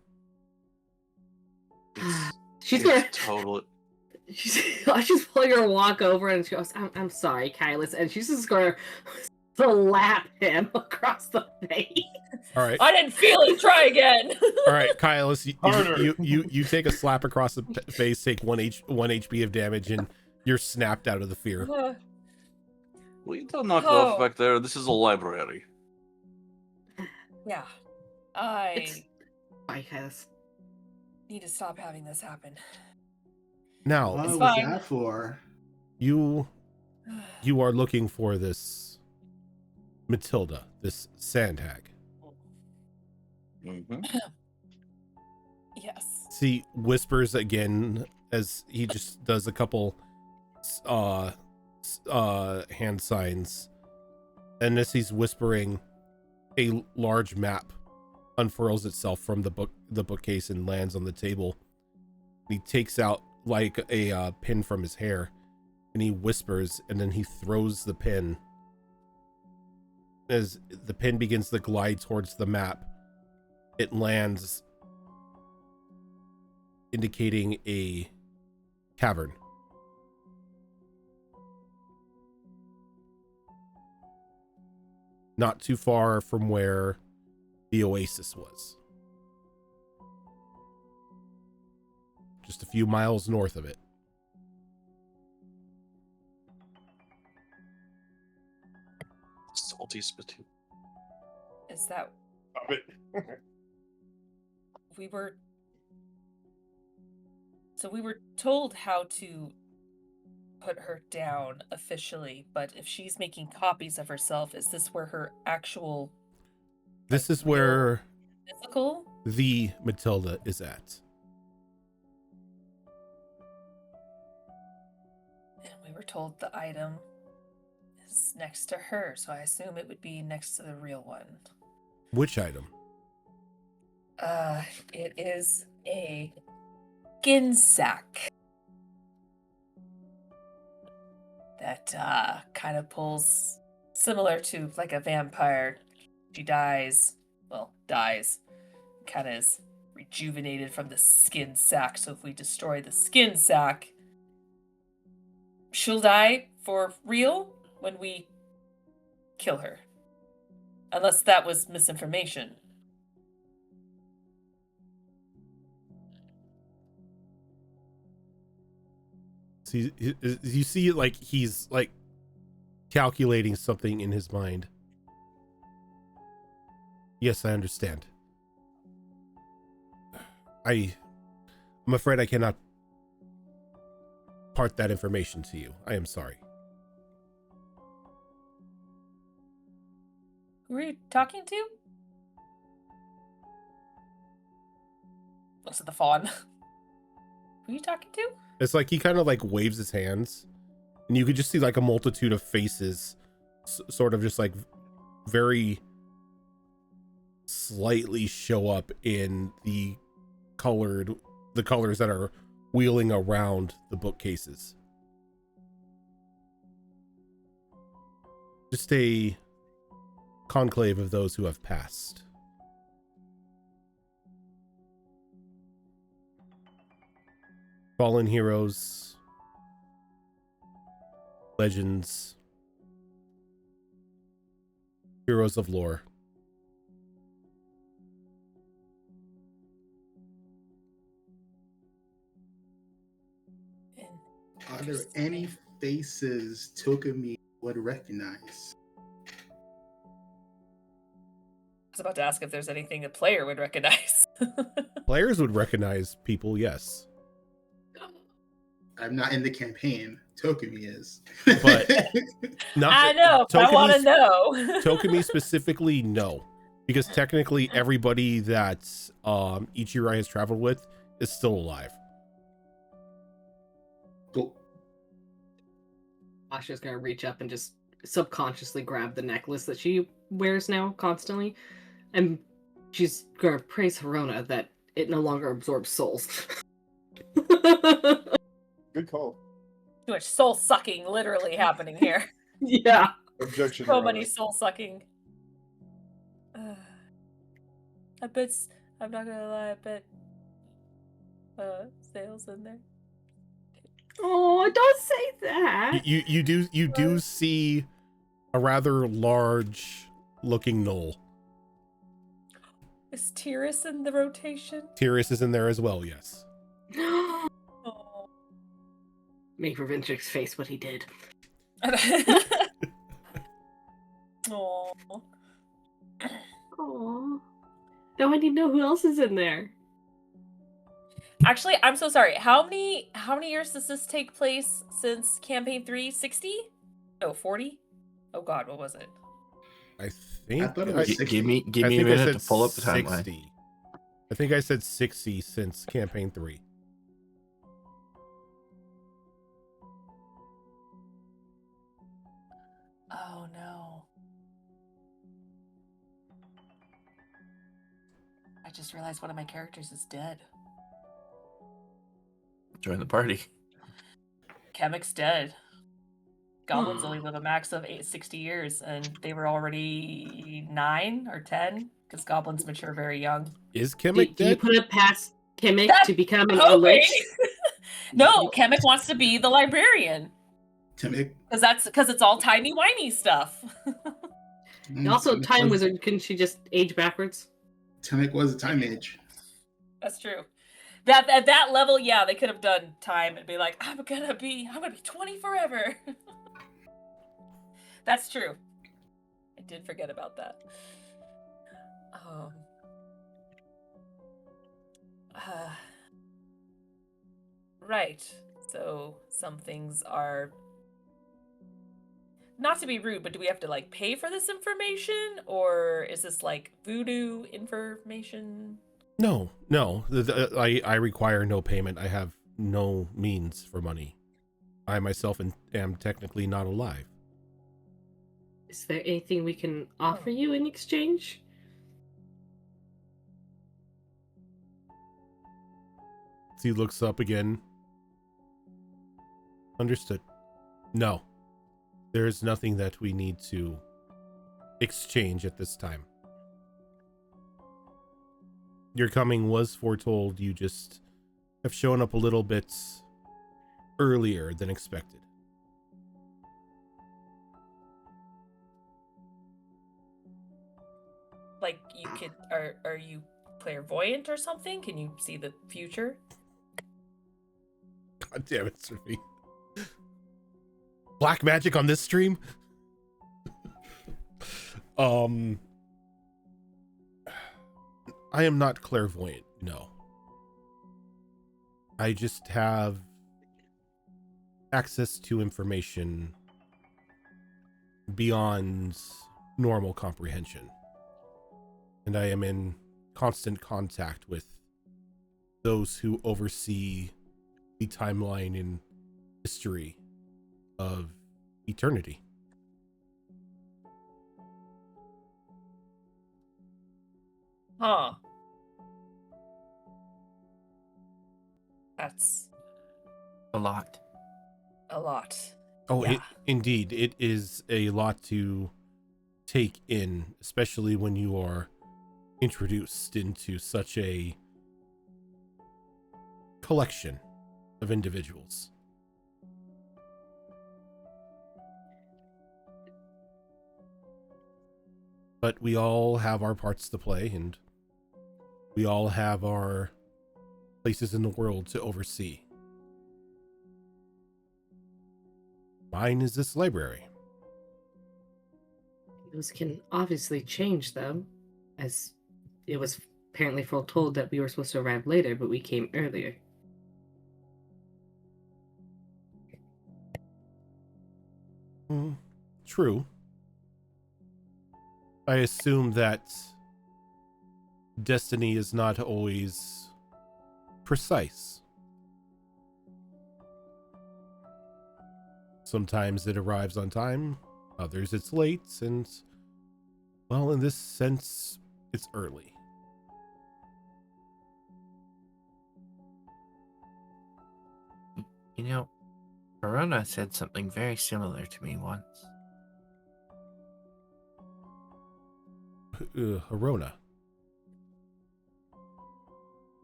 It's, She's it's gonna. totally. Asha's pulling her walk over and she goes, I'm sorry, Kylus. And she's just gonna slap him across the face. All right. I didn't feel it. Try again. All right, Kylus, Harder. you take a slap across the face, take 1 HP of damage, and you're snapped out of the fear. We don't knock Oh. off back there. This is a library. Yeah. It's- I Bye, Kylus. need to stop having this happen. Now, What It's was fine. that for? you are looking for this Matilda, this sand hag. Mm-hmm. Yes. See, whispers again as he just does a couple hand signs, and as he's whispering, a large map unfurls itself from the bookcase and lands on the table. He takes out like a pin from his hair, and he whispers, and then he throws the pin. As the pin begins to glide towards the map, it lands, indicating a cavern. Not too far from where the oasis was. Just a few miles north of it. Salty spittoon. Is that Stop it. we were told how to put her down officially, but if she's making copies of herself, is this where her actual This is real where physical the Matilda is at. And we were told the item is next to her, so I assume it would be next to the real one. Which item? It is a skin sack that kind of pulls similar to like a vampire. She dies, kind of is rejuvenated from the skin sack. So if we destroy the skin sack, she'll die for real when we kill her. Unless that was misinformation. So you see, like, he's like calculating something in his mind. Yes, I understand. I'm afraid I cannot part that information to you. I am sorry. Who are you talking to? Looks at the fawn. Who are you talking to? It's like he kind of like waves his hands, and you could just see like a multitude of faces, sort of just like very slightly show up in the colors that are wheeling around the bookcases. Just a conclave of those who have passed. Fallen heroes, legends, heroes of lore. Are there any faces Tokumi would recognize? I was about to ask if there's anything a player would recognize. Players would recognize people, yes. I'm not in the campaign. Tokumi is. But not, I know. I want to know. Tokumi specifically, no. Because technically everybody that Ichirai has traveled with is still alive. Cool. Asha's gonna reach up and just subconsciously grab the necklace that she wears now constantly, and she's gonna praise Harona that it no longer absorbs souls. Good call. Too much soul sucking literally happening here. Yeah. Objection. So Your many Honor. soul sucking. I bet, I'm not gonna lie, I bet Sale's in there. Oh, don't say that. You do see a rather large looking knoll. Is Tyrus in the rotation? Tyrus is in there as well, yes. Oh. Make Reventrix face what he did. Oh. Oh. Now I need to know who else is in there. Actually, I'm so sorry. How many years does this take place since campaign 3? 60? No, 40? Oh god, what was it? I think I thought it was 60. Give me I a think I minute said to pull up the timeline. 60. I think I said 60 since campaign 3. Oh no. I just realized one of my characters is dead. Join the party. Chemic's dead. Goblins only live a max of 60 years, and they were already 9 or 10, because goblins mature very young. Is Do Kemek you dead? put it past Kimmick That's to become a hoping. lich? No, Chemic wants to be the librarian. Timic. Because it's all timey-wimey stuff. Also, Time Wizard, couldn't she just age backwards? Timic was a time age. That's true. That at that level, yeah, they could have done time and be like, I'm gonna be 20 forever. That's true. I did forget about that. Right. So some things are not to be rude, but do we have to like pay for this information, or is this like voodoo information? No. I require no payment. I have no means for money. I myself am technically not alive. Is there anything we can offer you in exchange? He looks up again. Understood. No. There is nothing that we need to exchange at this time. Your coming was foretold. You just have shown up a little bit earlier than expected. Like you could are you clairvoyant or something? Can you see the future? God damn it, Sophie. Black magic on this stream? I am not clairvoyant, no. I just have access to information beyond normal comprehension. And I am in constant contact with those who oversee the timeline in history of eternity. Huh. That's A lot. a lot. Oh, Yeah. Indeed, it is a lot to take in, especially when you are introduced into such a collection of individuals. But we all have our parts to play, and we all have our places in the world to oversee. Mine is this library. Those can obviously change, though, as it was apparently foretold that we were supposed to arrive later, but we came earlier. True. I assume that destiny is not always precise. Sometimes it arrives on time, others it's late, and, well, in this sense, it's early. You know, Verona said something very similar to me once. Arona.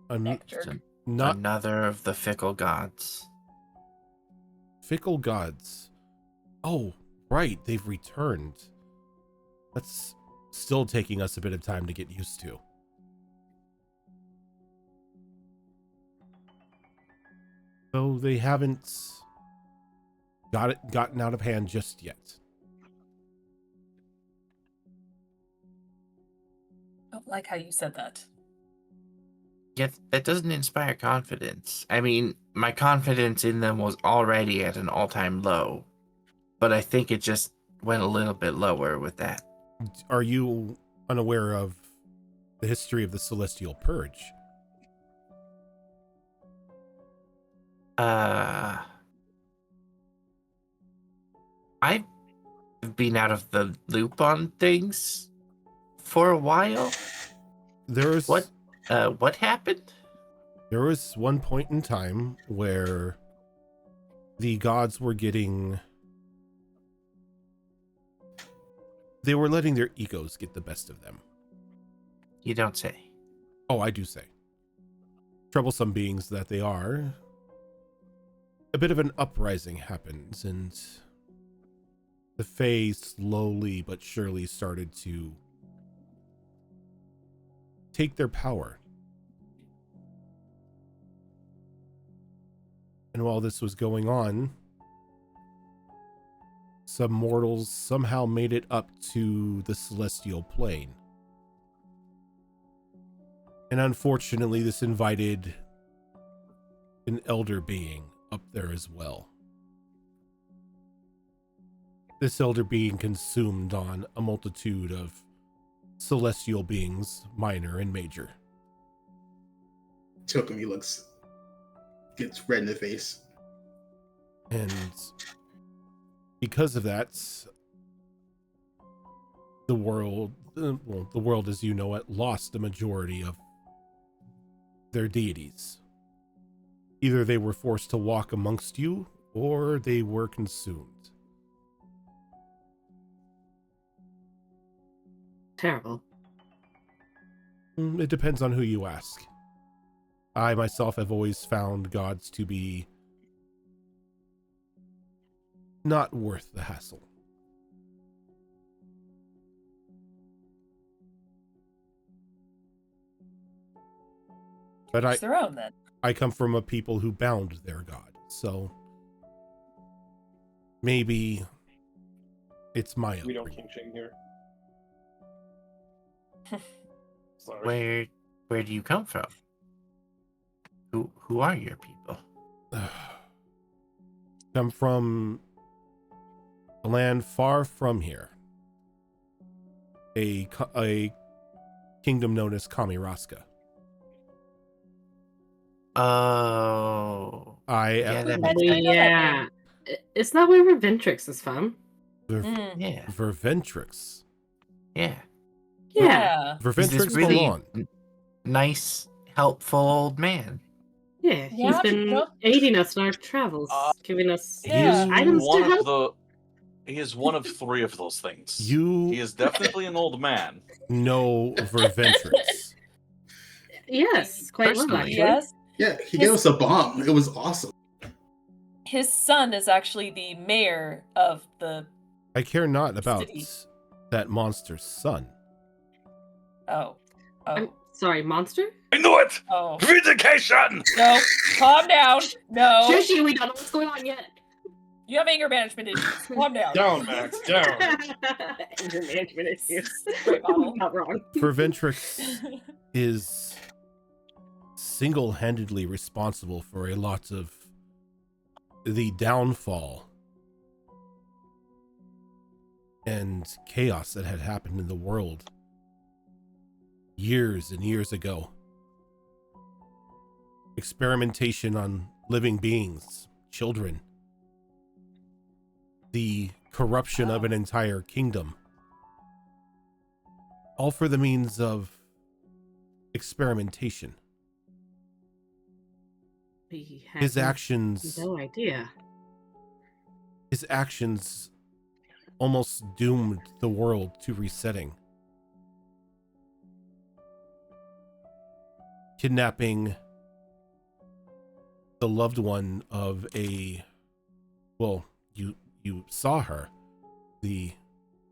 Neck jerk. Not Another of the fickle gods. fickle gods. Oh, right, they've returned. That's still taking us a bit of time to get used to. So they haven't gotten out of hand just yet. I don't like how you said that. Yet that doesn't inspire confidence. I mean, my confidence in them was already at an all-time low, but I think it just went a little bit lower with that. Are you unaware of the history of the Celestial Purge? I've been out of the loop on things for a while. What happened? There was one point in time where the gods were they were letting their egos get the best of them. You don't say. Oh, I do say. Troublesome beings that they are, a bit of an uprising happened, and the Fey slowly but surely started to take their power. And while this was going on, some mortals somehow made it up to the celestial plane. And unfortunately, this invited an elder being up there as well. This elder being consumed on a multitude of celestial beings, minor and major. Tokumi gets red in the face. And because of that, the world, as you know it, lost a majority of their deities. Either they were forced to walk amongst you, or they were consumed. Terrible. It depends on who you ask. I myself have always found gods to be not worth the hassle. But Each their own then. I come from a people who bound their god, so maybe it's my We don't upbringing. king shame here. Sorry. Where do you come from? Who are your people? Come from a land far from here. A kingdom known as Kamiraska. Oh, yeah, that makes I sense. know that Yeah. It's not where Reventrix is from. Yeah, Verventrix. yeah. Yeah. He's this Verventrix really Milan. nice, helpful old man. Yeah, Yeah, he's been no. aiding us in our travels, giving us Yeah. items to help. He is one of three of those things. You He is definitely an old man. know Verventrix. Yes, quite well, Personally. actually. Yes. Yeah, he gave us a bomb. It was awesome. His son is actually the mayor of the. I care not about City. that monster's son. Oh. I'm Oh. sorry, monster? I knew it! Oh. Vindication! No. Calm down. No. Shushi, we don't know what's going on yet. You have anger management issues. Calm down. Down, Max, down. Anger management issues. Great bottle. Not wrong. Verventrix is single-handedly responsible for a lot of the downfall and chaos that had happened in the world years and years ago. Experimentation on living beings, children, the corruption of an entire kingdom, all for the means of experimentation. We had His actions no idea. almost doomed the world to resetting. Kidnapping the loved one of you saw her, the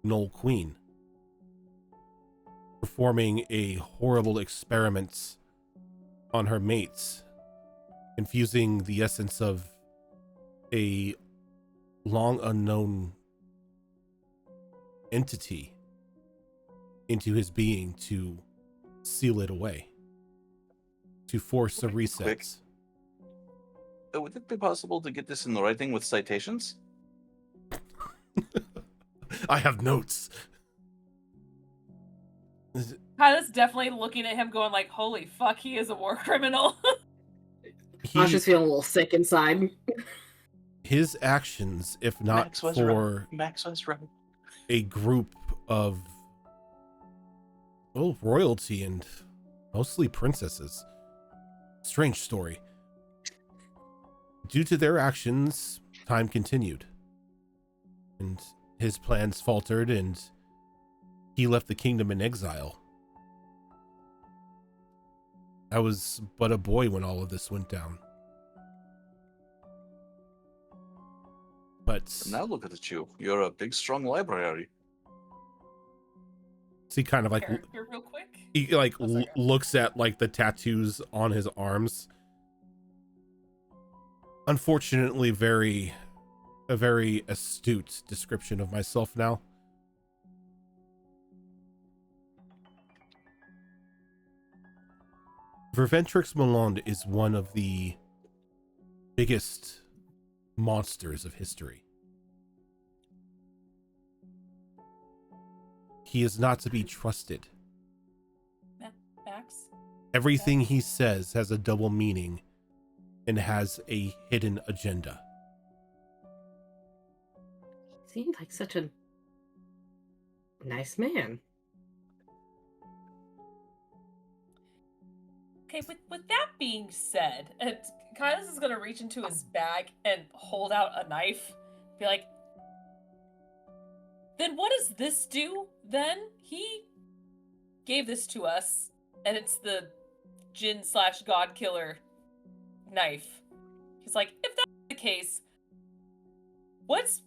Knoll Queen, performing a horrible experiment on her mates, infusing the essence of a long unknown entity into his being to seal it away, to force a reset. Quick. Would it be possible to get this in the writing with citations? I have notes. Kyla's definitely looking at him going like, holy fuck, he is a war criminal. Asha's feeling a little sick inside. His actions, if not Max was for Max was right. a group of royalty and mostly princesses. Strange story. Due to their actions, time continued. And his plans faltered, and he left the kingdom in exile. I was but a boy when all of this went down. But Now look at you. You're a big, strong library. he kind of like Character real quick. he like Oh, sorry. looks at like the tattoos on his arms. Unfortunately, a very astute description of myself now. Verventrix Malonde is one of the biggest monsters of history. He is not to be trusted. Max? Everything he says has a double meaning and has a hidden agenda. Seemed like such a nice man. Okay, with that being said, and Kylas is gonna reach into his bag and hold out a knife, be like, then what does this do then? He gave this to us, and it's the Jinn/God killer knife. He's like, if that's the case, what's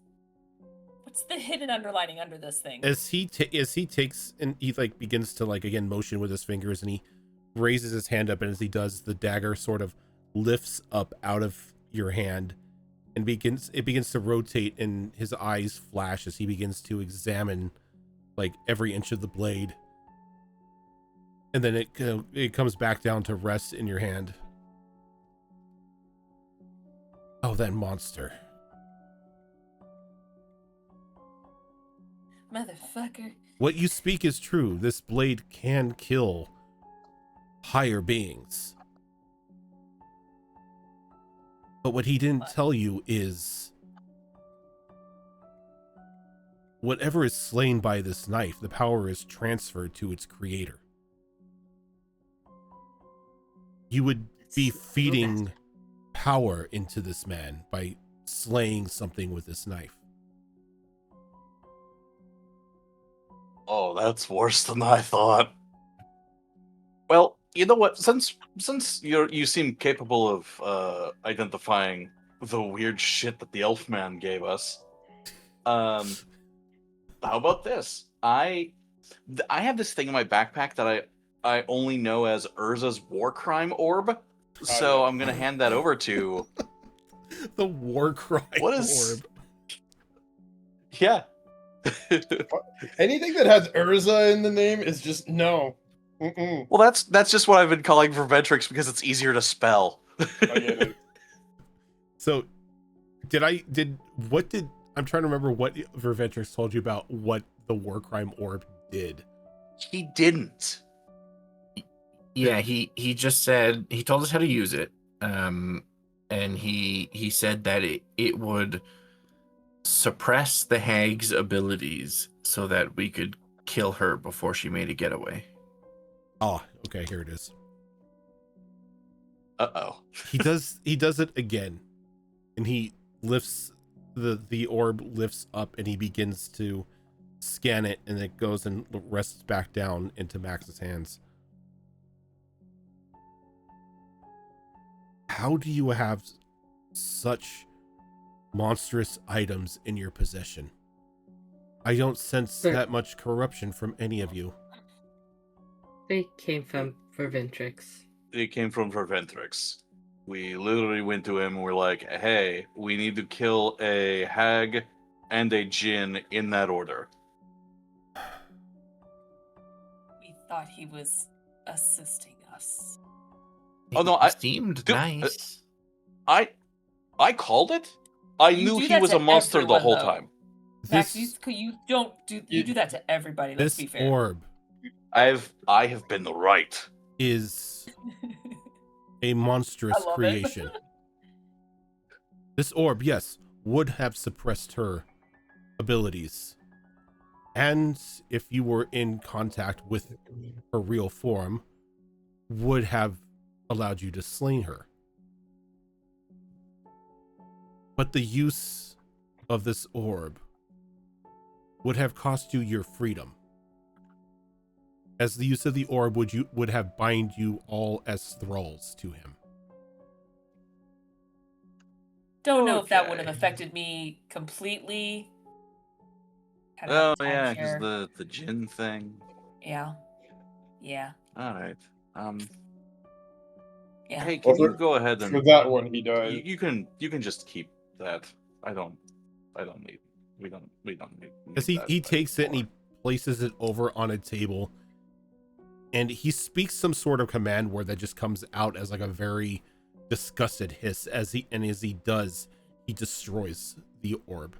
the hidden underlining under this thing? As he takes and he like begins to like again motion with his fingers, and he raises his hand up, and as he does, the dagger sort of lifts up out of your hand and begins to rotate, and his eyes flash as he begins to examine like every inch of the blade, and then it comes back down to rest in your hand. Oh, that monster. Motherfucker. What you speak is true. This blade can kill higher beings. But what he didn't tell you is whatever is slain by this knife, the power is transferred to its creator. You would be feeding power into this man by slaying something with this knife. Oh, that's worse than I thought. Well, you know what? Since you seem capable of identifying the weird shit that the elf man gave us, how about this? I have this thing in my backpack that I only know as Urza's war crime orb, so I'm gonna hand that over to The war crime orb. Yeah. Anything that has Urza in the name is just no. Mm-mm. Well, that's just what I've been calling Verventrix because it's easier to spell. I get it. So, I'm trying to remember what Verventrix told you about what the war crime orb did. He didn't. Yeah, he just said he told us how to use it. And he said that it would suppress the hag's abilities so that we could kill her before she made a getaway. Oh, okay, here it is. Uh-oh. He does it again, and he lifts the orb lifts up, and he begins to scan it, and it goes and rests back down into Max's hands. How do you have such monstrous items in your possession? I don't sense that much corruption from any of you. They came from Verventrix. It came from Verventrix. We literally went to him and we're like, hey, we need to kill a hag and a djinn in that order. We thought he was assisting us. Oh no, It seemed nice. I called it? I You knew do he that was to a monster the everyone, whole though. time. Max, This you do that to everybody, let's this be fair. orb I have been the right. is a monstrous I love creation. This orb, yes, would have suppressed her abilities. And if you were in contact with her real form, would have allowed you to slay her. But the use of this orb would have cost you your freedom, as the use of the orb would have bind you all as thralls to him. Don't know if that would have Okay. affected me completely. Kind Oh of yeah, because the djinn thing. Yeah. All right. Yeah. Hey, can Well, you go ahead and For that one, he died. you can just keep that. I don't need. We don't need. As that he takes it and he anymore. places it over on a table, and he speaks some sort of command word that just comes out as like a very disgusted hiss. As he does, he destroys the orb.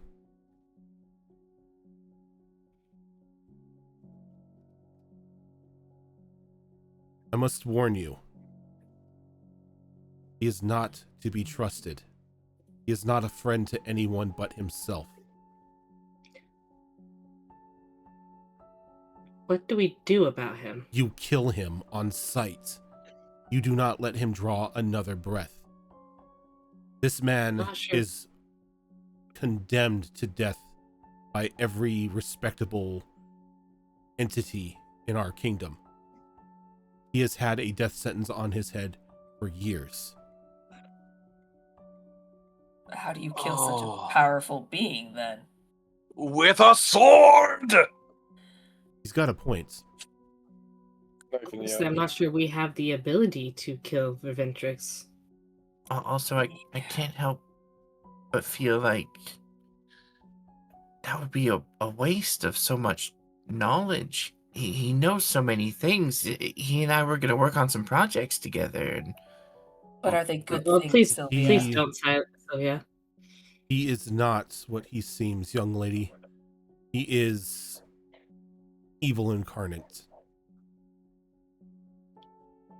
I must warn you. He is not to be trusted. He is not a friend to anyone but himself. What do we do about him? You kill him on sight. You do not let him draw another breath. This man Not sure. is condemned to death by every respectable entity in our kingdom. He has had a death sentence on his head for years. How do you kill such a powerful being then? With a sword! He's got a point. So I'm not sure we have the ability to kill Viventrix. Also, I can't help but feel like that would be a waste of so much knowledge. He knows so many things. He and I were going to work on some projects together. And But are they good Well, things, please, Sylvia? please don't say it, Sylvia. He is not what he seems, young lady. He is evil incarnate.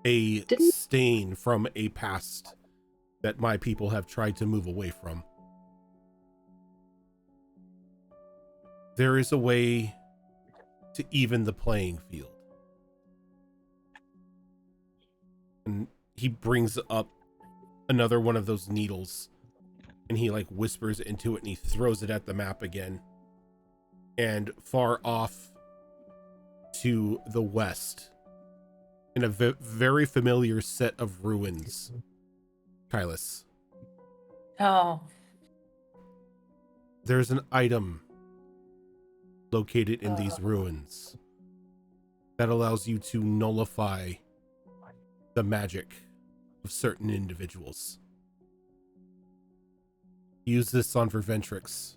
A stain from a past that my people have tried to move away from. There is a way to even the playing field. And he brings up another one of those needles, and he like whispers into it, and he throws it at the map again. And far off to the west, in a very familiar set of ruins, Kylus, Oh, there's an item located in these ruins that allows you to nullify the magic of certain individuals. Use this on Viventrix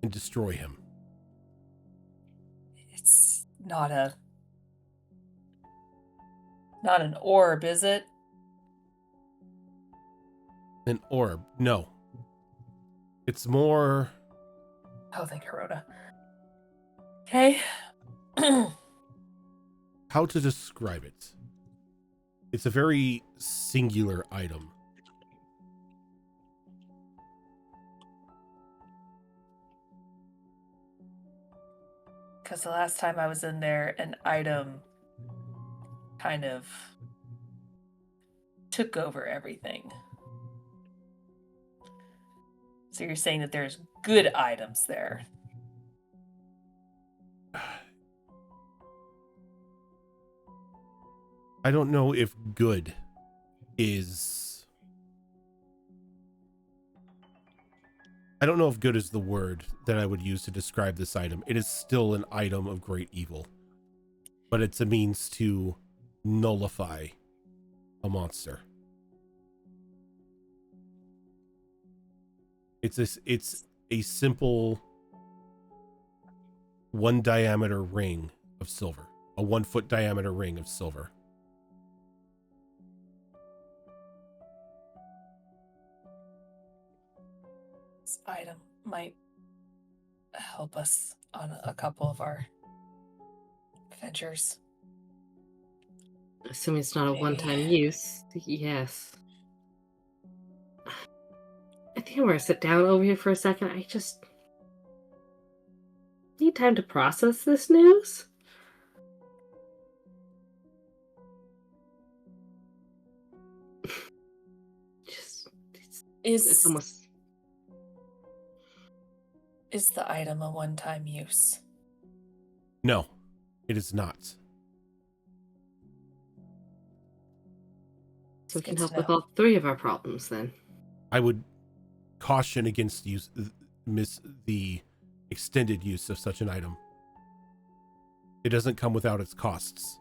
and destroy him. it's not an orb, is it? An orb? No. It's more... Oh, thank you, Rhoda. Okay. how to describe it? It's a very singular item. Because the last time I was in there, an item kind of took over everything. So you're saying that there's good items there? I don't know if good is... I don't know if good is the word that I would use to describe this item. It is still an item of great evil, but it's a means to nullify a monster. It's a simple 1 diameter ring of silver, a 1 foot diameter ring of silver. This item might help us on a couple of our adventures. Assuming it's not a Maybe. one-time use, yes. I think I'm gonna sit down over here for a second. I just need time to process this news. Just it's almost... Is the item a one-time use? No, it is not. So we can help with all 3 of our problems then. I would caution against the extended use of such an item. It doesn't come without its costs.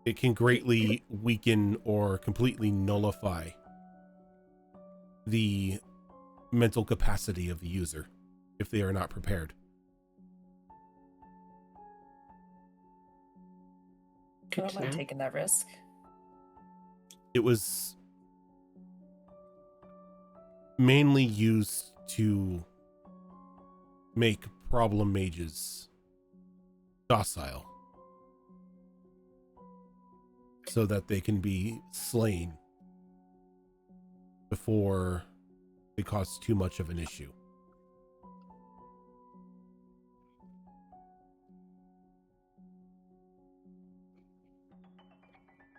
It can greatly weaken or completely nullify the mental capacity of the user if they are not prepared. I don't mind taking that risk. It was mainly used to make problem mages docile so that they can be slain before it causes too much of an issue.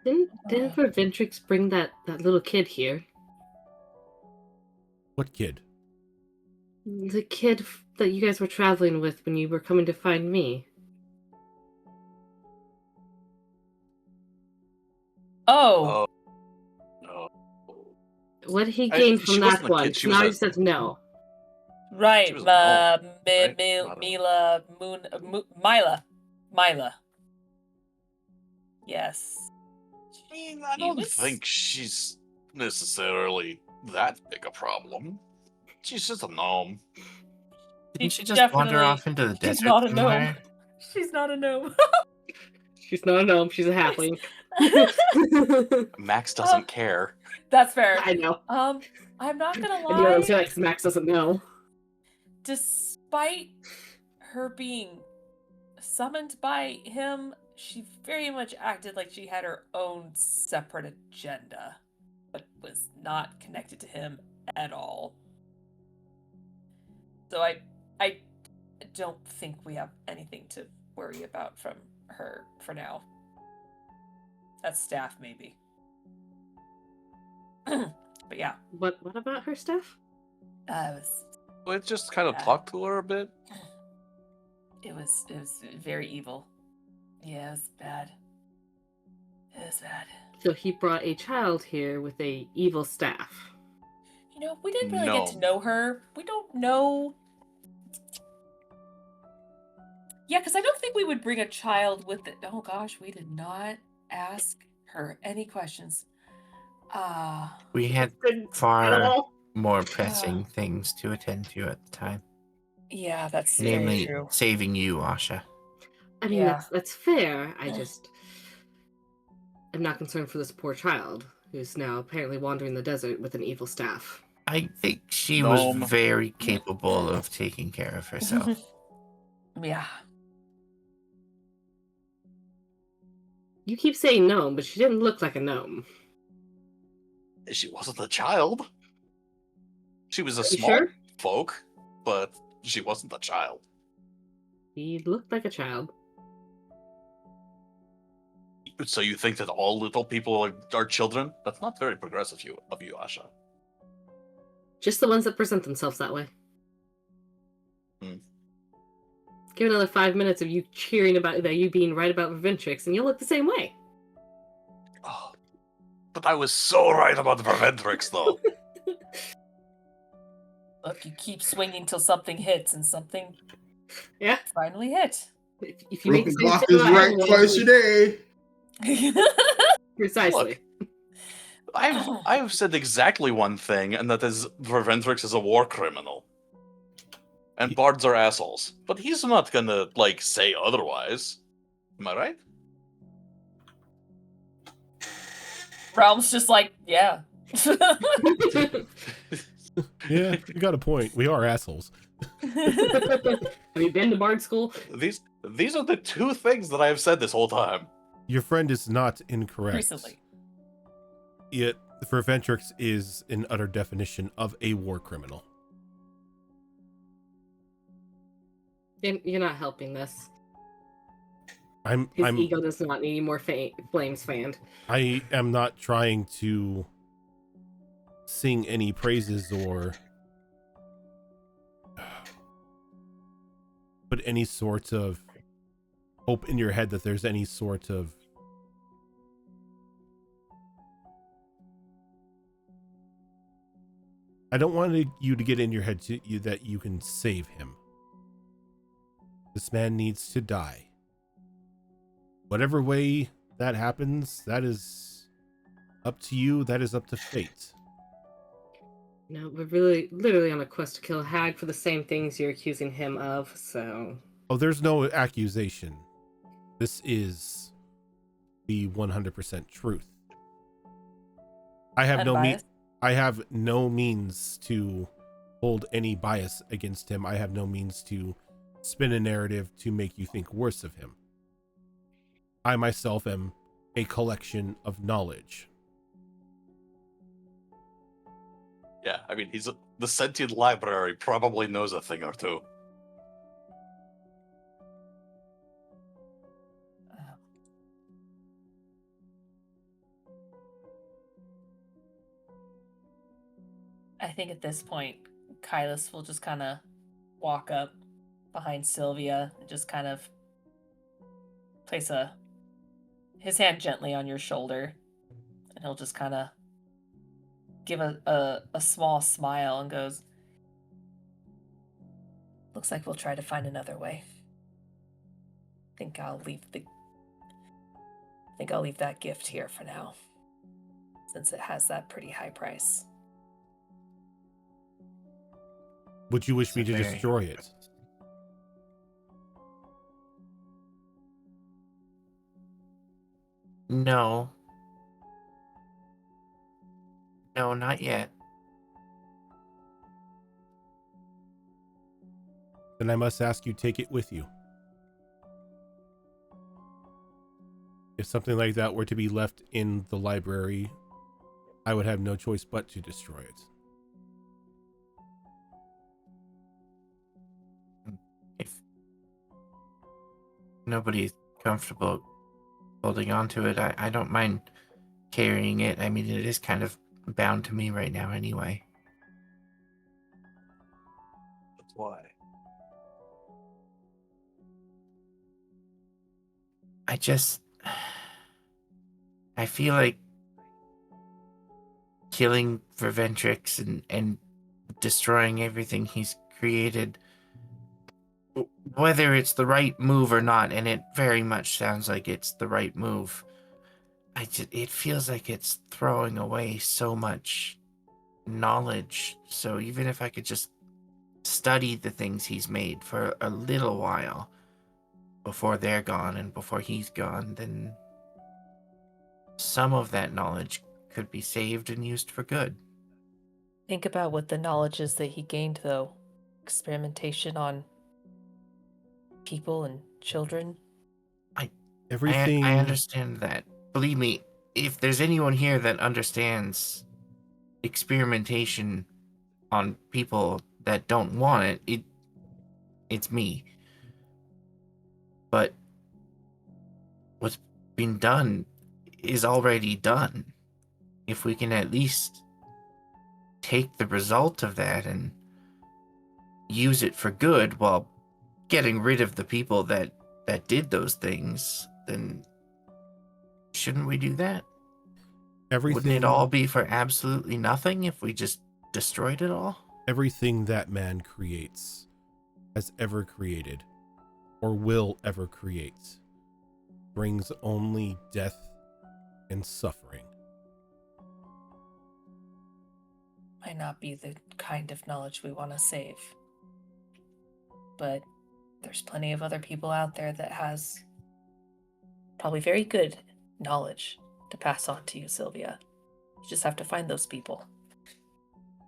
Didn't Verventrix bring that little kid here? What kid? The kid that you guys were traveling with when you were coming to find me. Oh, No. What did he gain she from wasn't that a one? kid, she Now he was says no. right. She was a gnome, right? Not a- Mila. Yes. I He don't was- think she's necessarily that big a problem. She's just a gnome. Didn't she She's just wander definitely- off into the she's desert not a gnome. somewhere? She's not a gnome. She's not a gnome, she's a halfling. Max doesn't care. That's fair. I know. I'm not gonna And the other one's lie. like, Max doesn't know. Despite her being summoned by him, she very much acted like she had her own separate agenda, but was not connected to him at all. So I don't think we have anything to worry about from her for now. That's staff, maybe. But yeah, What about her stuff? it was We just kind of Yeah. talked to her a bit. it was very evil. Yeah, it was bad. It was bad. So he brought a child here with a evil staff. You know, we didn't really get to No. know her. We don't know. Yeah, because I don't think we would bring a child with it. Oh gosh, we did not ask her any questions. We had At far all. more pressing things to attend to at the time. Yeah, that's very Namely, true. saving you, Asha. I mean, Yeah. that's fair. I'm not concerned for this poor child who's now apparently wandering the desert with an evil staff. I think she Gnome. was very capable of taking care of herself. Yeah. You keep saying gnome, but she didn't look like a gnome. She wasn't a child. She was a You small sure? folk, but she wasn't a child. He looked like a child. So you think that all little people are children? That's not very progressive of you, Asha. Just the ones that present themselves that way. Hmm. Give another 5 minutes of you cheering about that, you being right about Reventrix, and you'll look the same way. Oh, but I was so right about the Preventrix, though. Look, you keep swinging till something hits, and something Yeah. finally hit. If you make Broken the same clock thing is about right everyone, twice a day. Precisely. Look. I've said exactly one thing, and that is Preventrix is a war criminal. And bards are assholes. But he's not gonna, say otherwise. Am I right? Realm's just like, yeah. Yeah, you got a point. We are assholes. Have you been to Bard School? These are the two things that I have said this whole time. Your friend is not incorrect. Recently. Yet, Verventrix is an utter definition of a war criminal. You're not helping this. I'm His ego does not need any more flames fanned. I am not trying to sing any praises or put any sort of hope in your head that there's any sort of I don't want you to get in your head that you can save him. This man needs to die. Whatever way that happens, that is up to you. That is up to fate. No, we're really literally on a quest to kill a hag for the same things you're accusing him of, so... Oh, there's no accusation. This is the 100% truth. I have Unbiased? I have no means to hold any bias against him. I have no means to spin a narrative to make you think worse of him. I myself am a collection of knowledge. Yeah, I mean, the sentient library probably knows a thing or two. I think at this point, Kylus will just kind of walk up behind Sylvia and just kind of place his hand gently on your shoulder, and he'll just kind of give a small smile and goes, "Looks like we'll try to find another way. Think I'll leave that gift here for now, since it has that pretty high price." Would you wish me to destroy it? No. No, not yet. Then I must ask you take it with you. If something like that were to be left in the library, I would have no choice but to destroy it. If nobody's comfortable holding on to it, I don't mind carrying it. I mean, it is kind of bound to me right now anyway. That's why. I feel like killing Verventrix and destroying everything he's created, whether it's the right move or not, and it very much sounds like it's the right move, it feels like it's throwing away so much knowledge. So even if I could just study the things he's made for a little while before they're gone and before he's gone, then some of that knowledge could be saved and used for good. Think about what the knowledge is that he gained, though. Experimentation on people and children. Everything. I understand that. Believe me, if there's anyone here that understands experimentation on people that don't want it's me. But what's been done is already done. If we can at least take the result of that and use it for good while getting rid of the people that did those things, then shouldn't we do that? Wouldn't it all be for absolutely nothing if we just destroyed it all? Everything that man creates, has ever created, or will ever create, brings only death and suffering. Might not be the kind of knowledge we want to save. But there's plenty of other people out there that has probably very good knowledge to pass on to you, Sylvia. You just have to find those people.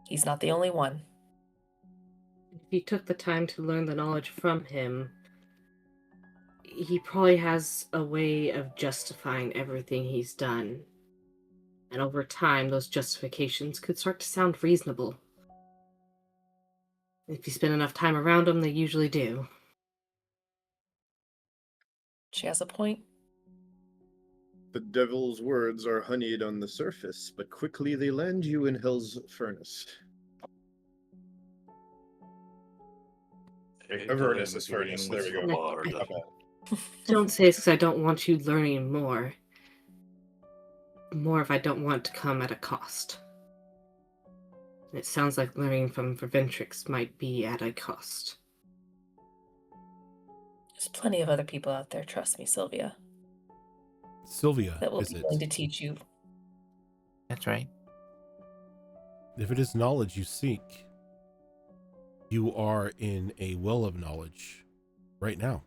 He's not the only one. If you took the time to learn the knowledge from him, he probably has a way of justifying everything he's done. And over time, those justifications could start to sound reasonable. If you spend enough time around them, they usually do. She has a point. The devil's words are honeyed on the surface, but quickly they land you in hell's furnace. Avernus is furnace. There we go. Don't say it's because I don't want you learning more. More if I don't want to come at a cost. It sounds like learning from Verventrix might be at a cost. There's plenty of other people out there, trust me, Sylvia. Sylvia, that will is be it? willing to teach you. That's right. If it is knowledge you seek, you are in a well of knowledge right now.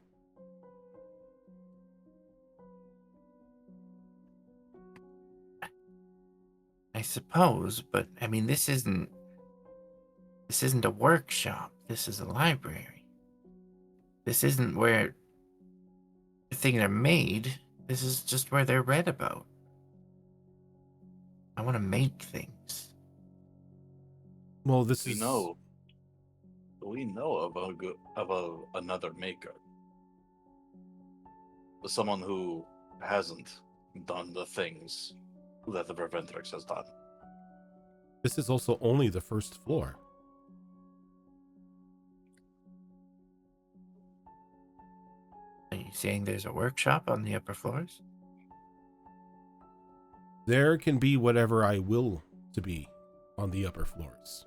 I suppose, but I mean, this isn't a workshop. This is a library. This isn't where things are made. This is just where they're read about. I want to make things. Well, this We is know of another maker. Someone who hasn't done the things that the Verventrix has done. This is also only the first floor. Are you saying there's a workshop on the upper floors? There can be whatever I will to be on the upper floors.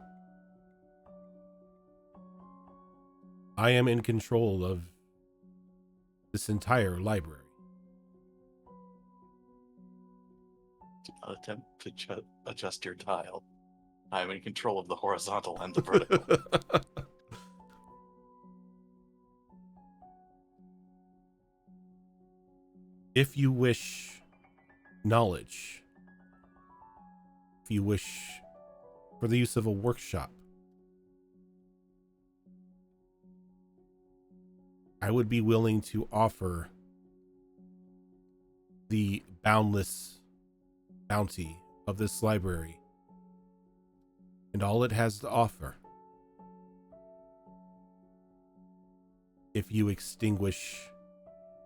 I am in control of this entire library. Do not attempt to adjust your tile. I am in control of the horizontal and the vertical. If you wish knowledge, if you wish for the use of a workshop, I would be willing to offer the boundless bounty of this library and all it has to offer if you extinguish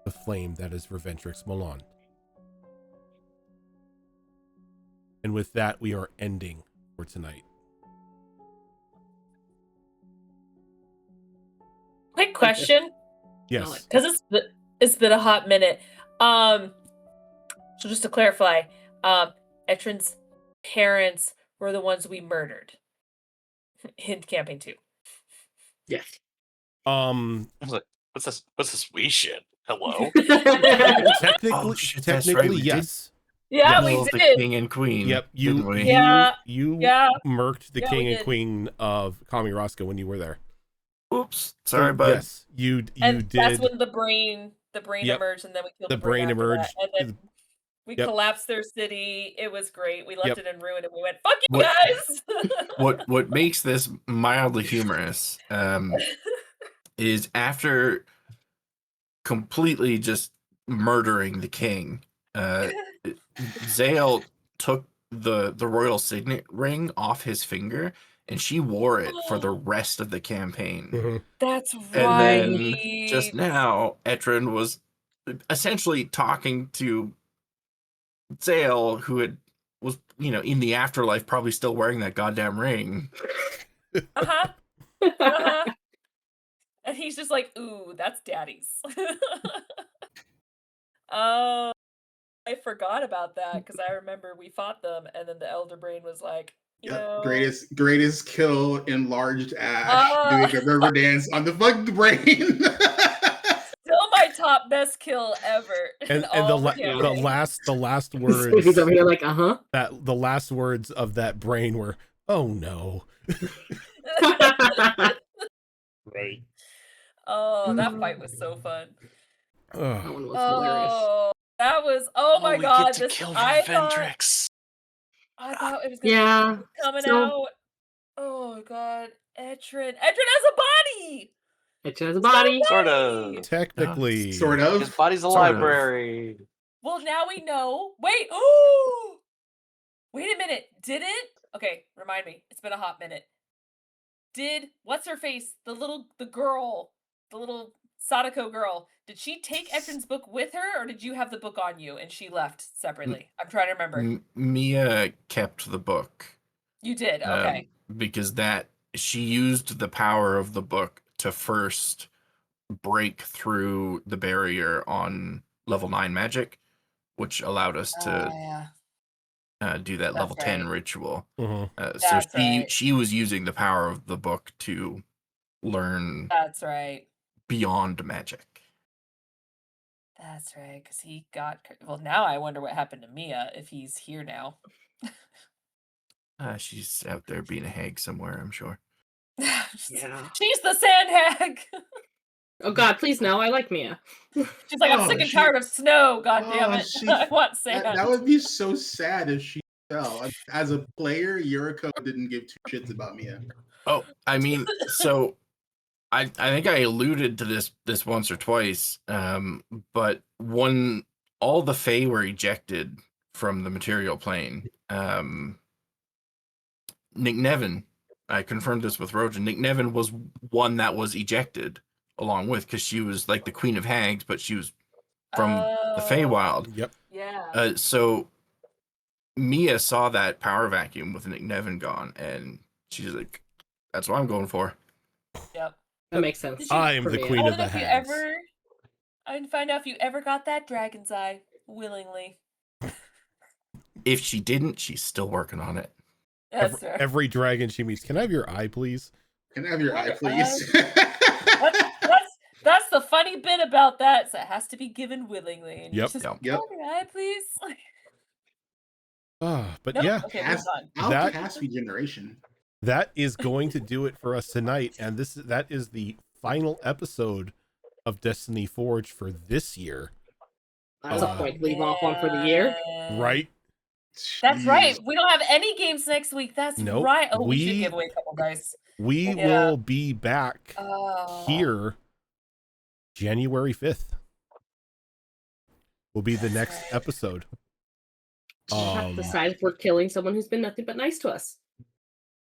the flame that is Verventrix Milan. And with that, we are ending for tonight. Quick question. Yes. Because it's been a hot minute. So just to clarify, Etrin's parents were the ones we murdered in camping 2. Yes. I was like, what's this we shit? Hello? Technically, Oh, shit, that's right, we did. yes. Yeah, Kill we the did. king and queen. Yep, didn't we? Yeah. you Yeah. murked the Yeah, king we and did. queen of Kamiroska when you were there. Oops. Sorry, So, bud. yes, you And did. that's when the brain Yep. emerged, and then we killed The the brain brain after emerged. that. And then we Yep. collapsed their city. It was great. We left Yep. it in ruin, and we went, "Fuck you What- guys!" What makes this mildly humorous is after completely just murdering the king, Zale took the royal signet ring off his finger and she wore it for the rest of the campaign. Mhm. That's And right. then just now, Etrin was essentially talking to Zale, who was in the afterlife, probably still wearing that goddamn ring. Uh-huh. Uh-huh. And he's just like, "Ooh, that's daddy's." Oh, I forgot about that because I remember we fought them, and then the elder brain was like, you know, Greatest kill, enlarged Ash doing a river dance on the fucking brain. still my top best kill ever. And the last He's words over here like, that the last words of that brain were, "Oh no." Right. Oh, that fight was so fun. That Ugh. one was hilarious. Oh, that was. Oh my we god! get to kill I Verventrix. thought it was gonna Yeah. be coming so- out. Oh god, Etrin has a body. It has a body. Sort of. Technically. Sort of. His body's a Sort of. library. Well, now we know. Wait. Oh, wait a minute. Did it? Okay, remind me. It's been a hot minute. Did what's her face? The girl, the little Sadako girl. Did she take Etrin's book with her, or did you have the book on you and she left separately? I'm trying to remember. Mia kept the book. You did. Okay. Because she used the power of the book to first break through the barrier on level 9 magic, which allowed us to do that level 10 ritual. Mhm. So she was using the power of the book to learn That's right. beyond magic. That's right, because he got. Well, now I wonder what happened to Mia if he's here now. She's out there being a hag somewhere, I'm sure. Yeah. She's the sand hag. Oh god, please no, I like Mia. She's like, I'm sick and tired of snow. God damn it! I want sand. That would be so sad if she fell. As a player, Yuriko didn't give two shits about Mia. Oh, I mean, so I think I alluded to this once or twice, but one all the Fey were ejected from the material plane. Nick Nevin, I confirmed this with Rojan. Nick Nevin was one that was ejected along with, because she was like the Queen of Hags, but she was from the Feywild. Yep. Yeah. So Mia saw that power vacuum with Nick Nevin gone, and she's like, "That's what I'm going for." Yep. That makes sense. Did you- I am the For me. I queen want of to know the if you hags. ever. I didn't find out if you ever got that dragon's eye willingly. If she didn't, she's still working on it. That's right. Every dragon she meets, can I have your eye, please? Can I have your eye, Your please? That's the funny bit about that. So it has to be given willingly. And you Yep. just, Yep. "Can I have your eye, please?" But Nope. yeah, Okay, Cast- move on. I'll That- cast regeneration. that is going to do it for us tonight, and that is the final episode of Destiny Forge for this year. That was a Oh, point to leave off on for the year. Man. Right? That's Jeez. right. We don't have any games next week. That's Nope. right. Oh, we should We- give away a couple dice. We Yeah. will be back Oh. here January 5th. Will be the That's next right. episode. We have to decide if we're killing someone who's been nothing but nice to us.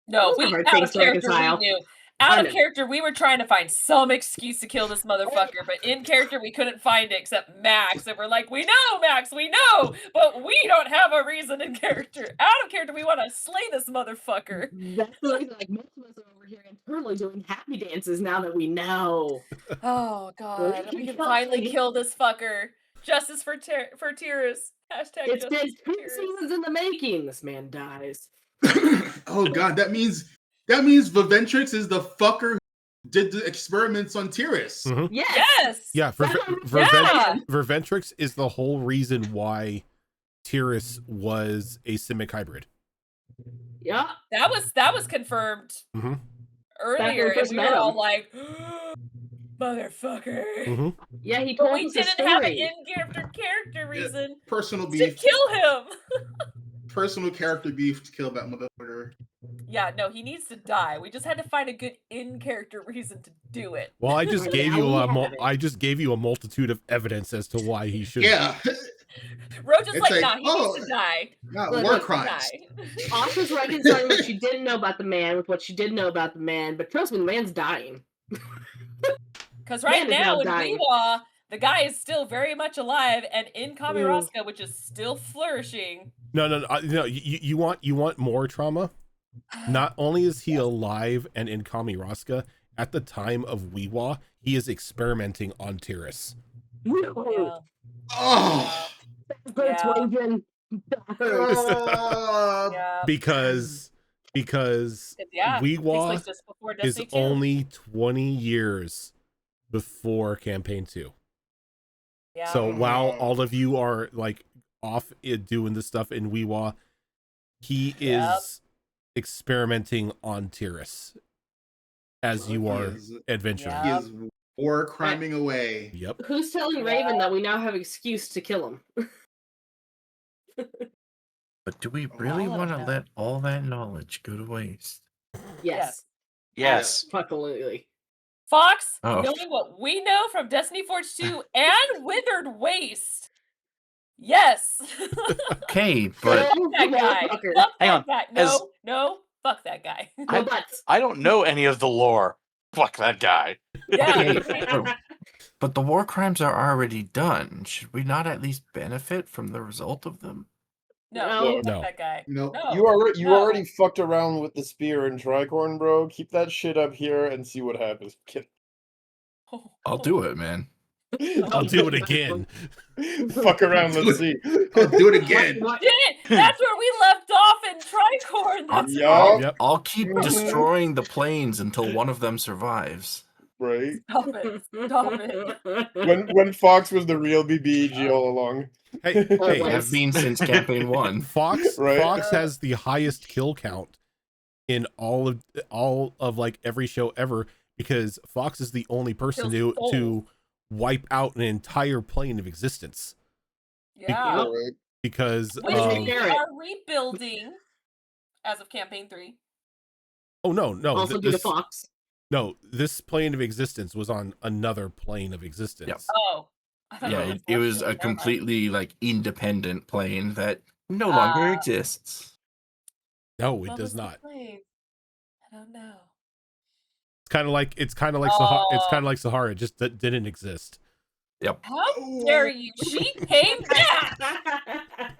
No, Those are we hard out things of to character. We reconcile. knew. I Out of know. character, we were trying to find some excuse to kill this motherfucker, but in character, we couldn't find it except Max, and we're like, "We know, Max, we know, but we don't have a reason in character. Out of character, we want to slay this motherfucker." That's the reason, like, most of us are over here internally doing happy dances now that we know. Oh God, can we can kill finally me. kill this fucker. Justice for Tyrus. Hashtag It's been justice for 2 Tyrus. seasons in the making. This man dies. Oh god, that means Viventrix is the fucker who did the experiments on Tyrus. Mhm. Yes. Yes. Yeah, Yeah. Verventrix is the whole reason why Tyrus was a simic hybrid. Yeah. That was confirmed Mhm. earlier, and first we met were all him. like, "Motherfucker." Mhm. Yeah, he But told we us a didn't have an story. in-character reason Personal to beef. kill him. Personal character beef to kill that motherfucker. Yeah, no, he needs to die. We just had to find a good in-character reason to do it. Well, I just Right gave now you we a have it. I just gave you a multitude of evidence as to why he should. Yeah. Roja's It's like, like, "Nah, he needs to die. Not Look, war look, crimes. Asha's reconciling what she didn't know about the man with what she did know about the man, but trust me, the man's dying. Because right Man is now now in dying. Weewa, the guy is still very much alive, and in Kamiroska, which is still flourishing. No. You want more trauma? Not only is he alive and in Kamiroska, at the time of Weewa, he is experimenting on Tyrus. Yeah. Oh. Hurts, Yeah. Raven. That hurts. Yeah. because Yeah. Takes Weewa place just before is Destiny 2. only 20 years before campaign 2. Yeah. So while all of you are like off doing this stuff in Weewa, he is experimenting on Tyrus as you are adventuring. He is war criming away. Yep. Who's telling Raven that we now have excuse to kill him? But do we really All of want to them. let all that knowledge go to waste? Yes. Yes. Absolutely. Fox, Oh. knowing what we know from Destiny Forge 2 and Withered Waste. Yes. Okay, but Oh, That guy. motherfucker. Fuck Hang that on, guy. as- No, fuck that guy. No buts. I don't know any of the lore. Fuck that guy. Yeah. okay, but the war crimes are already done. Should we not at least benefit from the result of them? No, fuck No. that guy. No. No. You no. already fucked around with the spear and tricorn, bro. Keep that shit up here and see what happens. I'll do it, man. I'll do it again. Fuck around, let's see. I'll do it again. What? Did it? That's where we left off in Tricorn. That's Yup. Yep. I'll keep Mhm. destroying the planes until one of them survives. Right? Stop it. Stop it. When Fox was the real BBEG all along. Hey, They hey, Always. have been since campaign 1. Fox Right. Fox has the highest kill count in all of like every show ever, because Fox is the only person Kills to souls. wipe out an entire plane of existence, Yeah. Right. because Which Um, we Garrett. are rebuilding as of campaign 3. oh no Also do the fox. no, this plane of existence was on another plane of existence. Yep. Oh. I thought Yeah, you it, were it was Celestial. a Never mind. completely like independent plane that no longer exists. No, it What does was the not. flame? I don't know. It's kind of like Oh, Sahara. It just didn't exist. Yep. how dare you? She came back.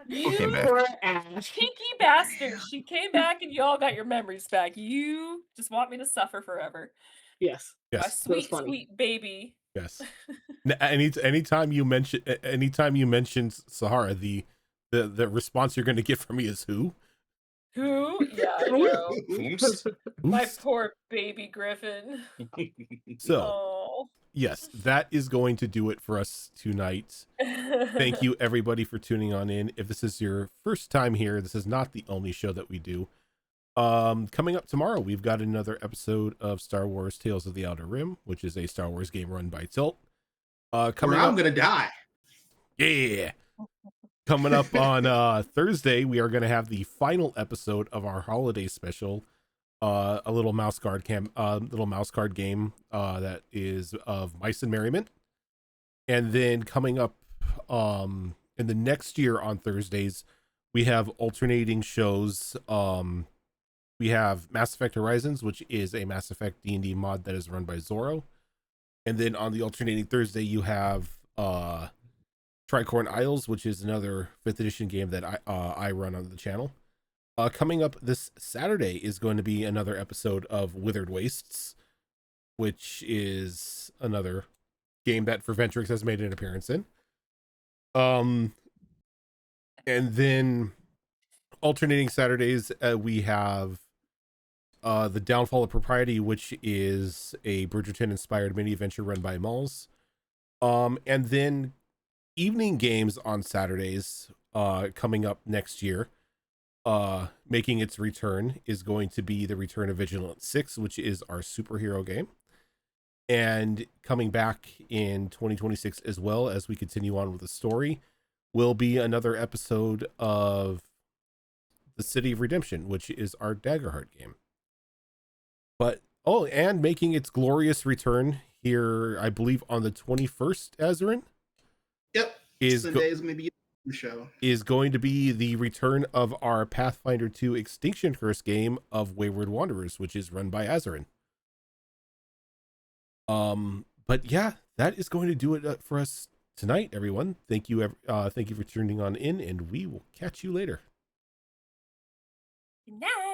Who came You back? Poor Ash. cheeky bastard. She came back and you all got your memories back. You just want me to suffer forever. Yes. My Yes, That was sweet, funny. sweet baby. yes. Anytime you mention Sahara, the response you're going to get from me is who? Who? Yeah, I know. Oops. My Oops. poor baby Griffin. So, Oh. yes, that is going to do it for us tonight. Thank you everybody for tuning on in. If this is your first time here, this is not the only show that we do. Coming up tomorrow, we've got another episode of Star Wars Tales of the Outer Rim, which is a Star Wars game run by Tilt. Coming I'm up, gonna die. yeah. Coming up on Thursday, we are going to have the final episode of our holiday special, a little mouse card game that is of Mice and Merriment. And then coming up in the next year on Thursdays, we have alternating shows. We have Mass Effect Horizons, which is a Mass Effect D&D mod that is run by Zorro. And then on the alternating Thursday, you have Tricorn Isles, which is another 5th edition game that I run on the channel. Coming up this Saturday is going to be another episode of Withered Wastes, which is another game that Ferventrix has made an appearance in. And then alternating Saturdays, we have The Downfall of Propriety, which is a Bridgerton-inspired mini-adventure run by Malls. And then evening games on Saturdays, coming up next year, making its return, is going to be the return of Vigilant 6, which is our superhero game. And coming back in 2026 as well, as we continue on with the story, will be another episode of The City of Redemption, which is our Daggerheart game. But, and making its glorious return here, I believe on the 21st, Azarin? Yep. Sunday is gonna be the show. Is going to be the return of our Pathfinder 2 Extinction Curse game of Wayward Wanderers, which is run by Azarin. But yeah, that is going to do it for us tonight, everyone. Thank you for tuning on in, and we will catch you later. Good night.